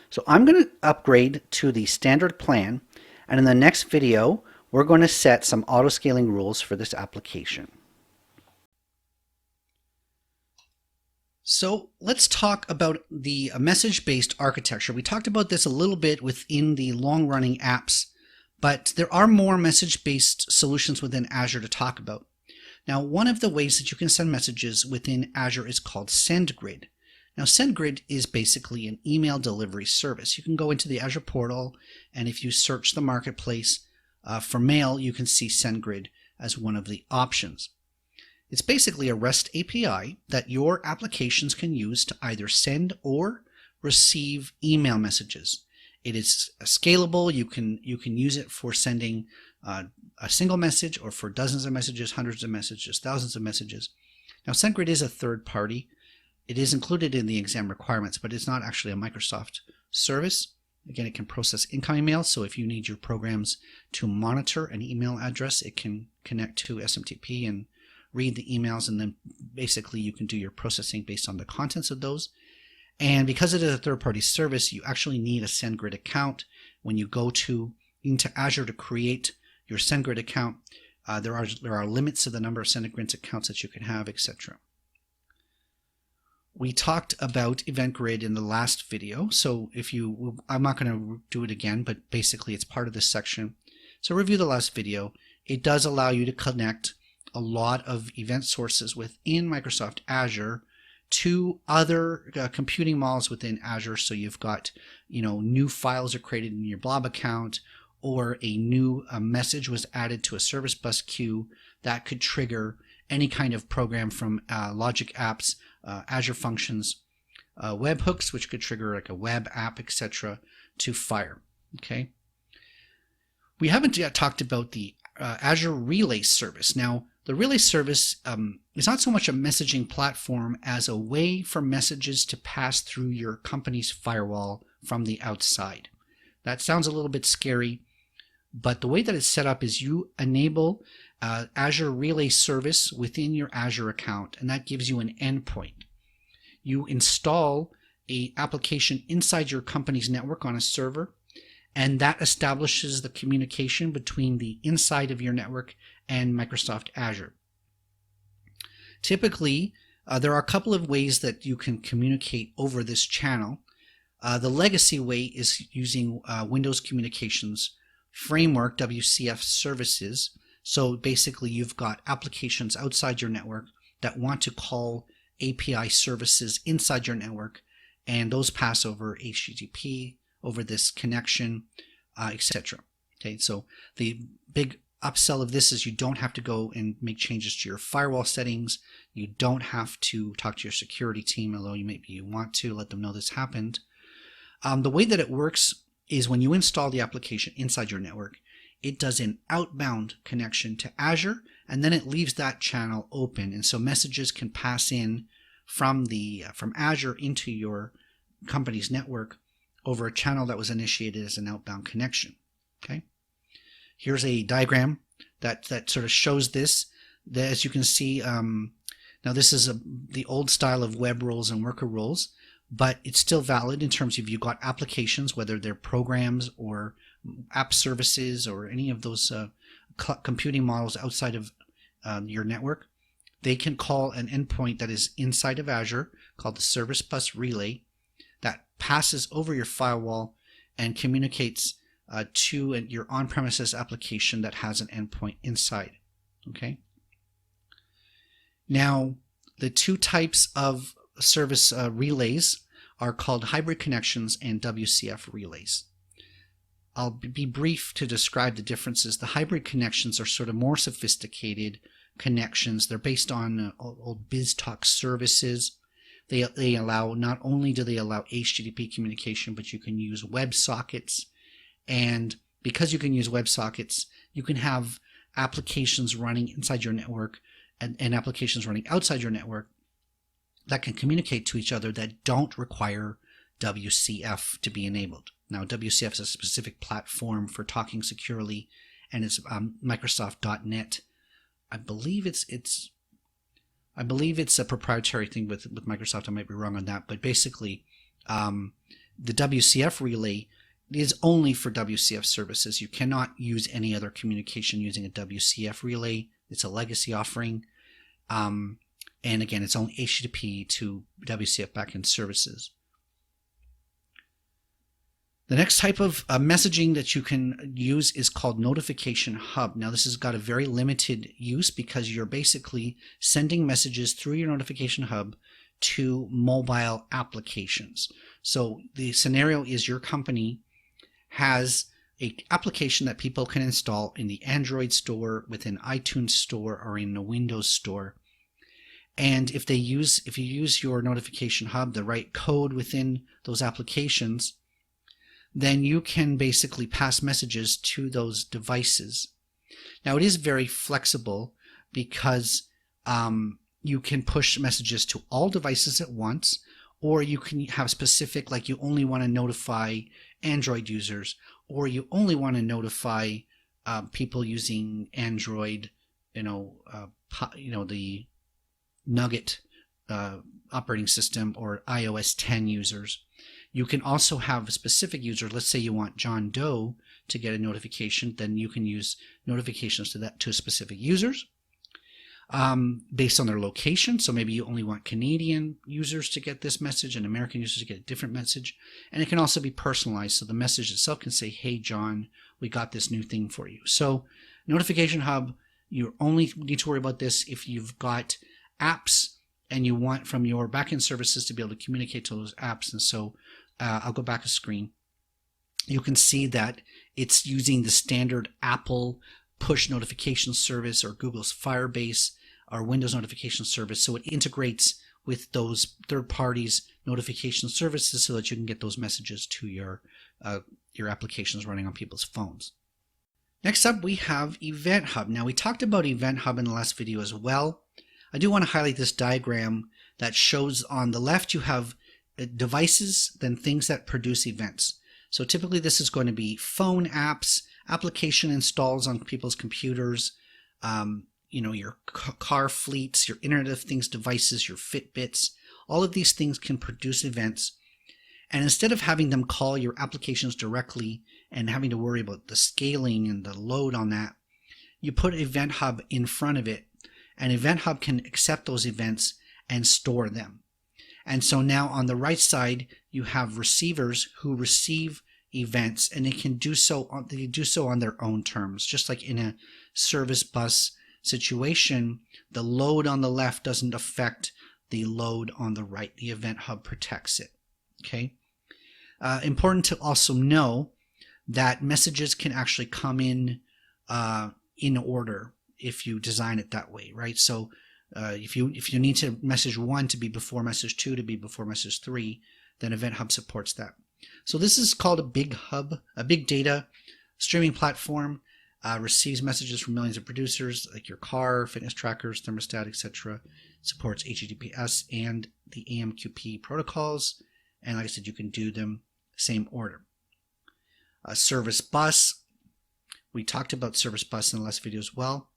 So I'm going to upgrade to the standard plan, and in the next video, we're going to set some auto scaling rules for this application. So let's talk about the message-based architecture. We talked about this a little bit within the long-running apps, but there are more message-based solutions within Azure to talk about. Now, one of the ways that you can send messages within Azure is called SendGrid. Now, SendGrid is basically an email delivery service. You can go into the Azure portal, and if you search the marketplace for mail, you can see SendGrid as one of the options. It's basically a REST API that your applications can use to either send or receive email messages. It is scalable. You can use it for sending a single message or for dozens of messages, hundreds of messages, thousands of messages. Now, SendGrid is a third party. It is included in the exam requirements, but it's not actually a Microsoft service. Again, it can process incoming mail. So if you need your programs to monitor an email address, it can connect to SMTP and read the emails, and then basically you can do your processing based on the contents of those. And because it is a third-party service, you actually need a SendGrid account. When you go into Azure to create your SendGrid account, there are limits to the number of SendGrid accounts that you can have, etc. We talked about Event Grid in the last video, so I'm not going to do it again, but basically it's part of this section. So review the last video. It does allow you to connect a lot of event sources within Microsoft Azure to other computing models within Azure. So you've got, new files are created in your Blob account, or a new message was added to a service bus queue that could trigger any kind of program from Logic Apps, Azure Functions, webhooks, which could trigger like a web app, etc., to fire. Okay. We haven't yet talked about the Azure Relay Service. Now, the Relay Service is not so much a messaging platform as a way for messages to pass through your company's firewall from the outside. That sounds a little bit scary, but the way that it's set up is you enable Azure Relay Service within your Azure account, and that gives you an endpoint. You install an application inside your company's network on a server, and that establishes the communication between the inside of your network and Microsoft Azure. Typically, there are a couple of ways that you can communicate over this channel. The legacy way is using Windows Communications Framework, WCF services. So basically, you've got applications outside your network that want to call API services inside your network, and those pass over HTTP, over this connection, etc. Okay, so the big upsell of this is you don't have to go and make changes to your firewall settings. You don't have to talk to your security team, although you want to let them know this happened. The way that it works is when you install the application inside your network, it does an outbound connection to Azure, and then it leaves that channel open, and so messages can pass in from Azure into your company's network over a channel that was initiated as an outbound connection. Okay, here's a diagram that sort of shows this. As you can see, now this is the old style of web roles and worker roles, but it's still valid in terms of you've got applications, whether they're programs or app services or any of those computing models outside of your network. They can call an endpoint that is inside of Azure called the Service Bus Relay that passes over your firewall and communicates to your on-premises application that has an endpoint inside. Okay. Now, the two types of service relays are called hybrid connections and WCF relays. I'll be brief to describe the differences. The hybrid connections are sort of more sophisticated connections. They're based on old BizTalk services. They allow, not only do they allow HTTP communication, but you can use WebSockets. And because you can use WebSockets, you can have applications running inside your network and applications running outside your network that can communicate to each other that don't require WCF to be enabled. Now, WCF is a specific platform for talking securely, and it's Microsoft.NET. I believe it's a proprietary thing with Microsoft. I might be wrong on that, but basically, the WCF relay is only for WCF services. You cannot use any other communication using a WCF relay. It's a legacy offering. And again, it's only HTTP to WCF backend services. The next type of messaging that you can use is called Notification Hub. Now, this has got a very limited use because you're basically sending messages through your Notification Hub to mobile applications. So the scenario is your company has an application that people can install in the Android store, within iTunes store, or in the Windows store. And if you use your Notification Hub, the right code within those applications, then you can basically pass messages to those devices. Now, it is very flexible because you can push messages to all devices at once, or you can have specific, like you only want to notify Android users, or you only want to notify people using Android, the Nugget operating system, or iOS 10 users. You can also have a specific user. Let's say you want John Doe to get a notification, then you can use notifications to specific users based on their location. So maybe you only want Canadian users to get this message and American users to get a different message. And it can also be personalized. So the message itself can say, "Hey, John, we got this new thing for you." So Notification Hub, you only need to worry about this if you've got apps and you want from your backend services to be able to communicate to those apps. And so I'll go back a screen. You can see that it's using the standard Apple push notification service or Google's Firebase or Windows notification service. So it integrates with those third parties notification services so that you can get those messages to your applications running on people's phones. Next up, we have Event Hub. Now, we talked about Event Hub in the last video as well. I do want to highlight this diagram that shows on the left you have devices, then things that produce events. So typically this is going to be phone apps, application installs on people's computers, your car fleets, your Internet of Things devices, your Fitbits. All of these things can produce events. And instead of having them call your applications directly and having to worry about the scaling and the load on that, you put Event Hub in front of it, and Event Hub can accept those events and store them. And so now on the right side, you have receivers who receive events, and they do so on their own terms. Just like in a service bus situation, the load on the left doesn't affect the load on the right. The Event Hub protects it. Okay. Important to also know that messages can actually come in order if you design it that way, right? So if you need to message 1 to be before message 2 to be before message 3, then Event Hub supports that. So this is called a big hub, a big data streaming platform. Receives messages from millions of producers like your car, fitness trackers, thermostat, etc. Supports HTTPS and the AMQP protocols. And like I said, you can do them same order. Service bus. We talked about service bus in the last video as well.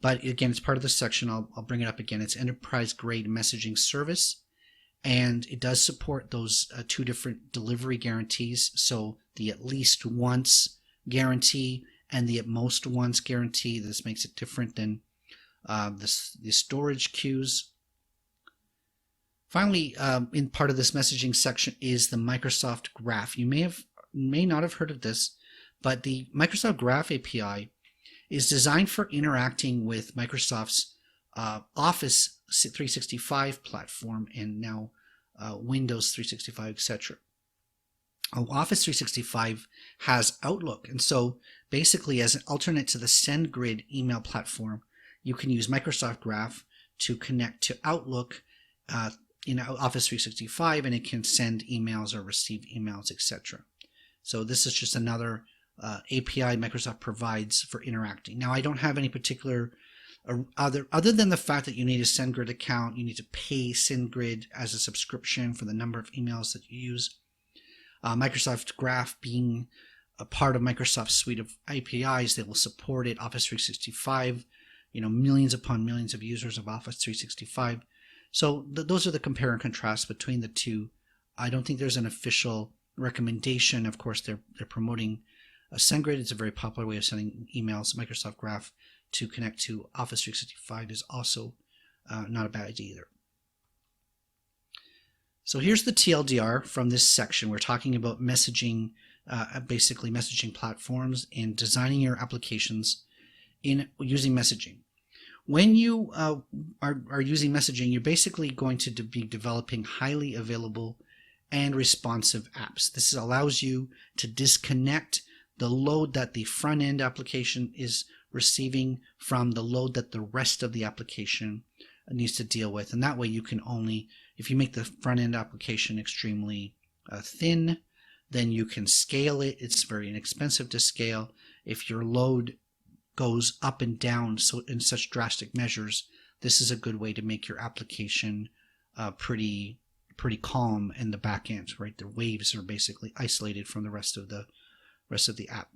But again, it's part of this section. I'll bring it up again. It's enterprise grade messaging service. And it does support those 2 different delivery guarantees. So the at least once guarantee and the at most once guarantee. This makes it different than the storage queues. Finally, in part of this messaging section is the Microsoft Graph. You may not have heard of this, but the Microsoft Graph API is designed for interacting with Microsoft's Office 365 platform and now Windows 365, etc. Office 365 has Outlook, and so basically as an alternate to the SendGrid email platform, you can use Microsoft Graph to connect to Outlook in Office 365, and it can send emails or receive emails, etc. So this is just another API Microsoft provides for interacting. Now, I don't have any particular other than the fact that you need a SendGrid account, you need to pay SendGrid as a subscription for the number of emails that you use. Microsoft Graph being a part of Microsoft's suite of APIs, they will support it. Office 365, millions upon millions of users of Office 365. So those are the compare and contrast between the two. I don't think there's an official recommendation. Of course, they're promoting SendGrid. It's a very popular way of sending emails. Microsoft Graph to connect to Office 365 is also not a bad idea either. So here's the TLDR from this section. We're talking about messaging, basically messaging platforms and designing your applications in using messaging. When you are using messaging, you're basically going to be developing highly available and responsive apps. This allows you to disconnect the load that the front-end application is receiving from the load that the rest of the application needs to deal with. And that way you can only, if you make the front-end application extremely thin, then you can scale it. It's very inexpensive to scale. If your load goes up and down so in such drastic measures, this is a good way to make your application pretty calm in the back end, right? The waves are basically isolated from the rest of the app.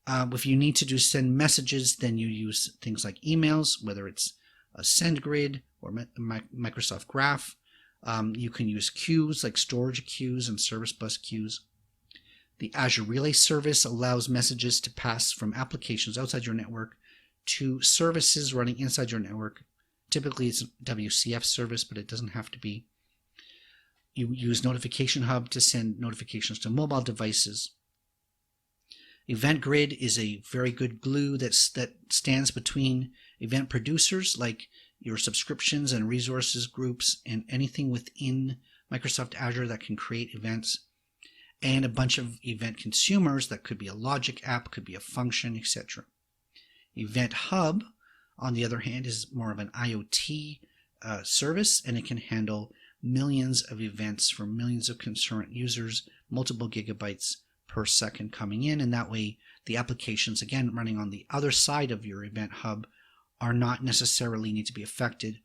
If you need to send messages, then you use things like emails, whether it's a SendGrid or Microsoft Graph. You can use queues like storage queues and service bus queues. The Azure Relay Service allows messages to pass from applications outside your network to services running inside your network. Typically it's a WCF service, but it doesn't have to be. You use Notification Hub to send notifications to mobile devices. Event Grid is a very good glue that stands between event producers like your subscriptions and resources groups and anything within Microsoft Azure that can create events, and a bunch of event consumers that could be a logic app, could be a function, etc. Event Hub, on the other hand, is more of an IoT service, and it can handle millions of events for millions of concurrent users, multiple gigabytes per second coming in, and that way the applications, again, running on the other side of your event hub are not necessarily need to be affected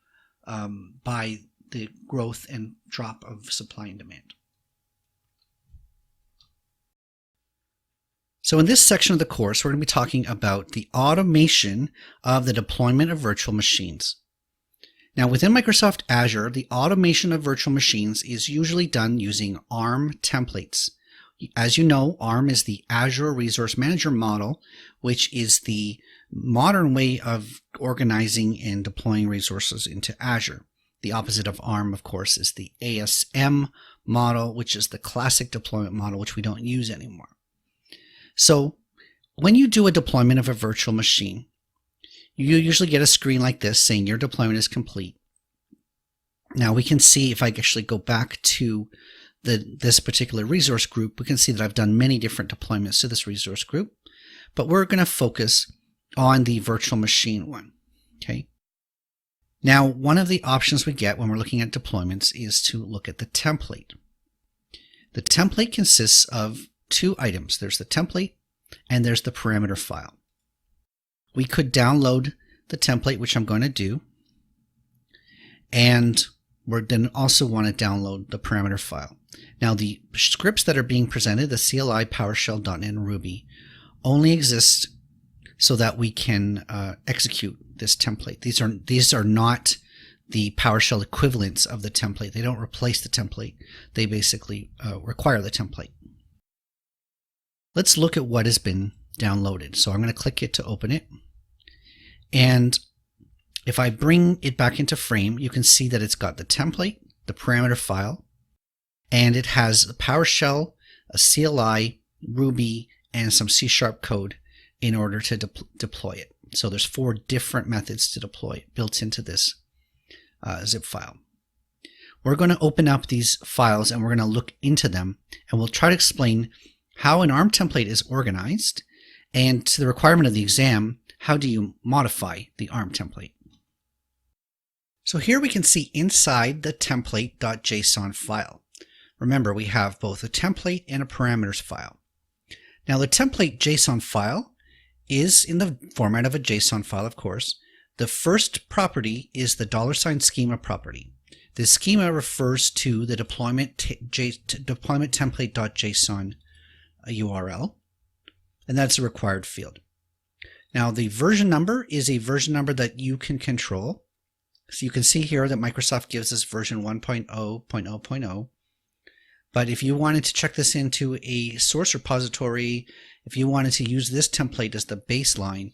by the growth and drop of supply and demand. So in this section of the course, we're going to be talking about the automation of the deployment of virtual machines. Now, within Microsoft Azure, the automation of virtual machines is usually done using ARM templates. As you know, ARM is the Azure Resource Manager model, which is the modern way of organizing and deploying resources into Azure. The opposite of ARM, of course, is the ASM model, which is the classic deployment model, which we don't use anymore. So when you do a deployment of a virtual machine, you usually get a screen like this saying your deployment is complete. Now we can see, if I actually go back to this particular resource group, we can see that I've done many different deployments to this resource group, but we're going to focus on the virtual machine one. Okay. Now, one of the options we get when we're looking at deployments is to look at the template. The template consists of two items. There's the template and there's the parameter file. We could download the template, which I'm going to do, and we're then also want to download the parameter file. Now, the scripts that are being presented, the CLI, PowerShell, .NET, and Ruby, only exist so that we can execute this template. These are not the PowerShell equivalents of the template. They don't replace the template. They basically require the template. Let's look at what has been downloaded. So I'm going to click it to open it. And if I bring it back into frame, you can see that it's got the template, the parameter file, and it has a PowerShell, a CLI, Ruby, and some C# code in order to deploy it. So there's 4 different methods to deploy it built into this zip file. We're going to open up these files and we're going to look into them, and we'll try to explain how an ARM template is organized, and to the requirement of the exam, how do you modify the ARM template. So here we can see inside the template.json file. Remember, we have both a template and a parameters file. Now the template JSON file is in the format of a JSON file, of course. The first property is the $schema property. This schema refers to the deployment template.json URL, and that's a required field. Now the version number is a version number that you can control. So you can see here that Microsoft gives us version 1.0.0.0. But if you wanted to check this into a source repository, if you wanted to use this template as the baseline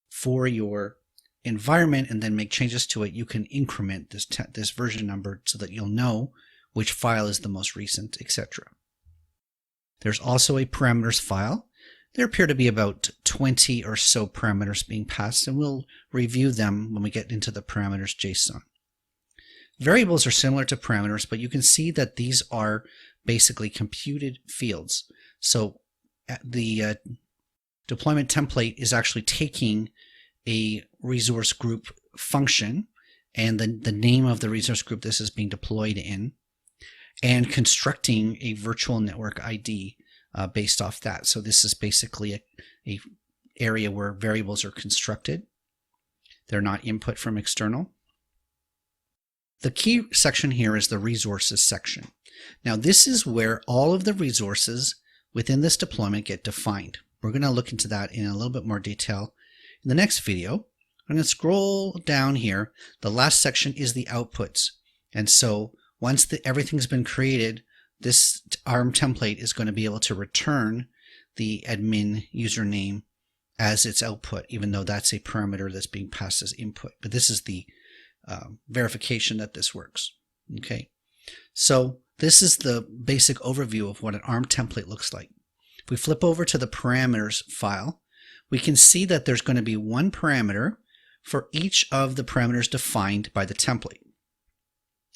for your environment and then make changes to it, you can increment this version number so that you'll know which file is the most recent, etc. There's also a parameters file. There appear to be about 20 or so parameters being passed, and we'll review them when we get into the parameters JSON. Variables are similar to parameters, but you can see that these are basically computed fields. So the deployment template is actually taking a resource group function and the name of the resource group this is being deployed in, and constructing a virtual network ID based off that. So this is basically a area where variables are constructed. They're not input from external. The key section here is the resources section. Now this is where all of the resources within this deployment get defined. We're going to look into that in a little bit more detail in the next video. I'm going to scroll down here. The last section is the outputs. And so once everything's been created, this ARM template is going to be able to return the admin username as its output, even though that's a parameter that's being passed as input. But this is the verification that this works. Okay, so this is the basic overview of what an ARM template looks like. If we flip over to the parameters file, we can see that there's going to be one parameter for each of the parameters defined by the template.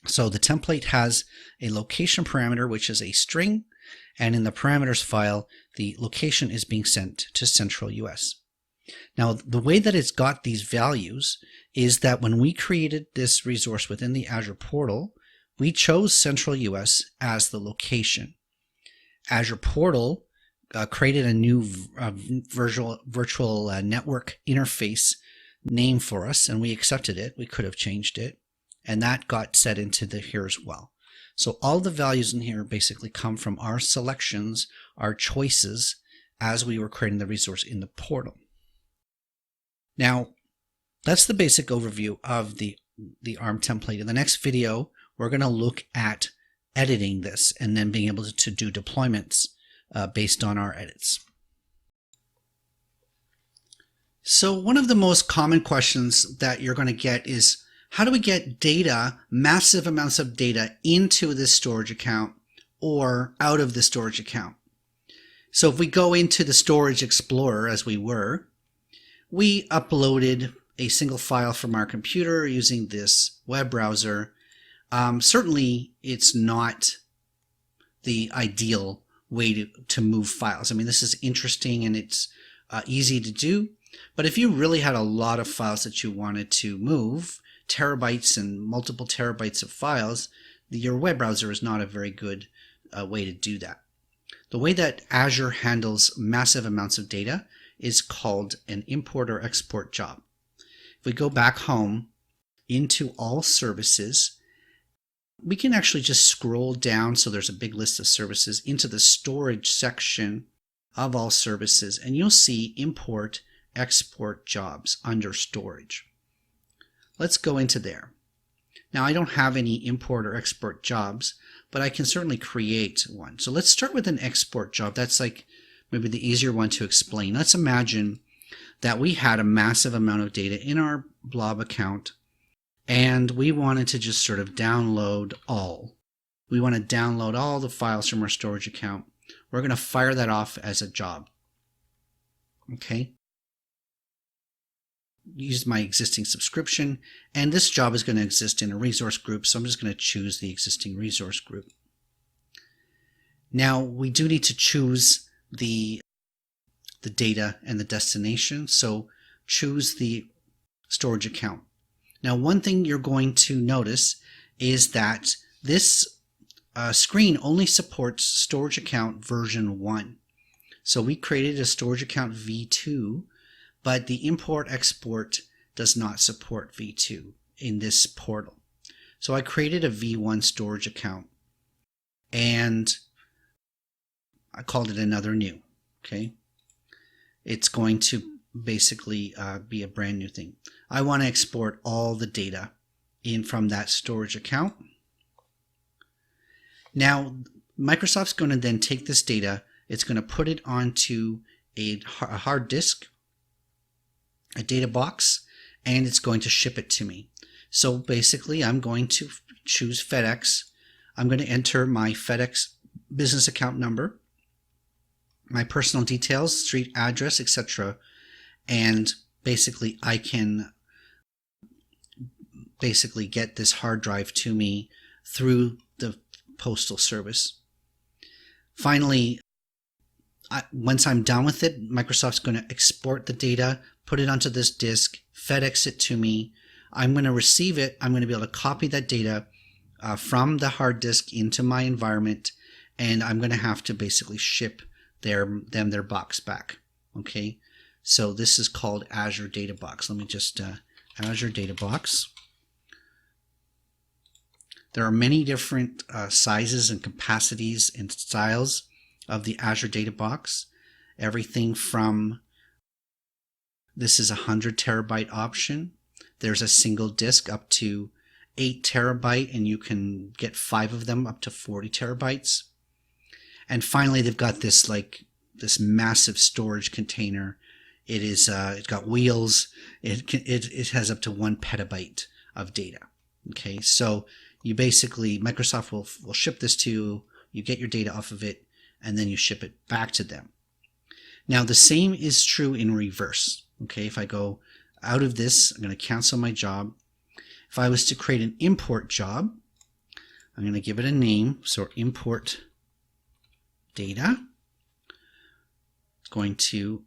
So the template has a location parameter, which is a string, and in the parameters file, the location is being sent to Central US. Now, the way that it's got these values is that when we created this resource within the Azure portal, we chose Central US as the location. Azure portal created a new virtual network interface name for us, and we accepted it. We could have changed it, and that got set into here as well. So all the values in here basically come from our selections, our choices, as we were creating the resource in the portal. Now, that's the basic overview of the ARM template. In the next video, we're going to look at editing this and then being able to do deployments based on our edits. So one of the most common questions that you're going to get is, how do we get data, massive amounts of data, into this storage account or out of the storage account? So if we go into the Storage Explorer, as we uploaded a single file from our computer using this web browser. Certainly, it's not the ideal way to move files. I mean, this is interesting and it's easy to do, but if you really had a lot of files that you wanted to move, terabytes and multiple terabytes of files, your web browser is not a very good way to do that. The way that Azure handles massive amounts of data is called an import or export job. If we go back home into all services, we can actually just scroll down, so there's a big list of services, into the storage section of all services, and you'll see import export jobs under storage. Let's go into there. Now, I don't have any import or export jobs, but I can certainly create one. So let's start with an export job. That's like maybe the easier one to explain. Let's imagine that we had a massive amount of data in our Blob account and we wanted to just sort of download all. We want to download all the files from our storage account. We're going to fire that off as a job. Okay. Use my existing subscription, and this job is going to exist in a resource group, so I'm just going to choose the existing resource group. Now, we do need to choose the data and the destination, so choose the storage account. Now, one thing you're going to notice is that this screen only supports storage account version 1. So we created a storage account v2, but the import-export does not support v2 in this portal. So I created a v1 storage account, and I called it another new. Okay, it's going to basically be a brand new thing. I want to export all the data in from that storage account. Now, Microsoft's going to then take this data, it's going to put it onto a hard disk, a data box, and it's going to ship it to me. So basically, I'm going to choose FedEx. I'm going to enter my FedEx business account number, my personal details, street address, etc. And basically, I can basically get this hard drive to me through the postal service. Finally, once I'm done with it, Microsoft's going to export the data, put it onto this disk, FedEx it to me. I'm going to receive it. I'm going to be able to copy that data from the hard disk into my environment, and I'm going to have to basically ship their box back. Okay, so this is called Azure Data Box. Let me just Azure Data Box. There are many different sizes and capacities and styles of the Azure Data Box. Everything from, this is a 100 terabyte option. There's a single disk up to 8 terabyte, and you can get 5 of them up to 40 terabytes. And finally, they've got this this massive storage container. It is it's got wheels. It has up to 1 petabyte of data. Okay, so you basically, Microsoft will ship this to you. You get your data off of it, and then you ship it back to them. Now, the same is true in reverse. Okay, if I go out of this, I'm going to cancel my job. If I was to create an import job, I'm going to give it a name. So import data. It's going to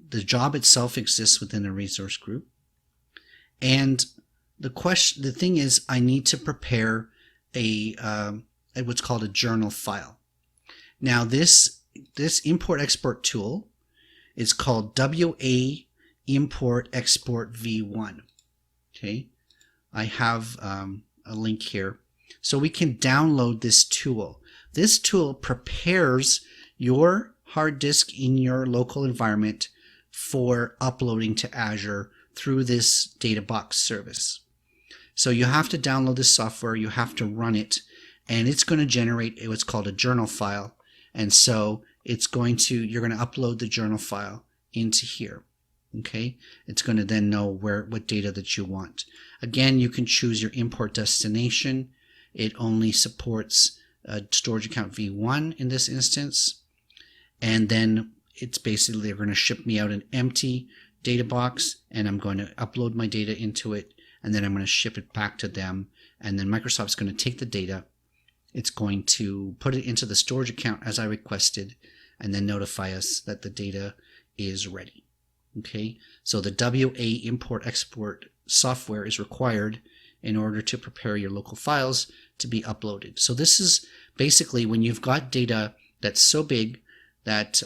the job itself exists within a resource group. And the thing is, I need to prepare a what's called a journal file. Now this import export tool is called WA Import Export V1. Okay, I have a link here, so we can download this tool. This tool prepares your hard disk in your local environment for uploading to Azure through this data box service. So you have to download this software, you have to run it, and it's going to generate what's called a journal file. And so you're going to upload the journal file into here. Okay, it's going to then know what data that you want. Again, you can choose your import destination. It only supports storage account V1 in this instance, and then it's basically they're going to ship me out an empty data box, and I'm going to upload my data into it, and then I'm going to ship it back to them, and then Microsoft's going to take the data, it's going to put it into the storage account as I requested, and then notify us that the data is ready. Okay, so the WA import export software is required in order to prepare your local files to be uploaded. So this is basically when you've got data that's so big that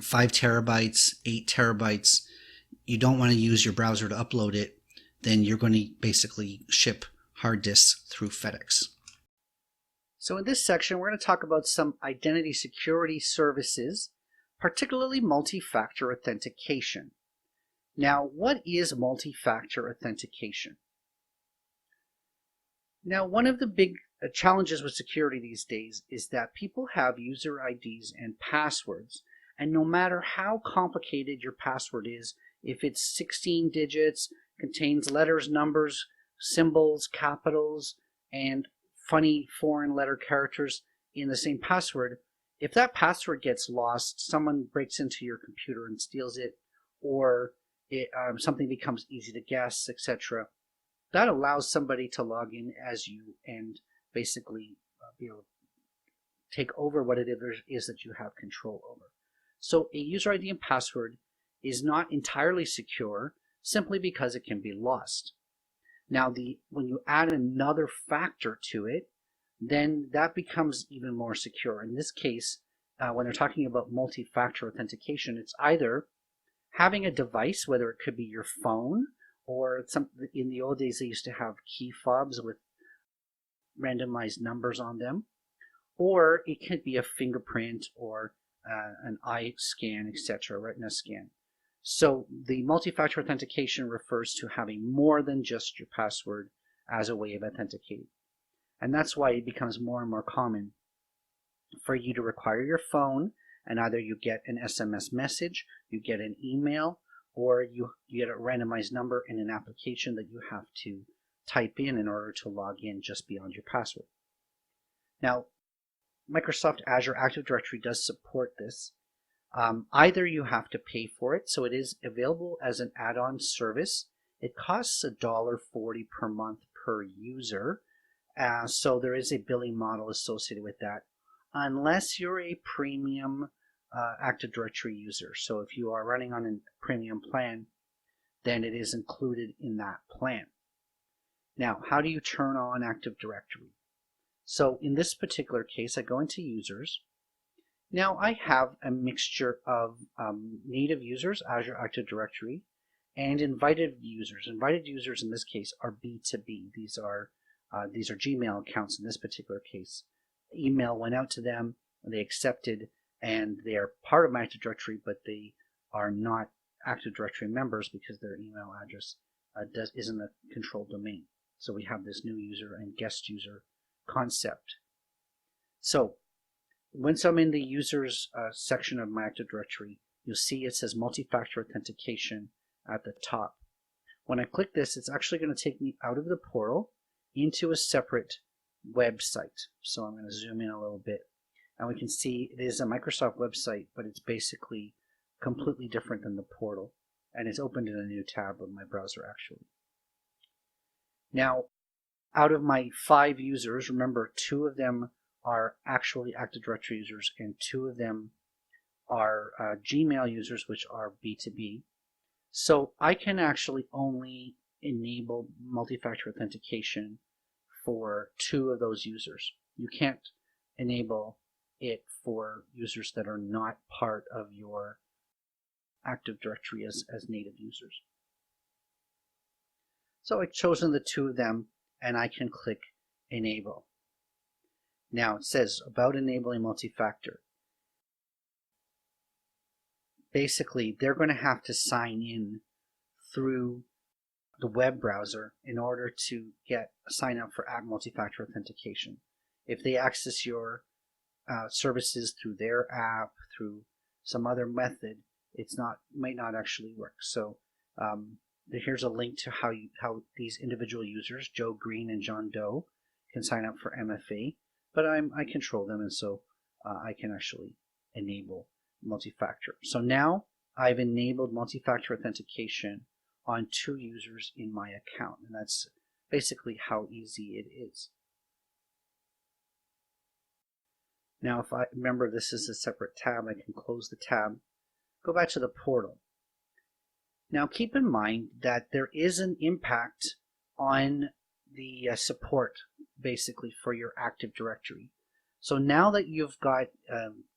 5 terabytes, 8 terabytes, you don't want to use your browser to upload it, then you're going to basically ship hard disks through FedEx. So in this section, we're going to talk about some identity security services, particularly multi-factor authentication. Now, what is multi-factor authentication? Now, one of the big challenges with security these days is that people have user IDs and passwords, and no matter how complicated your password is, if it's 16 digits, contains letters, numbers, symbols, capitals, and funny foreign letter characters in the same password, if that password gets lost, someone breaks into your computer and steals it, or something becomes easy to guess, etc., that allows somebody to log in as you and basically be able to take over what it is that you have control over. So a user ID and password is not entirely secure simply because it can be lost. Now, when you add another factor to it, then that becomes even more secure. In this case, when they're talking about multi-factor authentication, it's either having a device, whether it could be your phone, or in the old days they used to have key fobs with randomized numbers on them, or it could be a fingerprint or an eye scan, etc., retina scan. So the multi-factor authentication refers to having more than just your password as a way of authenticating. And that's why it becomes more and more common for you to require your phone, and either you get an SMS message, you get an email, or you get a randomized number in an application that you have to type in order to log in just beyond your password. Now, Microsoft Azure Active Directory does support this. Either you have to pay for it, so it is available as an add-on service. It costs $1.40 per month per user, so there is a billing model associated with that, unless you're a premium Active Directory user. So if you are running on a premium plan, then it is included in that plan. Now, how do you turn on Active Directory? So in this particular case, I go into Users. Now I have a mixture of native users, Azure Active Directory, and invited users. Invited users in this case are B2B. These are Gmail accounts in this particular case. Email went out to them, they accepted, and they are part of my Active Directory, but they are not Active Directory members because their email address isn't a controlled domain. So we have this new user and guest user concept. So once I'm in the users section of my Active Directory, you'll see it says multi-factor authentication at the top. When I click this, it's actually going to take me out of the portal into a separate website. So I'm going to zoom in a little bit, and we can see it is a Microsoft website, but it's basically completely different than the portal, and it's opened in a new tab of my browser actually. Now, out of my 5 users, remember 2 of them are actually Active Directory users and 2 of them are Gmail users, which are B2B. So I can actually only enable multi-factor authentication for 2 of those users. You can't enable it for users that are not part of your Active Directory as native users. So I've chosen the 2 of them, and I can click Enable. Now it says about enabling multi-factor. Basically, they're going to have to sign in through the web browser in order to sign up for multi-factor authentication. If they access your services through their app, through some other method, might not actually work. So here's a link to how these individual users, Joe Green and John Doe, can sign up for MFA. But I control them, and so I can actually enable multi-factor. So now I've enabled multi-factor authentication on 2 users in my account, and that's basically how easy it is. Now, if I remember this is a separate tab, I can close the tab, go back to the portal. Now keep in mind that there is an impact on the support basically for your Active Directory. So now that you've got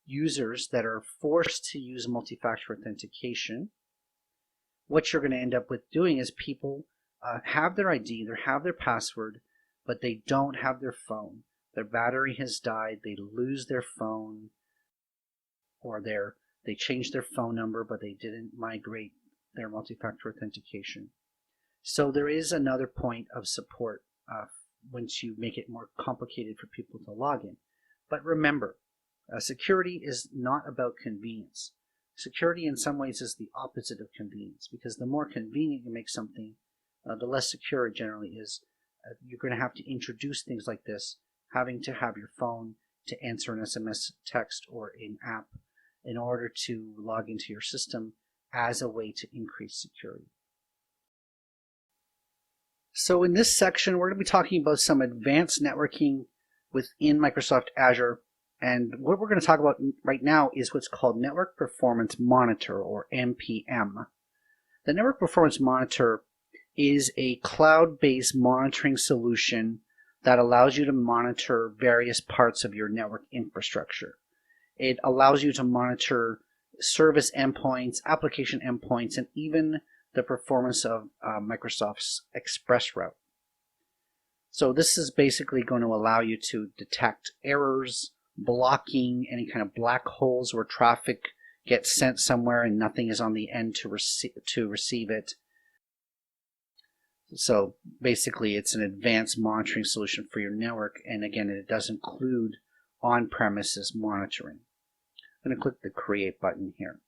users that are forced to use multi-factor authentication, what you're going to end up with doing is people have their ID, they have their password, but they don't have their phone. Their battery has died, they lose their phone, or they changed their phone number, but they didn't migrate their multi-factor authentication. So there is another point of support once you make it more complicated for people to log in. But remember, security is not about convenience. Security in some ways is the opposite of convenience, because the more convenient you make something, the less secure it generally is. You're going to have to introduce things like this, having to have your phone to answer an SMS text or an app in order to log into your system as a way to increase security. So in this section, we're going to be talking about some advanced networking within Microsoft Azure. And what we're going to talk about right now is what's called Network Performance Monitor, or NPM. The Network Performance Monitor is a cloud-based monitoring solution that allows you to monitor various parts of your network infrastructure. It allows you to monitor service endpoints, application endpoints, and even the performance of Microsoft's ExpressRoute. So this is basically going to allow you to detect errors, blocking any kind of black holes where traffic gets sent somewhere and nothing is on the end to receive it. So basically it's an advanced monitoring solution for your network, and again, it does include on-premises monitoring. I'm going to click the Create button here.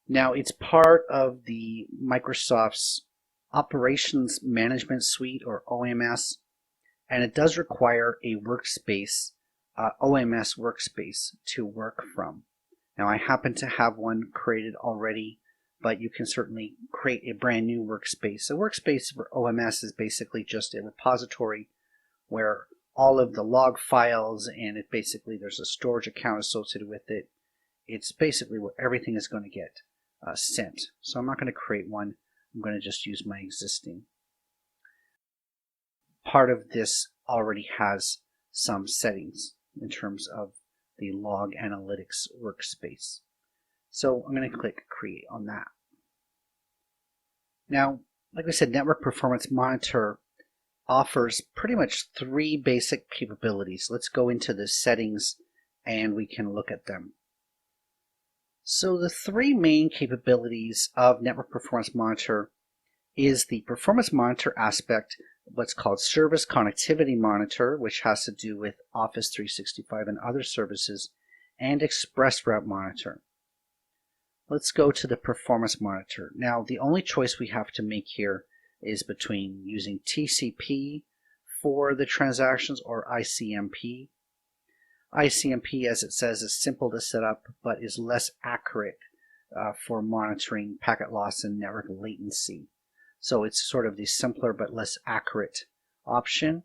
Now it's part of the Microsoft's Operations Management Suite, or OMS, and it does require a workspace, OMS workspace, to work from. Now I happen to have one created already, but you can certainly create a brand new workspace. A workspace for OMS is basically just a repository where all of the log files, and there's a storage account associated with it. It's basically where everything is going to get sent. So I'm not going to create one. I'm going to just use my existing. Part of this already has some settings in terms of the log analytics workspace. So I'm going to click Create on that. Now, like I said, Network Performance Monitor offers pretty much 3 basic capabilities. Let's go into the settings and we can look at them. So the 3 main capabilities of Network Performance Monitor is the Performance Monitor aspect, what's called Service Connectivity Monitor, which has to do with Office 365 and other services, and ExpressRoute Monitor. Let's go to the Performance Monitor. Now, the only choice we have to make here is between using TCP for the transactions or ICMP. ICMP, as it says, is simple to set up, but is less accurate for monitoring packet loss and network latency. So it's sort of the simpler but less accurate option.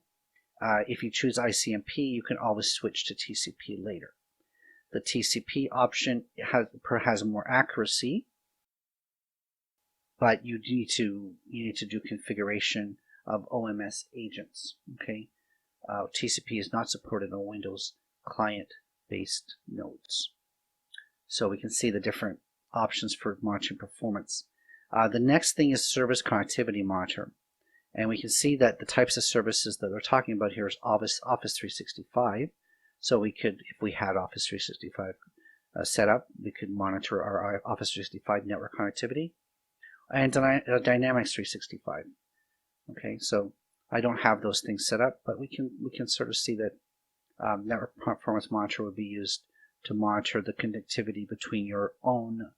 If you choose ICMP, you can always switch to TCP later. The TCP option has more accuracy, but you need to do configuration of OMS agents. Okay, TCP is not supported on Windows client-based nodes. So we can see the different options for monitoring performance. The next thing is service connectivity monitor. And we can see that the types of services that we're talking about here is Office 365. So we could, if we had Office 365 set up, we could monitor our Office 365 network connectivity and Dynamics 365. Okay, so I don't have those things set up, but we can sort of see that network performance monitor would be used to monitor the connectivity between your own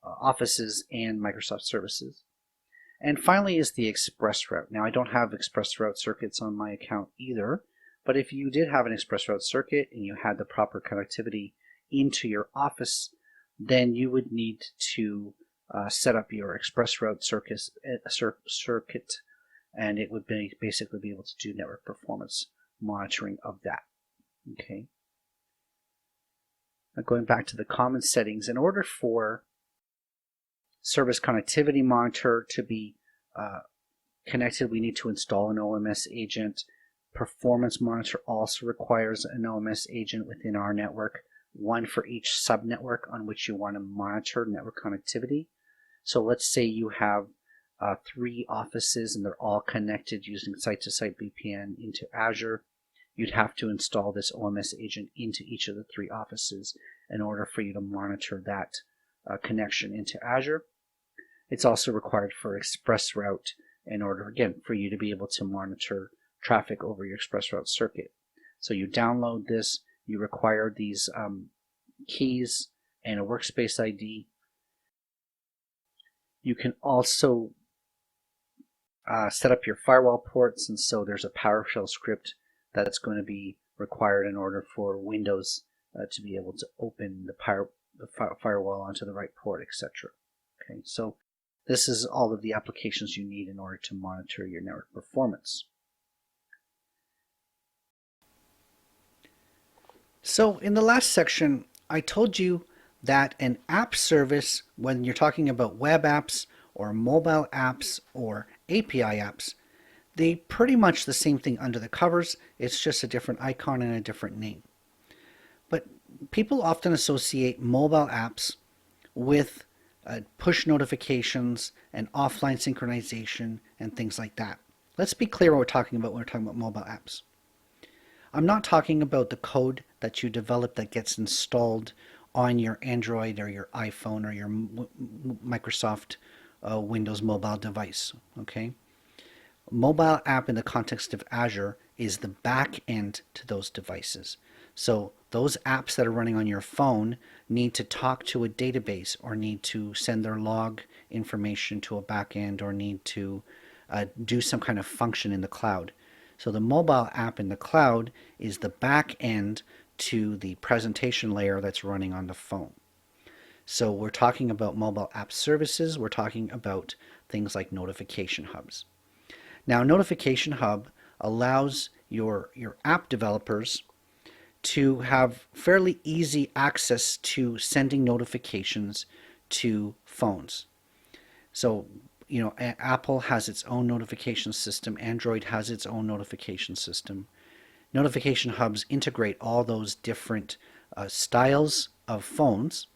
offices and Microsoft services. And finally is the express route. Now I don't have express route circuits on my account either, but if you did have an express route circuit and you had the proper connectivity into your office, then you would need to set up your express route circuit, and it would basically be able to do network performance monitoring of that. Okay. Now going back to the common settings, in order for service connectivity monitor to be connected, we need to install an OMS agent. Performance monitor also requires an OMS agent within our network, one for each subnetwork on which you want to monitor network connectivity. So let's say you have 3 offices and they're all connected using site-to-site VPN into Azure. You'd have to install this OMS agent into each of the 3 offices in order for you to monitor that connection into Azure. It's also required for ExpressRoute in order, again, for you to be able to monitor traffic over your ExpressRoute circuit. So you download this, you require these keys and a workspace ID. You can also set up your firewall ports, and so there's a PowerShell script that's going to be required in order for Windows to be able to open the firewall onto the right port, etc. Okay, so this is all of the applications you need in order to monitor your network performance. So in the last section, I told you that an app service, when you're talking about web apps or mobile apps or API apps, they pretty much the same thing under the covers. It's just a different icon and a different name. But people often associate mobile apps with push notifications and offline synchronization and things like that. Let's be clear what we're talking about when we're talking about mobile apps. I'm not talking about the code that you develop that gets installed on your Android or your iPhone or your Microsoft Windows mobile device. Okay? Mobile app in the context of Azure is the back end to those devices. So those apps that are running on your phone need to talk to a database or need to send their log information to a back end or need to do some kind of function in the cloud. So the mobile app in the cloud is the back end to the presentation layer that's running on the phone. So we're talking about mobile app services. We're talking about things like notification hubs. Now, Notification Hub allows your app developers to have fairly easy access to sending notifications to phones. So, you know, Apple has its own notification system. Android has its own notification system. Notification hubs integrate all those different styles of phones.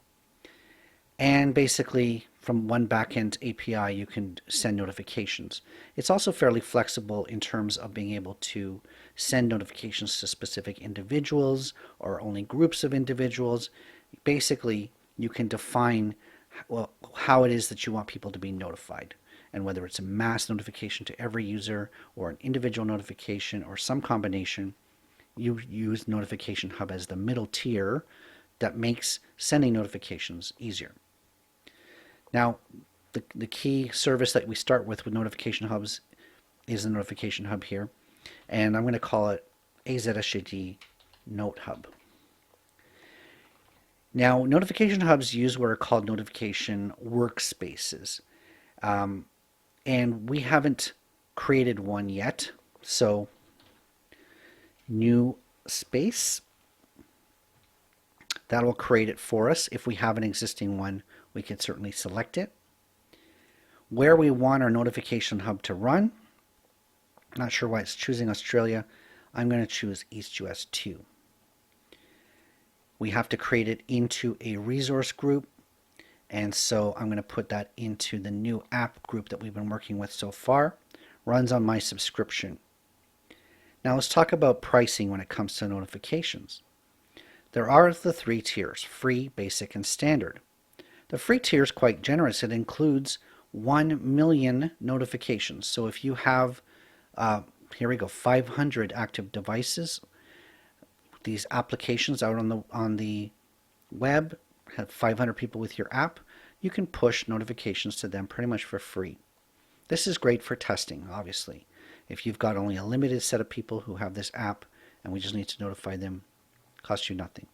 And basically, from one backend API, you can send notifications. It's also fairly flexible in terms of being able to send notifications to specific individuals or only groups of individuals. Basically, you can define how it is that you want people to be notified, and whether it's a mass notification to every user or an individual notification or some combination. You use Notification Hub as the middle tier that makes sending notifications easier. Now, the key service that we start with Notification Hubs is the Notification Hub here, and I'm going to call it AZSAD Note Hub. Now, Notification Hubs use what are called notification workspaces, and we haven't created one yet, so new space, That will create it for us. If we have an existing one, we can certainly select it. Where we want our notification hub to run, not sure why it's choosing Australia. I'm going to choose East US 2. We have to create it into a resource group, and so I'm going to put that into the new app group that we've been working with so far. Runs on my subscription. Now let's talk about pricing when it comes to notifications. There are the 3 tiers, free, basic, and standard. The free tier is quite generous. It includes 1 million notifications. So if you have, here we go, 500 active devices, these applications out on the web, have 500 people with your app, you can push notifications to them pretty much for free. This is great for testing, obviously. If you've got only a limited set of people who have this app and we just need to notify them, it costs you nothing.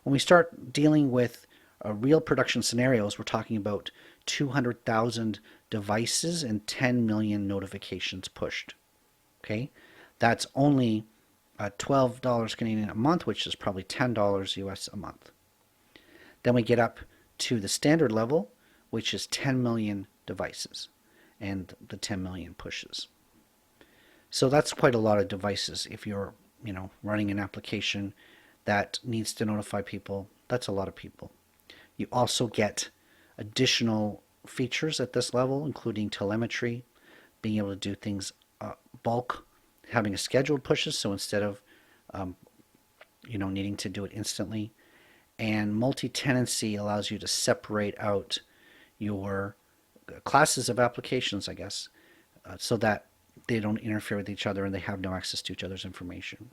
When we start dealing with real production scenarios, we're talking about 200,000 devices and 10 million notifications pushed. Okay, that's only $12 Canadian a month, which is probably $10 US a month. Then we get up to the standard level, which is 10 million devices and the 10 million pushes. So that's quite a lot of devices. If you're, running an application that needs to notify people, that's a lot of people. You also get additional features at this level, including telemetry, being able to do things bulk, having a scheduled pushes, so instead of needing to do it instantly. And multi-tenancy allows you to separate out your classes of applications, I guess, so that they don't interfere with each other and they have no access to each other's information.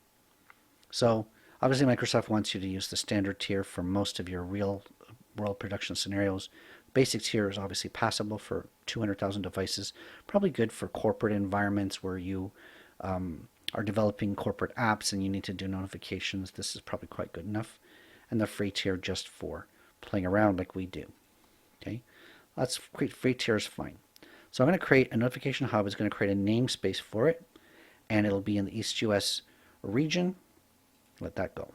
So obviously Microsoft wants you to use the standard tier for most of your real world production scenarios. Basic tier is obviously passable for 200,000 devices, probably good for corporate environments where you are developing corporate apps and you need to do notifications. This is probably quite good enough. And the free tier just for playing around like we do. Okay, that's great. Free tier is fine. So I'm going to create a notification hub. It's going to create a namespace for it, and it'll be in the East US region. Let that go.